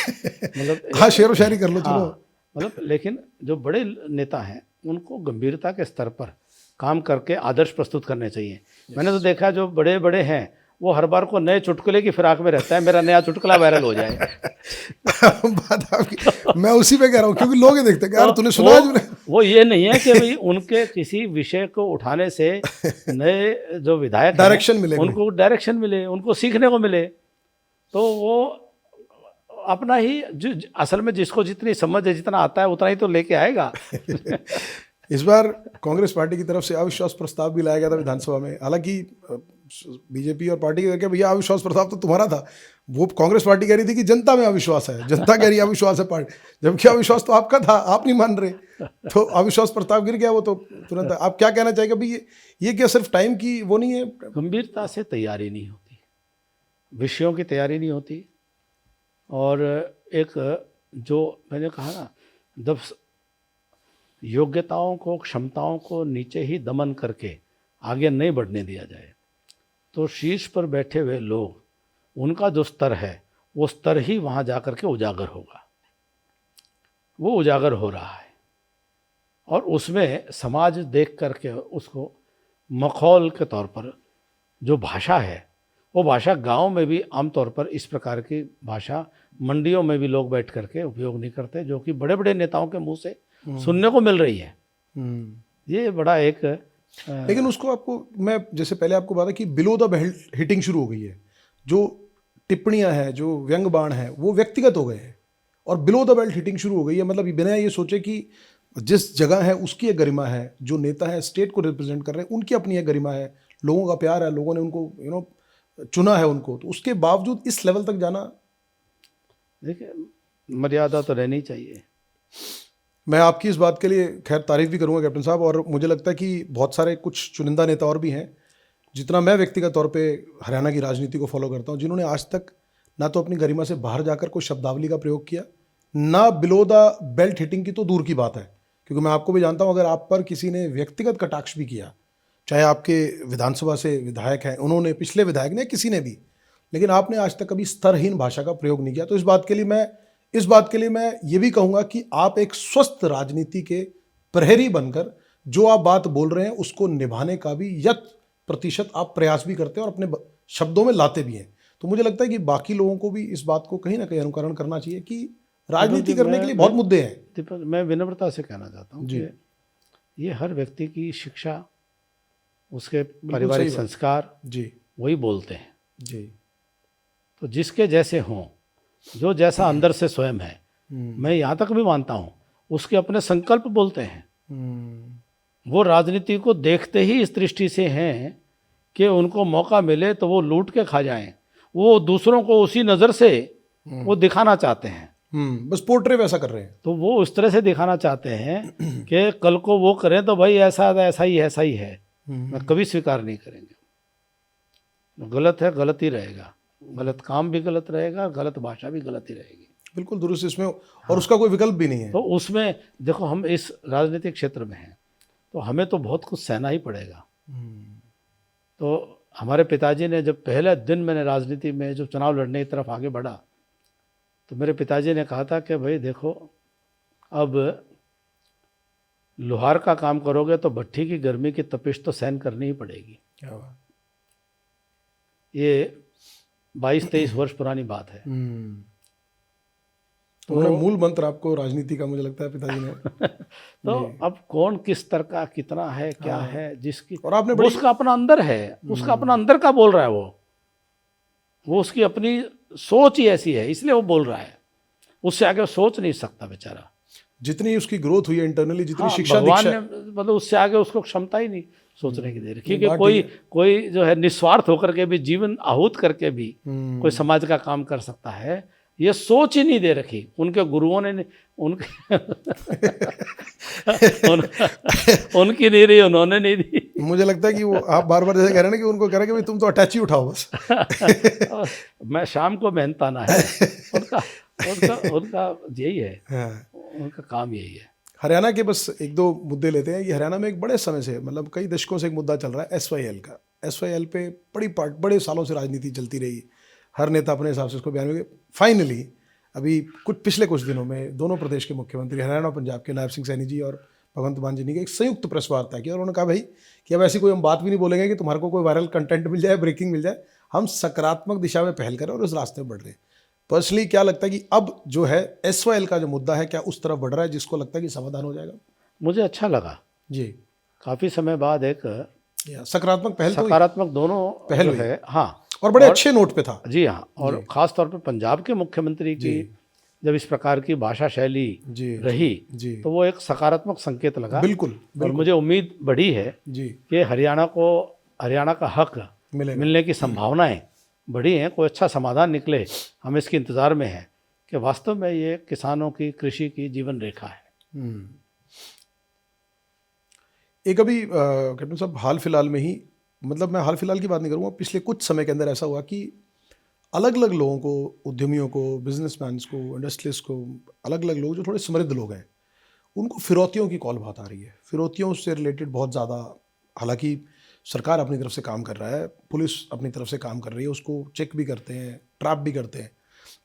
मतलब हाँ, शेर व शायरी कर लो, चलो। मतलब लेकिन जो बड़े नेता हैं उनको गंभीरता के स्तर पर काम करके आदर्श प्रस्तुत करने चाहिए। मैंने तो देखा जो बड़े बड़े हैं वो हर बार को नए चुटकुले की फिराक में रहता है, मेरा नया चुटकुला वायरल हो जाए। बात आपकी, मैं उसी पे कह रहा हूँ, क्योंकि लोग ये देखते हैं यार तूने सुना है। वो ये नहीं है कि भाई उनके किसी विषय को उठाने से नए जो विधायक डायरेक्शन मिले, उनको डायरेक्शन मिले, उनको सीखने को मिले, तो वो अपना ही असल में जिसको जितनी समझ है, जितना आता है उतना ही तो लेके आएगा। इस बार कांग्रेस पार्टी की तरफ से अविश्वास प्रस्ताव भी लाया गया था विधानसभा में। हालांकि बीजेपी और पार्टी के भैया अविश्वास प्रस्ताव तो तुम्हारा था, वो कांग्रेस पार्टी कह रही थी कि जनता में अविश्वास है, जनता कह रही है अविश्वास है पार्टी, जबकि अविश्वास तो आपका था, आप नहीं मान रहे, तो अविश्वास प्रस्ताव गिर गया वो तो तुरंत। आप क्या कहना चाहेंगे भाई, ये क्या सिर्फ टाइम की वो नहीं है? गंभीरता से तैयारी नहीं होती, विषयों की तैयारी नहीं होती, और एक जो मैंने कहा ना, जब योग्यताओं को, क्षमताओं को नीचे ही दमन करके आगे नहीं बढ़ने दिया जाए, तो शीर्ष पर बैठे हुए लोग, उनका जो स्तर है वो स्तर ही वहाँ जा कर के उजागर होगा। वो उजागर हो रहा है, और उसमें समाज देख करके उसको मखौल के तौर पर जो भाषा है, वो भाषा गांव में भी आमतौर पर इस प्रकार की भाषा मंडियों में भी लोग बैठ करके उपयोग नहीं करते, जो कि बड़े बड़े नेताओं के मुंह से सुनने को मिल रही है। ये बड़ा एक लेकिन उसको आपको, मैं जैसे पहले आपको बताया कि बिलो द बेल्ट हिटिंग शुरू हो गई है, जो टिप्पणियां हैं, जो व्यंग बाण है, वो व्यक्तिगत हो गए हैं, और बिलो द बेल्ट हिटिंग शुरू हो गई है। मतलब बिना ये सोचे कि जिस जगह है उसकी एक गरिमा है, जो नेता है स्टेट को रिप्रेजेंट कर रहे हैं उनकी अपनी एक गरिमा है, लोगों का प्यार है, लोगों ने उनको चुना है उनको, तो उसके बावजूद इस लेवल तक जाना, देखिए मर्यादा तो रहनी चाहिए। मैं आपकी इस बात के लिए खैर तारीफ भी करूंगा कैप्टन साहब, और मुझे लगता है कि बहुत सारे कुछ चुनिंदा नेता और भी हैं, जितना मैं व्यक्तिगत तौर पे हरियाणा की राजनीति को फॉलो करता हूं, जिन्होंने आज तक ना तो अपनी गरिमा से बाहर जाकर कोई शब्दावली का प्रयोग किया, ना बिलो द बेल्ट हिटिंग की तो दूर की बात है। क्योंकि मैं आपको भी जानता हूं, अगर आप पर किसी ने व्यक्तिगत कटाक्ष भी किया, चाहे आपके विधानसभा से विधायक हैं, उन्होंने, पिछले विधायक ने, किसी ने भी, लेकिन आपने आज तक कभी स्तरहीन भाषा का प्रयोग नहीं किया। तो इस बात के लिए मैं ये भी कहूँगा कि आप एक स्वस्थ राजनीति के प्रहरी बनकर जो आप बात बोल रहे हैं उसको निभाने का भी 100% आप प्रयास भी करते हैं और अपने शब्दों में लाते भी हैं। तो मुझे लगता है कि बाकी लोगों को भी इस बात को कहीं ना कहीं अनुकरण करना चाहिए कि राजनीति करने के लिए बहुत मुद्दे हैं। दीपक, मैं विनम्रता से कहना चाहता हूँ जी। कि ये हर व्यक्ति की शिक्षा, उसके सही पारिवारिक बात। संस्कार जी वही बोलते हैं। जी। तो जिसके जैसे हों, जो जैसा अंदर से स्वयं है, मैं यहाँ तक भी मानता हूँ, उसके अपने संकल्प बोलते हैं। वो राजनीति को देखते ही इस दृष्टि से हैं कि उनको मौका मिले तो वो लूट के खा जाएं। वो दूसरों को उसी नज़र से वो दिखाना चाहते हैं। बस पोर्ट्रे वैसा कर रहे हैं। तो वो उस तरह से दिखाना चाहते हैं कि कल को वो करें तो भाई ऐसा ऐसा ही है, मैं कभी स्वीकार नहीं करेंगे। गलत है, गलत ही रहेगा, गलत काम भी गलत रहेगा, गलत भाषा भी गलत ही रहेगी। बिल्कुल दुरुस्त इसमें, और उसका कोई विकल्प भी नहीं है। तो उसमें देखो, हम इस राजनीतिक क्षेत्र में हैं तो हमें तो बहुत कुछ सहना ही पड़ेगा। तो हमारे पिताजी ने जब पहले दिन मैंने राजनीति में जो चुनाव लड़ने की तरफ आगे बढ़ा, तो मेरे पिताजी ने कहा था कि भाई देखो, अब लोहार का काम करोगे तो भट्ठी की गर्मी की तपिश तो सहन करनी ही पड़ेगी। क्या बात। ये 22-23 वर्ष पुरानी बात है। तो उन्होंने मूल मंत्र आपको राजनीति का, मुझे लगता है पिताजी ने तो अब कौन किस तरह का कितना है, क्या है, जिसकी, और आपने वो उसका अपना अंदर है, उसका अपना अंदर का बोल रहा है। वो उसकी अपनी सोच ही ऐसी है, इसलिए वो बोल रहा है। उससे आगे वो सोच नहीं सकता बेचारा। जितनी उसकी ग्रोथ हुई है इंटरनली, जितनी हाँ, शिक्षा भगवान दीक्षा, ने मतलब उससे आगे उसको क्षमता ही नहीं सोचने की दे रखी कि कोई जो है निस्वार्थ होकर के भी, जीवन आहूत करके भी कोई समाज का काम कर सकता है, ये सोच ही नहीं दे रखी उनके गुरुओं ने। उनके उनकी नहीं रही, उन्होंने नहीं दी। मुझे लगता है कि वो आप बार बार जैसे कह रहे हैं ना कि उनको कह रहे हैं कि भाई तुम तो अटैची उठाओ बस। मैं शाम को मेहनताना है उनका उनका उनका यही है। हाँ। उनका काम यही है। हरियाणा के बस एक दो मुद्दे लेते हैं। ये हरियाणा में एक बड़े समय से, मतलब कई दशकों से एक मुद्दा चल रहा है SYL का। SYL पे बड़े सालों से राजनीति चलती रही। हर नेता अपने हिसाब से उसको बयान में, फाइनली अभी पिछले कुछ दिनों में दोनों प्रदेश के मुख्यमंत्री, हरियाणा और पंजाब के, नायब सिंह सैनी जी और भगवंत मान जी ने एक संयुक्त प्रेस वार्ता की और उन्होंने कहा भाई कि अब ऐसी कोई हम बात भी नहीं बोलेंगे कि तुम्हारे को कोई वायरल कंटेंट मिल जाए, ब्रेकिंग मिल जाए। हम सकारात्मक दिशा में पहल करें और उस रास्ते में बढ़ रहे हैं। पर्सनली क्या लगता है कि अब जो है SYL का जो मुद्दा है, क्या उस तरफ बढ़ रहा है जिसको लगता है कि समाधान हो जाएगा? मुझे अच्छा लगा जी, काफ़ी समय बाद एक सकारात्मक पहल, सकारात्मक दोनों पहल है। हाँ, और बड़े अच्छे नोट पे था। जी हाँ, और ख़ास तौर पे पंजाब के मुख्यमंत्री की जब इस प्रकार की भाषा शैली रही जी, तो वो एक सकारात्मक संकेत लगा। बिल्कुल। और मुझे उम्मीद बढ़ी है जी कि हरियाणा का हक मिलने की संभावनाएं बढ़ी हैं। कोई अच्छा समाधान निकले, हम इसके इंतज़ार में हैं कि वास्तव में ये किसानों की, कृषि की जीवन रेखा है। एक अभी कैप्टन साहब हाल फिलहाल में ही, मतलब मैं हाल फिलहाल की बात नहीं करूँगा, पिछले कुछ समय के अंदर ऐसा हुआ कि अलग अलग लोगों को, उद्यमियों को, बिजनेसमैन्स को, इंडस्ट्रियलिस्ट को, अलग अलग लोग जो थोड़े समृद्ध लोग हैं, उनको फिरौतियों की कॉल बहुत आ रही है। फिरौतियों से रिलेटेड बहुत ज़्यादा, हालांकि सरकार अपनी तरफ से काम कर रहा है, पुलिस अपनी तरफ से काम कर रही है, उसको चेक भी करते हैं, ट्रैप भी करते हैं,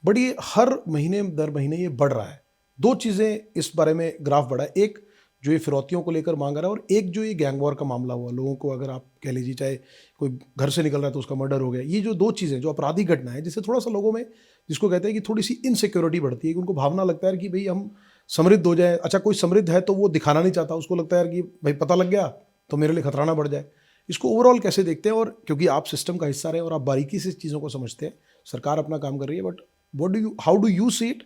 बट ये हर महीने दर महीने ये बढ़ रहा है। दो चीज़ें इस बारे में ग्राफ बढ़ा है, एक जो ये फिरौतियों को लेकर मांग रहा है, और एक जो ये गैंग वॉर का मामला हुआ, लोगों को अगर आप कह लीजिए चाहे कोई घर से निकल रहा है तो उसका मर्डर हो गया। ये जो दो चीज़ें जो आपराधिक घटना है, जिससे थोड़ा सा लोगों में, जिसको कहते हैं कि थोड़ी सी इनसिक्योरिटी बढ़ती है, कि उनको भावना लगता है कि भाई हम समृद्ध हो जाए। अच्छा, कोई समृद्ध है तो वो दिखाना नहीं चाहता, उसको लगता है कि भाई पता लग गया तो मेरे लिए खतरा ना बढ़ जाए। इसको ओवरऑल कैसे देखते हैं? और क्योंकि आप सिस्टम का हिस्सा रहे और आप बारीकी से चीज़ों को समझते हैं, सरकार अपना काम कर रही है, but how do you see it,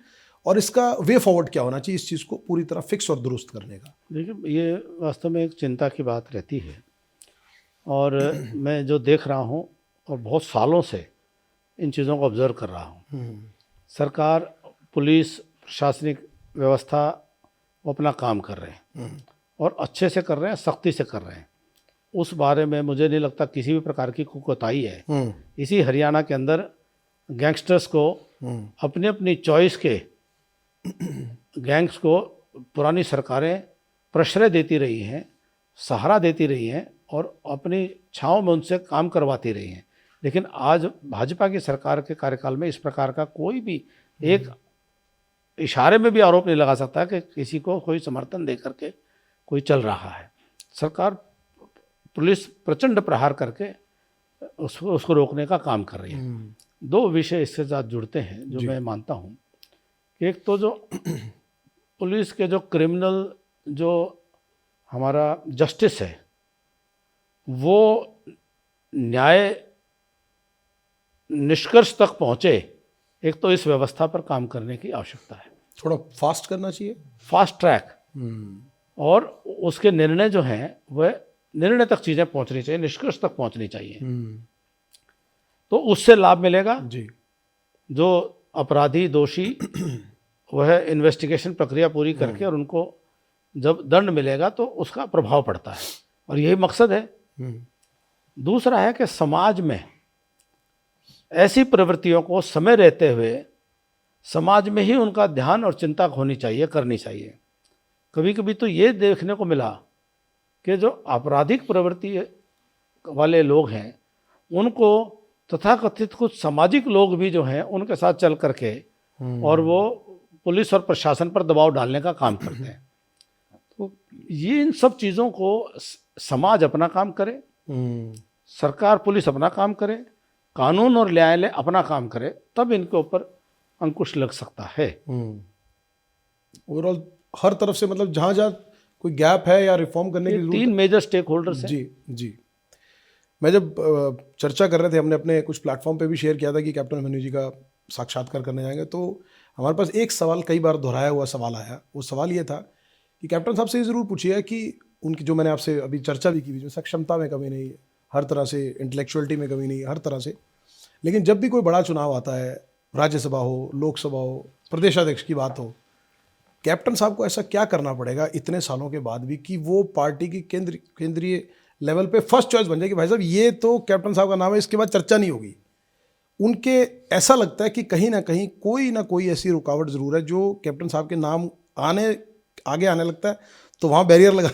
और इसका वे फॉरवर्ड क्या होना चाहिए इस चीज़ को पूरी तरह फिक्स और दुरुस्त करने का? देखिए, ये वास्तव में एक चिंता की बात रहती है, और मैं जो देख रहा हूँ और बहुत सालों से इन चीज़ों को ऑब्जर्व कर रहा हूँ, सरकार, पुलिस, प्रशासनिक व्यवस्था वो अपना काम कर रहे हैं और अच्छे से कर रहे हैं, सख्ती से कर रहे हैं। उस बारे में मुझे नहीं लगता किसी भी प्रकार की कोताही है। इसी हरियाणा के अंदर गैंगस्टर्स को अपनी अपनी चॉइस के गैंग्स को पुरानी सरकारें प्रश्रय देती रही हैं, सहारा देती रही हैं और अपनी छाँव में उनसे काम करवाती रही हैं। लेकिन आज भाजपा की सरकार के कार्यकाल में इस प्रकार का कोई भी एक इशारे में भी आरोप नहीं लगा सकता कि किसी को कोई समर्थन दे करके कोई चल रहा है। सरकार, पुलिस प्रचंड प्रहार करके उसको रोकने का काम कर रही है। दो विषय इसके साथ जुड़ते हैं जो मैं मानता हूँ एक तो जो पुलिस के जो क्रिमिनल जो हमारा जस्टिस है वो न्याय निष्कर्ष तक पहुँचे, एक तो इस व्यवस्था पर काम करने की आवश्यकता है। थोड़ा फास्ट करना चाहिए। फास्ट ट्रैक, और उसके निर्णय जो हैं वह निर्णय तक चीज़ें पहुंचनी चाहिए, निष्कर्ष तक पहुंचनी चाहिए, तो उससे लाभ मिलेगा जी। जो अपराधी दोषी वह इन्वेस्टिगेशन प्रक्रिया पूरी करके और उनको जब दंड मिलेगा तो उसका प्रभाव पड़ता है, और यही मकसद है। दूसरा है कि समाज में ऐसी प्रवृत्तियों को समय रहते हुए समाज में ही उनका ध्यान और चिंता होनी चाहिए, करनी चाहिए। कभी कभी तो ये देखने को मिला कि जो आपराधिक प्रवृत्ति वाले लोग हैं उनको तथाकथित कुछ सामाजिक लोग भी जो हैं उनके साथ चल करके और वो पुलिस और प्रशासन पर दबाव डालने का काम करते हैं। तो ये इन सब चीज़ों को समाज अपना काम करे, सरकार पुलिस अपना काम करे, कानून और न्यायालय अपना काम करे, तब इनके ऊपर अंकुश लग सकता है। ओवरऑल हर तरफ से, मतलब जहाँ जहाँ कोई गैप है या रिफॉर्म करने की जरूरत है। 3 मेजर स्टेक होल्डर्स हैं। जी जी। मैं जब चर्चा कर रहे थे, हमने अपने कुछ प्लेटफॉर्म पे भी शेयर किया था कि कैप्टन अभिमन्यु जी का साक्षात्कार करने जाएंगे, तो हमारे पास एक सवाल कई बार दोहराया हुआ सवाल आया। वो सवाल ये था कि कैप्टन साहब से ये ज़रूर पूछिए कि उनकी, जो मैंने आपसे अभी चर्चा भी की, बीच में सक्षमता में कमी नहीं है, हर तरह से इंटेलेक्चुअलिटी में कमी नहीं है, हर तरह से, लेकिन जब भी कोई बड़ा चुनाव आता है, राज्यसभा हो, लोकसभा हो, प्रदेशाध्यक्ष की बात हो, कैप्टन साहब को ऐसा क्या करना पड़ेगा इतने सालों के बाद भी कि वो पार्टी की केंद्रीय लेवल पे फर्स्ट चॉइस बन जाए कि भाई साहब ये तो कैप्टन साहब का नाम है, इसके बाद चर्चा नहीं होगी। उनके ऐसा लगता है कि कहीं ना कोई ऐसी रुकावट ज़रूर है जो कैप्टन साहब के नाम आगे आने लगता है तो वहाँ बैरियर लगा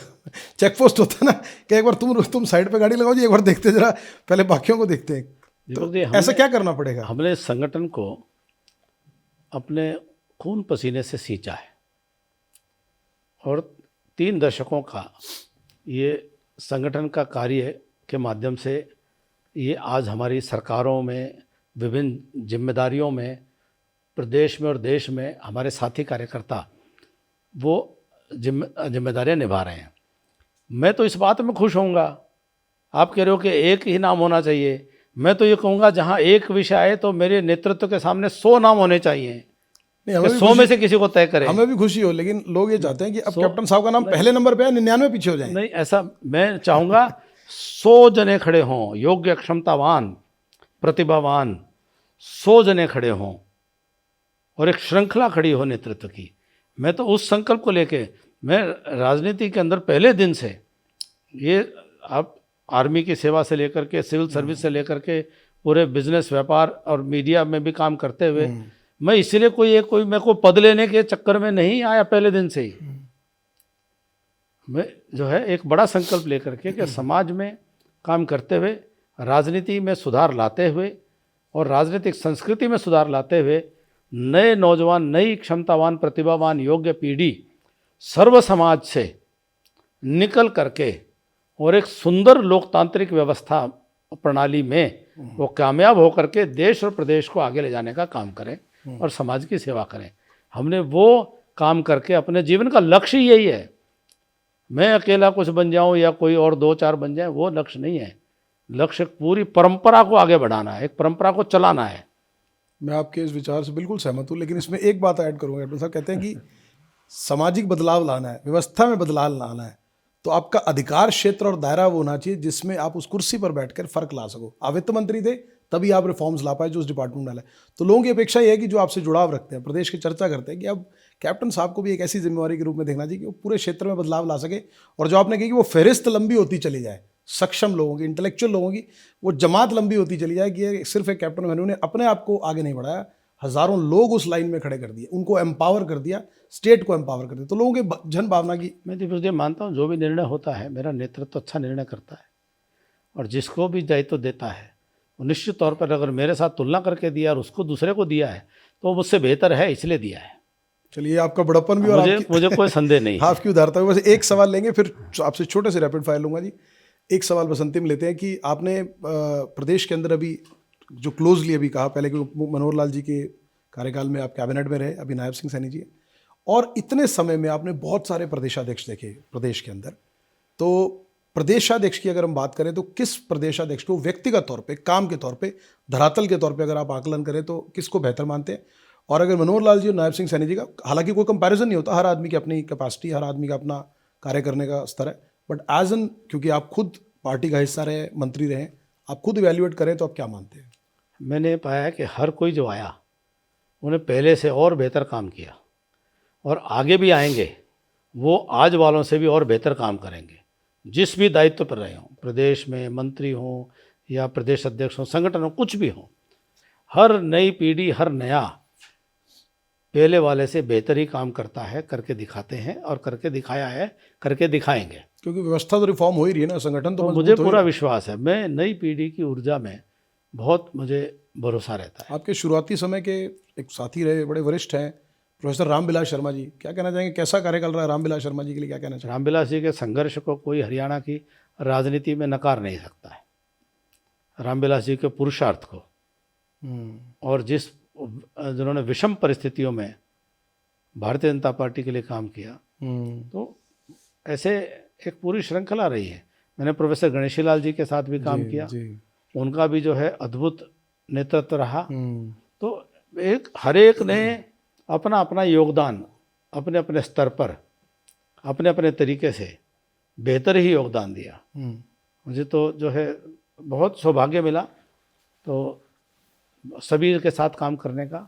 चेक पोस्ट होता है ना कि एक बार तुम साइड पे गाड़ी लगाओ जी, एक बार देखते जरा, पहले बाकियों को देखते हैं। तो ऐसा क्या करना पड़ेगा? हमने इस संगठन को अपने खून पसीने से सींचा है और 3 दशकों का ये संगठन का कार्य के माध्यम से ये आज हमारी सरकारों में, विभिन्न जिम्मेदारियों में, प्रदेश में और देश में हमारे साथी कार्यकर्ता वो जिम्मेदारियां निभा रहे हैं। मैं तो इस बात में खुश होऊंगा, आप कह रहे हो कि एक ही नाम होना चाहिए, मैं तो ये कहूँगा जहाँ एक विषय आए तो मेरे नेतृत्व के सामने 100 नाम होने चाहिए, 100 में से किसी को तय करें। हमें भी खुशी हो, लेकिन लोग ये चाहते हैं कि अब कैप्टन साहब का नाम पहले नंबर पे है, 99 पीछे हो जाए। नहीं, ऐसा मैं चाहूँगा 100 जने खड़े हों, योग्य, क्षमतावान, प्रतिभावान 100 जने खड़े हों और एक श्रृंखला खड़ी हो नेतृत्व की। मैं तो उस संकल्प को लेके, मैं राजनीति के अंदर पहले दिन से, ये आप आर्मी की सेवा से लेकर के, सिविल सर्विस से लेकर के, पूरे बिजनेस, व्यापार और मीडिया में भी काम करते हुए, मैं इसीलिए कोई मेरे को पद लेने के चक्कर में नहीं आया। पहले दिन से ही मैं जो है एक बड़ा संकल्प लेकर के कि समाज में काम करते हुए, राजनीति में सुधार लाते हुए और राजनीतिक संस्कृति में सुधार लाते हुए नए नौजवान, नई क्षमतावान, प्रतिभावान, योग्य पीढ़ी सर्व समाज से निकल करके और एक सुंदर लोकतांत्रिक व्यवस्था प्रणाली में वो कामयाब होकर के देश और प्रदेश को आगे ले जाने का काम करें और समाज की सेवा करें। हमने वो काम करके अपने जीवन का लक्ष्य यही है। मैं अकेला कुछ बन जाऊं या कोई और 2-4 बन जाए, वो लक्ष्य नहीं है। लक्ष्य पूरी परंपरा को आगे बढ़ाना है, एक परंपरा को चलाना है। मैं आपके इस विचार से बिल्कुल सहमत हूँ, लेकिन इसमें एक बात ऐड करूँगा। कैप्टन साहब कहते हैं कि सामाजिक बदलाव लाना है, व्यवस्था में बदलाव लाना है, तो आपका अधिकार क्षेत्र और दायरा वो होना चाहिए जिसमें आप उस कुर्सी पर बैठकर फर्क ला सको। आप वित्त मंत्री थे तभी आप रिफॉर्म्स ला पाए जो उस डिपार्टमेंट डाला है। तो लोगों की अपेक्षा ये है कि जो आपसे जुड़ाव रखते हैं, प्रदेश की चर्चा करते हैं, कि अब कैप्टन साहब को भी एक ऐसी जिम्मेवारी के रूप में देखना चाहिए कि वो पूरे क्षेत्र में बदलाव ला सके। और जो आपने कही कि वो फहरिस्त लंबी होती चली जाए, सक्षम लोगों की, इंटेलेक्चुअल लोगों की, वो जमात लंबी होती चली जाए कि ये सिर्फ एक कैप्टन अभिमन्यु ने अपने आप को आगे नहीं बढ़ाया, हज़ारों लोग उस लाइन में खड़े कर दिए, उनको एम्पावर कर दिया, स्टेट को एम्पावर कर दिया। तो लोगों के जन भावना की, मैं दीपक मानता हूँ जो भी निर्णय होता है, मेरा नेतृत्व अच्छा निर्णय करता है और जिसको भी दायित्व देता है वो निश्चित तौर पर अगर मेरे साथ तुलना करके दिया और उसको दूसरे को दिया है तो मुझसे बेहतर है, इसलिए दिया है। चलिए, आपका बड़प्पन भी और मुझे कोई संदेह नहीं है। आपकी उदारता भी। बस एक सवाल लेंगे, फिर आपसे छोटे से रैपिड फायर लूँगा जी। एक सवाल बस अंतिम लेते हैं कि आपने प्रदेश के अंदर अभी जो क्लोजली अभी कहा, पहले कि मनोहर लाल जी के कार्यकाल में आप कैबिनेट में रहे, अभी नायब सिंह सैनी जी हैं, और इतने समय में आपने बहुत सारे प्रदेशाध्यक्ष देखे प्रदेश के अंदर। तो प्रदेशाध्यक्ष की अगर हम बात करें तो किस प्रदेशाध्यक्ष को व्यक्तिगत तौर पे, काम के तौर पे, धरातल के तौर पे अगर आप आकलन करें तो किसको बेहतर मानते हैं? और अगर मनोहर लाल जी और नायब सिंह सैनी जी का, हालांकि कोई कंपैरिजन नहीं होता, हर आदमी की अपनी कैपेसिटी, हर आदमी का अपना कार्य करने का स्तर है, बट एज एन, क्योंकि आप खुद पार्टी का हिस्सा रहे, मंत्री रहे, आप खुद इवैल्यूएट करें तो आप क्या मानते हैं? मैंने पाया कि हर कोई जो आया उन्हें पहले से और बेहतर काम किया, और आगे भी आएंगे वो आज वालों से भी और बेहतर काम करेंगे। जिस भी दायित्व पर रहे हों, प्रदेश में मंत्री हों या प्रदेश अध्यक्ष हों, संगठन हो, कुछ भी हो, हर नई पीढ़ी, हर नया पहले वाले से बेहतर ही काम करता है, करके दिखाते हैं, और करके दिखाया है, करके दिखाएंगे। क्योंकि व्यवस्था तो रिफॉर्म हो ही रही है ना, संगठन तो तो मजबूत मुझे हो ही पूरा रहा है। विश्वास है, मैं नई पीढ़ी की ऊर्जा में बहुत मुझे भरोसा रहता है। आपके शुरुआती समय के एक साथी रहे, बड़े वरिष्ठ हैं, प्रोफेसर रामविलास शर्मा जी, क्या कहना चाहेंगे, कैसा कार्यकाल रहा है रामविलास शर्मा जी के लिए, क्या कहना चाहेंगे? रामविलास जी के संघर्ष को कोई हरियाणा की राजनीति में नकार नहीं सकता है। रामविलास जी के पुरुषार्थ को, और जिन्होंने विषम परिस्थितियों में भारतीय जनता पार्टी के लिए काम किया, तो ऐसे एक पूरी श्रृंखला रही है। मैंने प्रोफेसर गणेशी लाल जी के साथ भी काम किया, उनका भी जो है अद्भुत नेतृत्व रहा। तो एक हर एक ने अपना अपना योगदान अपने अपने स्तर पर, अपने अपने तरीके से बेहतर ही योगदान दिया। मुझे तो जो है बहुत सौभाग्य मिला तो सभी के साथ काम करने का।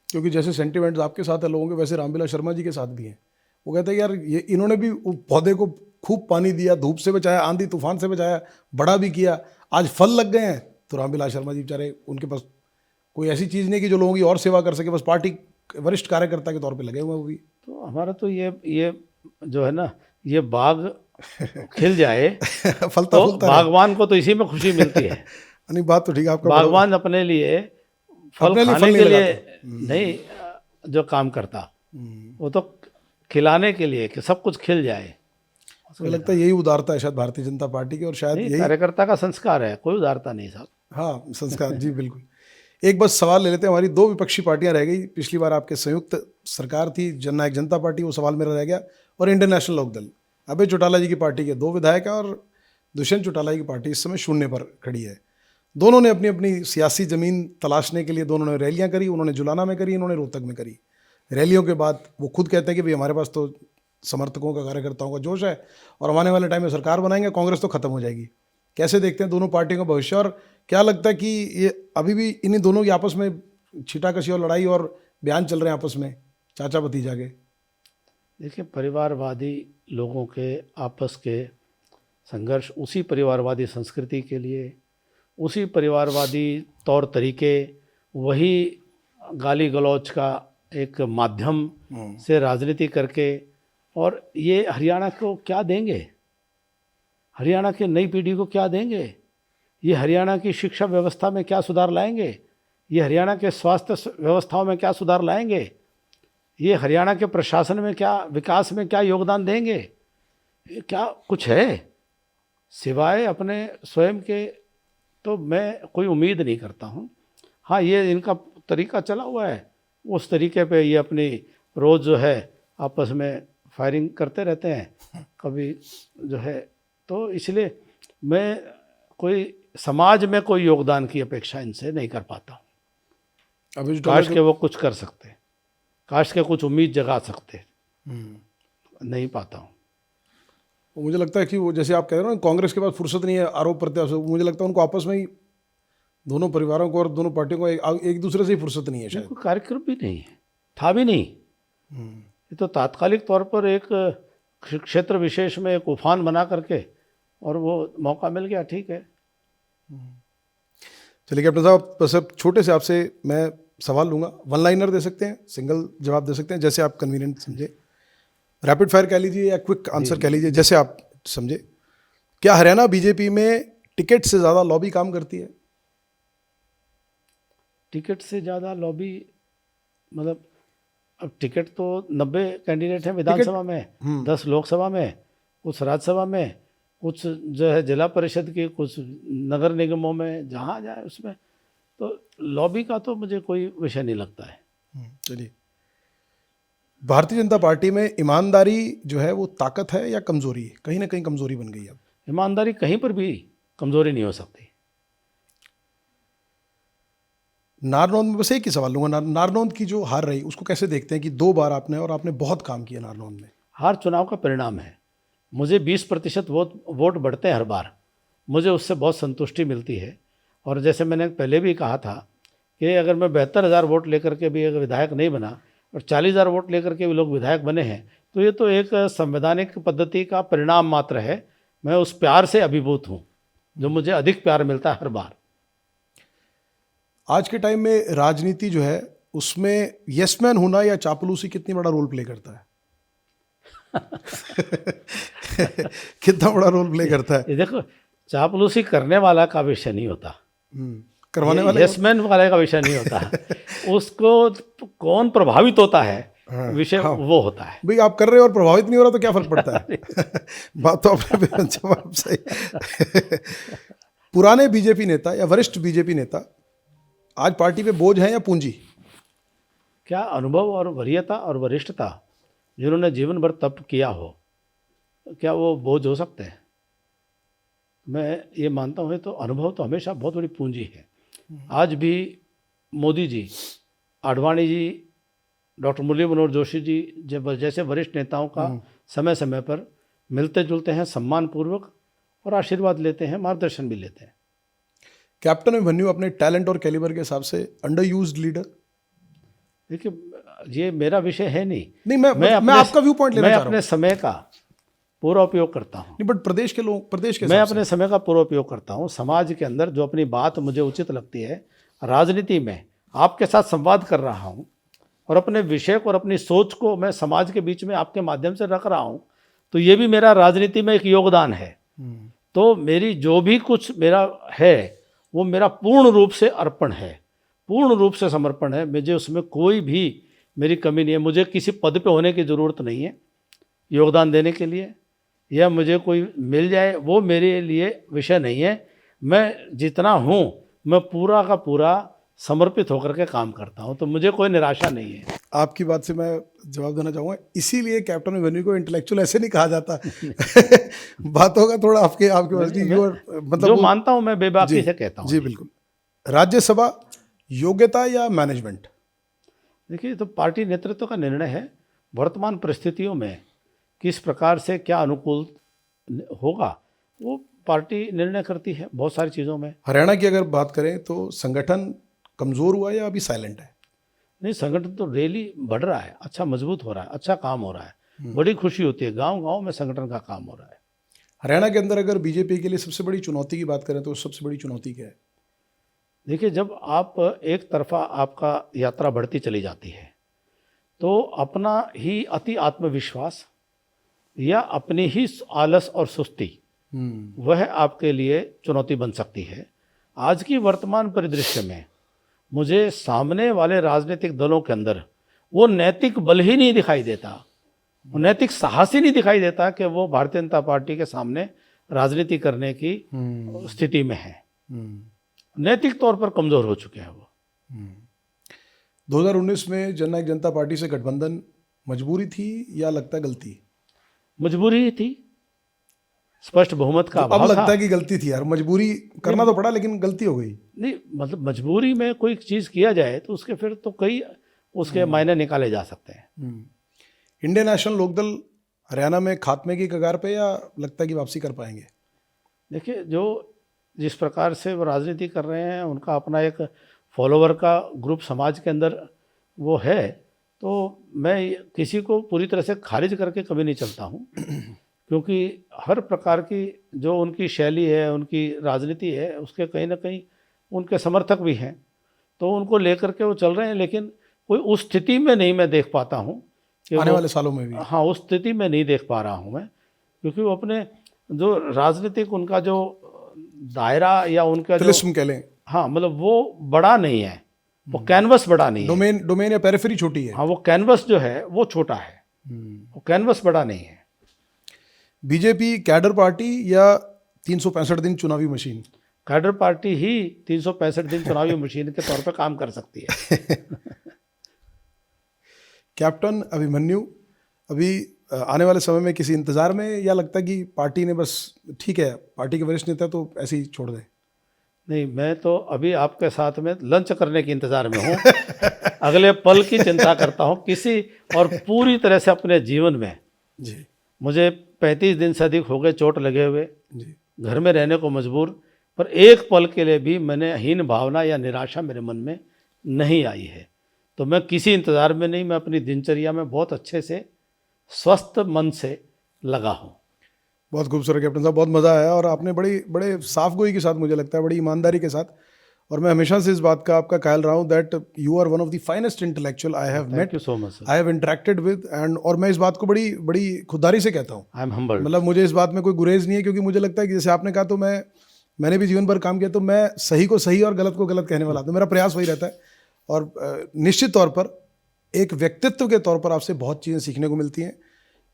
क्योंकि जैसे सेंटिमेंट्स आपके साथ है लोगों के, वैसे रामविलास शर्मा जी के साथ भी हैं। वो कहते हैं यार ये इन्होंने भी पौधे को खूब पानी दिया, धूप से बचाया, आंधी तूफान से बचाया, बड़ा भी किया, आज फल लग गए हैं। तो रामविलास शर्मा जी बेचारे, उनके पास कोई ऐसी चीज़ नहीं कि जो लोगों की और सेवा कर सके, बस पार्टी वरिष्ठ कार्यकर्ता के तौर पे लगे हुए हैं वो भी। तो हमारा तो ये जो है ना, ये बाग खिल जाए फलता तो फूलता बागवान को तो इसी में खुशी मिलती है। नहीं, बात तो ठीक है आपका। बागवान अपने लिए फल अपने लिए खाने फल नहीं के लिए लगाता। नहीं जो काम करता, वो तो खिलाने के लिए, कि सब कुछ खिल जाए। मुझे लगता है यही उदारता है शायद भारतीय जनता पार्टी की, और शायद नहीं, यही, कार्यकर्ता का संस्कार है, कोई उदारता नहीं साहब। हाँ, संस्कार जी बिल्कुल। एक बस सवाल ले लेते हैं, हमारी दो विपक्षी पार्टियां रह गई। पिछली बार आपके संयुक्त सरकार थी, जननायक जनता पार्टी, वो सवाल मेरा रह गया, और इंडियन नेशनल लोकदल, अभय चौटाला जी की पार्टी के दो विधायक हैं, और दुष्यंत चौटाला जी की पार्टी इस समय शून्य पर खड़ी है। दोनों ने अपनी अपनी सियासी ज़मीन तलाशने के लिए दोनों ने रैलियां करी। उन्होंने जुलाना में करी, इन्होंने रोहतक में करी। रैलियों के बाद वो खुद कहते हैं कि भाई हमारे पास तो समर्थकों का, कार्यकर्ताओं का जोश है, और आने वाले टाइम में सरकार बनाएंगे, कांग्रेस तो खत्म हो जाएगी। कैसे देखते हैं दोनों पार्टियों का भविष्य, और क्या लगता है कि ये अभी भी इन्हीं दोनों की आपस में छीटाकशी और लड़ाई और बयान चल रहे हैं आपस में, चाचा भतीजा के? देखिए, परिवारवादी लोगों के आपस के संघर्ष उसी परिवारवादी संस्कृति के लिए, उसी परिवारवादी तौर तरीके, वही गाली गलौज का एक माध्यम से राजनीति करके, और ये हरियाणा को क्या देंगे, हरियाणा के नई पीढ़ी को क्या देंगे, ये हरियाणा की शिक्षा व्यवस्था में क्या सुधार लाएंगे, ये हरियाणा के स्वास्थ्य व्यवस्थाओं में क्या सुधार लाएंगे, ये हरियाणा के प्रशासन में क्या, विकास में क्या योगदान देंगे? ये क्या कुछ है सिवाय अपने स्वयं के? तो मैं कोई उम्मीद नहीं करता हूँ। हाँ, ये इनका तरीका चला हुआ है, उस तरीके पे ये अपनी रोज़ जो है आपस में फायरिंग करते रहते हैं कभी जो है। तो इसलिए मैं कोई समाज में कोई योगदान की अपेक्षा इनसे नहीं कर पाता हूँ। अभी काश के वो कुछ कर सकते, काश के कुछ उम्मीद जगा सकते, नहीं पाता हूँ। मुझे लगता है कि वो जैसे आप कह रहे हो ना, कांग्रेस के पास फुर्सत नहीं है आरोप प्रत्यारोप, मुझे लगता है उनको आपस में ही, दोनों परिवारों को और दोनों पार्टियों को एक दूसरे से ही फुर्सत नहीं है शायद। कोई कार्यक्रम भी नहीं है, था भी नहीं। ये तो तात्कालिक तौर पर एक क्षेत्र विशेष में एक उफान बना करके, और वो मौका मिल गया, ठीक है। चलिए कैप्टन साहब, बस अब छोटे से आपसे मैं सवाल लूँगा, वन लाइनर दे सकते हैं, सिंगल जवाब दे सकते हैं, जैसे आप कन्वीनियंट समझे, रैपिड फायर कह लीजिए या क्विक आंसर कह लीजिए, जैसे आप समझे। क्या हरियाणा बीजेपी में टिकट से ज़्यादा लॉबी काम करती है? टिकट से ज़्यादा लॉबी मतलब, अब टिकट तो 90 कैंडिडेट हैं विधानसभा में, 10 लोकसभा में, कुछ राज्यसभा में, कुछ जो है जिला परिषद की, कुछ नगर निगमों में, जहाँ जाए उसमें। तो लॉबी का तो मुझे कोई विषय नहीं लगता है। चलिए, भारतीय जनता पार्टी में ईमानदारी जो है वो ताकत है या कमजोरी है? कहीं ना कहीं कमजोरी बन गई है अब। ईमानदारी कहीं पर भी कमज़ोरी नहीं हो सकती। नारनौंद में बस एक ही सवाल लूंगा, नारनौंद की जो हार रही उसको कैसे देखते हैं कि 2 बार आपने बहुत काम किया नारनौंद में? हार चुनाव का परिणाम है। मुझे 20% वोट बढ़ते हैं हर बार, मुझे उससे बहुत संतुष्टि मिलती है। और जैसे मैंने पहले भी कहा था कि अगर मैं 72,000 वोट लेकर के भी अगर विधायक नहीं बना और 40,000 वोट लेकर के भी लोग विधायक बने हैं, तो ये तो एक संवैधानिक पद्धति का परिणाम मात्र है। मैं उस प्यार से अभिभूत हूँ जो मुझे अधिक प्यार मिलता है हर बार। आज के टाइम में राजनीति जो है उसमें यसमैन होना या चापलूसी कितनी बड़ा रोल प्ले करता है? कितना बड़ा रोल प्ले करता है? ये देखो, चापलूसी करने वाला का विषय नहीं होता, करवाने वाले यसमैन वाले का विषय नहीं होता है। उसको कौन प्रभावित होता है, विषय वो होता है। भाई आप कर रहे हो और प्रभावित नहीं हो रहा तो क्या फर्क पड़ता है? बात तो आपने जवाब सही। पुराने बीजेपी नेता या वरिष्ठ बीजेपी नेता आज पार्टी पे बोझ है या पूंजी? क्या अनुभव और वरीयता और वरिष्ठता जिन्होंने जीवन भर तप किया हो, क्या वो बोझ हो सकते हैं? मैं ये मानता हूँ तो अनुभव तो हमेशा बहुत बड़ी पूंजी है। आज भी मोदी जी, आडवाणी जी, डॉक्टर मुरली मनोहर जोशी जी जैसे वरिष्ठ नेताओं का समय समय पर मिलते जुलते हैं, सम्मानपूर्वक, और आशीर्वाद लेते हैं, मार्गदर्शन भी लेते हैं। कैप्टन अभिमन्यु अपने टैलेंट और कैलिबर के हिसाब से अंडर यूज्ड लीडर? देखिए, ये मेरा विषय है नहीं। मैं आपका व्यू पॉइंट लेना चाह रहा हूं। अपने समय का पूरा उपयोग करता हूं। नहीं, बट प्रदेश के मैं अपने समय का पूरा उपयोग करता हूं। समाज के अंदर जो अपनी बात मुझे उचित लगती है, राजनीति में आपके साथ संवाद कर रहा हूं और अपने विषय को और अपनी सोच को मैं समाज के बीच में आपके माध्यम से रख रहा हूं, तो ये भी मेरा राजनीति में एक योगदान है। तो मेरी जो भी कुछ मेरा है वो मेरा पूर्ण रूप से अर्पण है, पूर्ण रूप से समर्पण है। मुझे उसमें कोई भी मेरी कमी नहीं है। मुझे किसी पद पे होने की ज़रूरत नहीं है योगदान देने के लिए, या मुझे कोई मिल जाए वो मेरे लिए विषय नहीं है। मैं जितना हूँ मैं पूरा का पूरा समर्पित होकर के काम करता हूँ, तो मुझे कोई निराशा नहीं है। आपकी बात से मैं जवाब देना चाहूँगा, इसीलिए कैप्टन अभिमन्यु को इंटेलेक्चुअल ऐसे नहीं कहा जाता। बातों का थोड़ा आपके मतलब जो मानता हूँ मैं बेबाकी से कहता हूँ। जी बिल्कुल। राज्यसभा योग्यता या मैनेजमेंट? देखिए, तो पार्टी नेतृत्व का निर्णय है। वर्तमान परिस्थितियों में किस प्रकार से क्या अनुकूल होगा वो पार्टी निर्णय करती है बहुत सारी चीज़ों में। हरियाणा की अगर बात करें तो संगठन कमज़ोर हुआ या अभी साइलेंट है? नहीं, संगठन तो डेली बढ़ रहा है, अच्छा मजबूत हो रहा है, अच्छा काम हो रहा है, बड़ी खुशी होती है। गांव-गांव में संगठन का काम हो रहा है। हरियाणा के अंदर अगर बीजेपी के लिए सबसे बड़ी चुनौती की बात करें तो सबसे बड़ी चुनौती क्या है? देखिए, जब आप एक तरफा आपका यात्रा बढ़ती चली जाती है तो अपना ही अति आत्मविश्वास या अपनी ही आलस और सुस्ती वह आपके लिए चुनौती बन सकती है। आज की वर्तमान परिदृश्य में मुझे सामने वाले राजनीतिक दलों के अंदर वो नैतिक बल ही नहीं दिखाई देता, वो नैतिक साहस ही नहीं दिखाई देता कि वो भारतीय जनता पार्टी के सामने राजनीति करने की स्थिति में है। नैतिक तौर पर कमज़ोर हो चुके हैं वो। 2019 में जननायक जनता पार्टी से गठबंधन मजबूरी थी या लगता गलती? मजबूरी ही थी, स्पष्ट बहुमत का अभाव अब लगता था। है कि गलती थी यार, मजबूरी करना तो पड़ा लेकिन गलती हो गई। नहीं, मतलब मजबूरी में कोई चीज़ किया जाए तो उसके फिर तो कई उसके मायने निकाले जा सकते हैं। इंडियन नेशनल लोकदल हरियाणा में खात्मे की कगार पे या लगता है कि वापसी कर पाएंगे? देखिए, जो जिस प्रकार से वो राजनीति कर रहे हैं, उनका अपना एक फॉलोवर का ग्रुप समाज के अंदर वो है, तो मैं किसी को पूरी तरह से खारिज करके कभी नहीं चलता हूँ, क्योंकि हर प्रकार की जो उनकी शैली है, उनकी राजनीति है, उसके कहीं ना कहीं उनके समर्थक भी हैं, तो उनको लेकर के वो चल रहे हैं। लेकिन कोई उस स्थिति में नहीं मैं देख पाता हूँ कि आने वाले सालों में भी। हाँ, उस स्थिति में नहीं देख पा रहा हूँ मैं, क्योंकि वो अपने जो राजनीतिक उनका जो दायरा या उनका तिलिस्म कह लें, हाँ, मतलब वो बड़ा नहीं है, वो कैनवस बड़ा नहीं है। डोमेन या पेरिफेरी छोटी है। हाँ, वो कैनवस जो है वो छोटा है, वो कैनवस बड़ा नहीं है। बीजेपी कैडर पार्टी या 365 दिन चुनावी मशीन? कैडर पार्टी ही 365 दिन चुनावी मशीन के तौर पे काम कर सकती है। कैप्टन अभिमन्यु अभी आने वाले समय में किसी इंतजार में, या लगता है कि पार्टी ने बस ठीक है, पार्टी के वरिष्ठ नेता तो ऐसे ही छोड़ दें? नहीं, मैं तो अभी आपके साथ में लंच करने के इंतज़ार में हूँ। अगले पल की चिंता करता हूँ किसी, और पूरी तरह से अपने जीवन में जी मुझे 35 दिन से अधिक हो गए चोट लगे हुए, जी घर में रहने को मजबूर, पर एक पल के लिए भी मैंने हीन भावना या निराशा मेरे मन में नहीं आई है। तो मैं किसी इंतज़ार में नहीं, मैं अपनी दिनचर्या में बहुत अच्छे से स्वस्थ मन से लगा हूँ। बहुत खूबसूरत कैप्टन साहब, बहुत मज़ा आया, और आपने बड़े साफ गोई के साथ, मुझे लगता है बड़ी ईमानदारी के साथ, और मैं हमेशा से इस बात का आपका कायल रहा हूँ that you are one of the finest intellectual I have thank met, you so much sir. I have interacted with, and और मैं इस बात को बड़ी खुददारी से कहता हूँ। I am humbled. मतलब मुझे इस बात में कोई गुरेज नहीं है, क्योंकि मुझे लगता है कि जैसे आपने कहा, तो मैंने भी जीवन भर काम किया, तो मैं सही को सही और गलत को गलत कहने वाला, तो मेरा प्रयास वही रहता है। और निश्चित तौर पर एक व्यक्तित्व के तौर पर आपसे बहुत चीज़ें सीखने को मिलती हैं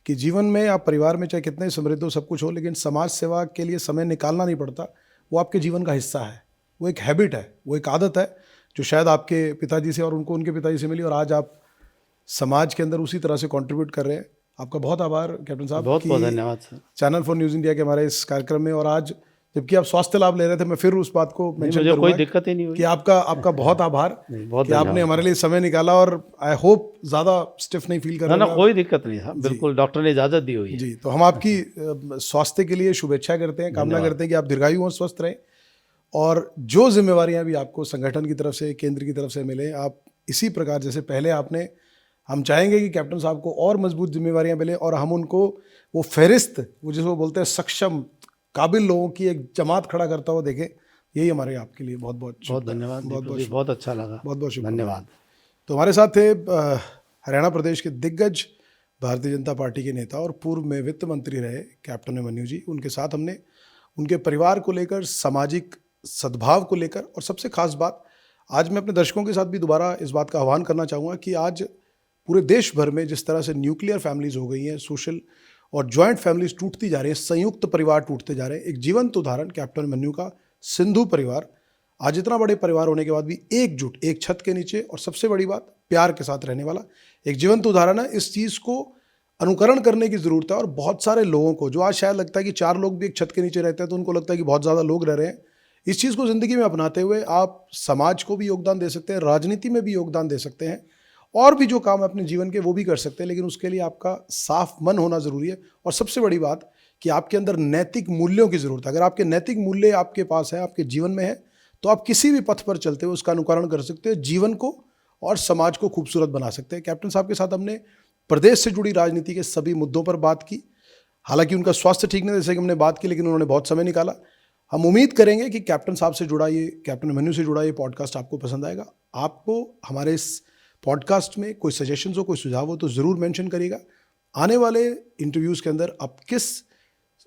कि जीवन में आप परिवार में चाहे कितने समृद्ध हो, सब कुछ हो, लेकिन समाज सेवा के लिए समय निकालना नहीं पड़ता। वो आपके जीवन का हिस्सा है, वो एक हैबिट है, वो एक आदत है जो शायद आपके पिताजी से और उनको उनके पिताजी से मिली, और आज आप समाज के अंदर उसी तरह से कंट्रीब्यूट कर रहे हैं। आपका बहुत आभार कैप्टन साहब, बहुत बहुत धन्यवाद sir. Channel for news India के हमारे इस कार्यक्रम में, और आज जबकि आप स्वास्थ्य लाभ ले रहे थे, मैं फिर उस बात को मेंशन मुझे करूंगा कोई दिक्कत ही नहीं हुई कि आपका बहुत आभार बहुत कि आपने हमारे लिए समय निकाला, और आई होप ज़्यादा स्टिफ नहीं फील कर रहे ना हैं। कोई दिक्कत नहीं था, बिल्कुल डॉक्टर ने इजाज़त दी हुई है। जी, तो हम आपकी स्वास्थ्य के लिए शुभेच्छा करते हैं, कामना करते हैं कि आप दीर्घायु और स्वस्थ रहें, और जो जिम्मेवारियां भी आपको संगठन की तरफ से, केंद्र की तरफ से मिले, आप इसी प्रकार जैसे पहले आपने, हम चाहेंगे कि कैप्टन साहब को और मजबूत जिम्मेवारियां मिले, और हम उनको वो फहरिस्त, वो जिसको बोलते हैं सक्षम काबिल लोगों की एक जमात खड़ा करता हुआ देखें। यही हमारे आपके लिए बहुत बहुत धन्यवाद। बहुत बहुत अच्छा लगा, बहुत शुक्रिया, धन्यवाद। तो हमारे साथ थे हरियाणा प्रदेश के दिग्गज भारतीय जनता पार्टी के नेता और पूर्व में वित्त मंत्री रहे कैप्टन अभिमन्यु जी। उनके साथ हमने उनके परिवार को लेकर, सामाजिक सद्भाव को लेकर, और सबसे खास बात, आज मैं अपने दर्शकों के साथ भी दोबारा इस बात का आह्वान करना चाहूँगा कि आज पूरे देश भर में जिस तरह से न्यूक्लियर फैमिलीज हो गई हैं, सोशल और जॉइंट फैमिलीज टूटती जा रही हैं, संयुक्त परिवार टूटते जा रहे हैं। एक जीवंत उदाहरण कैप्टन अभिमन्यु का सिंधु परिवार, आज इतना बड़े परिवार होने के बाद भी एकजुट, एक छत के नीचे, और सबसे बड़ी बात प्यार के साथ रहने वाला एक जीवंत उदाहरण है। इस चीज़ को अनुकरण करने की ज़रूरत है, और बहुत सारे लोगों को, जो आज शायद लगता है कि 4 लोग भी एक छत के नीचे रहते हैं तो उनको लगता है कि बहुत ज़्यादा लोग रह रहे हैं, इस चीज़ को ज़िंदगी में अपनाते हुए आप समाज को भी योगदान दे सकते हैं, राजनीति में भी योगदान दे सकते हैं, और भी जो काम है अपने जीवन के वो भी कर सकते हैं, लेकिन उसके लिए आपका साफ मन होना ज़रूरी है। और सबसे बड़ी बात कि आपके अंदर नैतिक मूल्यों की ज़रूरत है। अगर आपके नैतिक मूल्य आपके पास है, आपके जीवन में है, तो आप किसी भी पथ पर चलते हुए उसका अनुकरण कर सकते हैं, जीवन को और समाज को खूबसूरत बना सकते हैं। कैप्टन साहब के साथ हमने प्रदेश से जुड़ी राजनीति के सभी मुद्दों पर बात की। हालांकि उनका स्वास्थ्य ठीक नहीं, जैसे कि हमने बात की, लेकिन उन्होंने बहुत समय निकाला। हम उम्मीद करेंगे कि कैप्टन साहब से जुड़ा ये, कैप्टन अभिमन्यु से जुड़ा ये पॉडकास्ट आपको पसंद आएगा। आपको हमारे इस पॉडकास्ट में कोई सजेशंस हो, कोई सुझाव हो, तो ज़रूर मेंशन करिएगा। आने वाले इंटरव्यूज़ के अंदर आप किस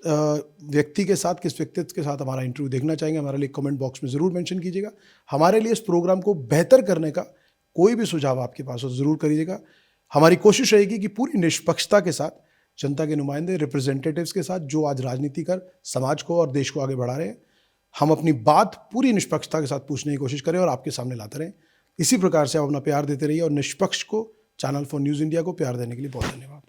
व्यक्ति के साथ, किस व्यक्तित्व के साथ हमारा इंटरव्यू देखना चाहेंगे, हमारे लिए कमेंट बॉक्स में ज़रूर मेंशन कीजिएगा। हमारे लिए इस प्रोग्राम को बेहतर करने का कोई भी सुझाव आपके पास हो, ज़रूर करिएगा। हमारी कोशिश रहेगी कि पूरी निष्पक्षता के साथ, जनता के नुमाइंदे, रिप्रेजेंटेटिव्स के साथ, जो आज राजनीति कर समाज को और देश को आगे बढ़ा रहे हैं, हम अपनी बात पूरी निष्पक्षता के साथ पूछने की कोशिश करें और आपके सामने लाते रहें। इसी प्रकार से आप अपना प्यार देते रहिए, और निष्पक्ष को, चैनल फॉर न्यूज़ इंडिया को प्यार देने के लिए बहुत धन्यवाद।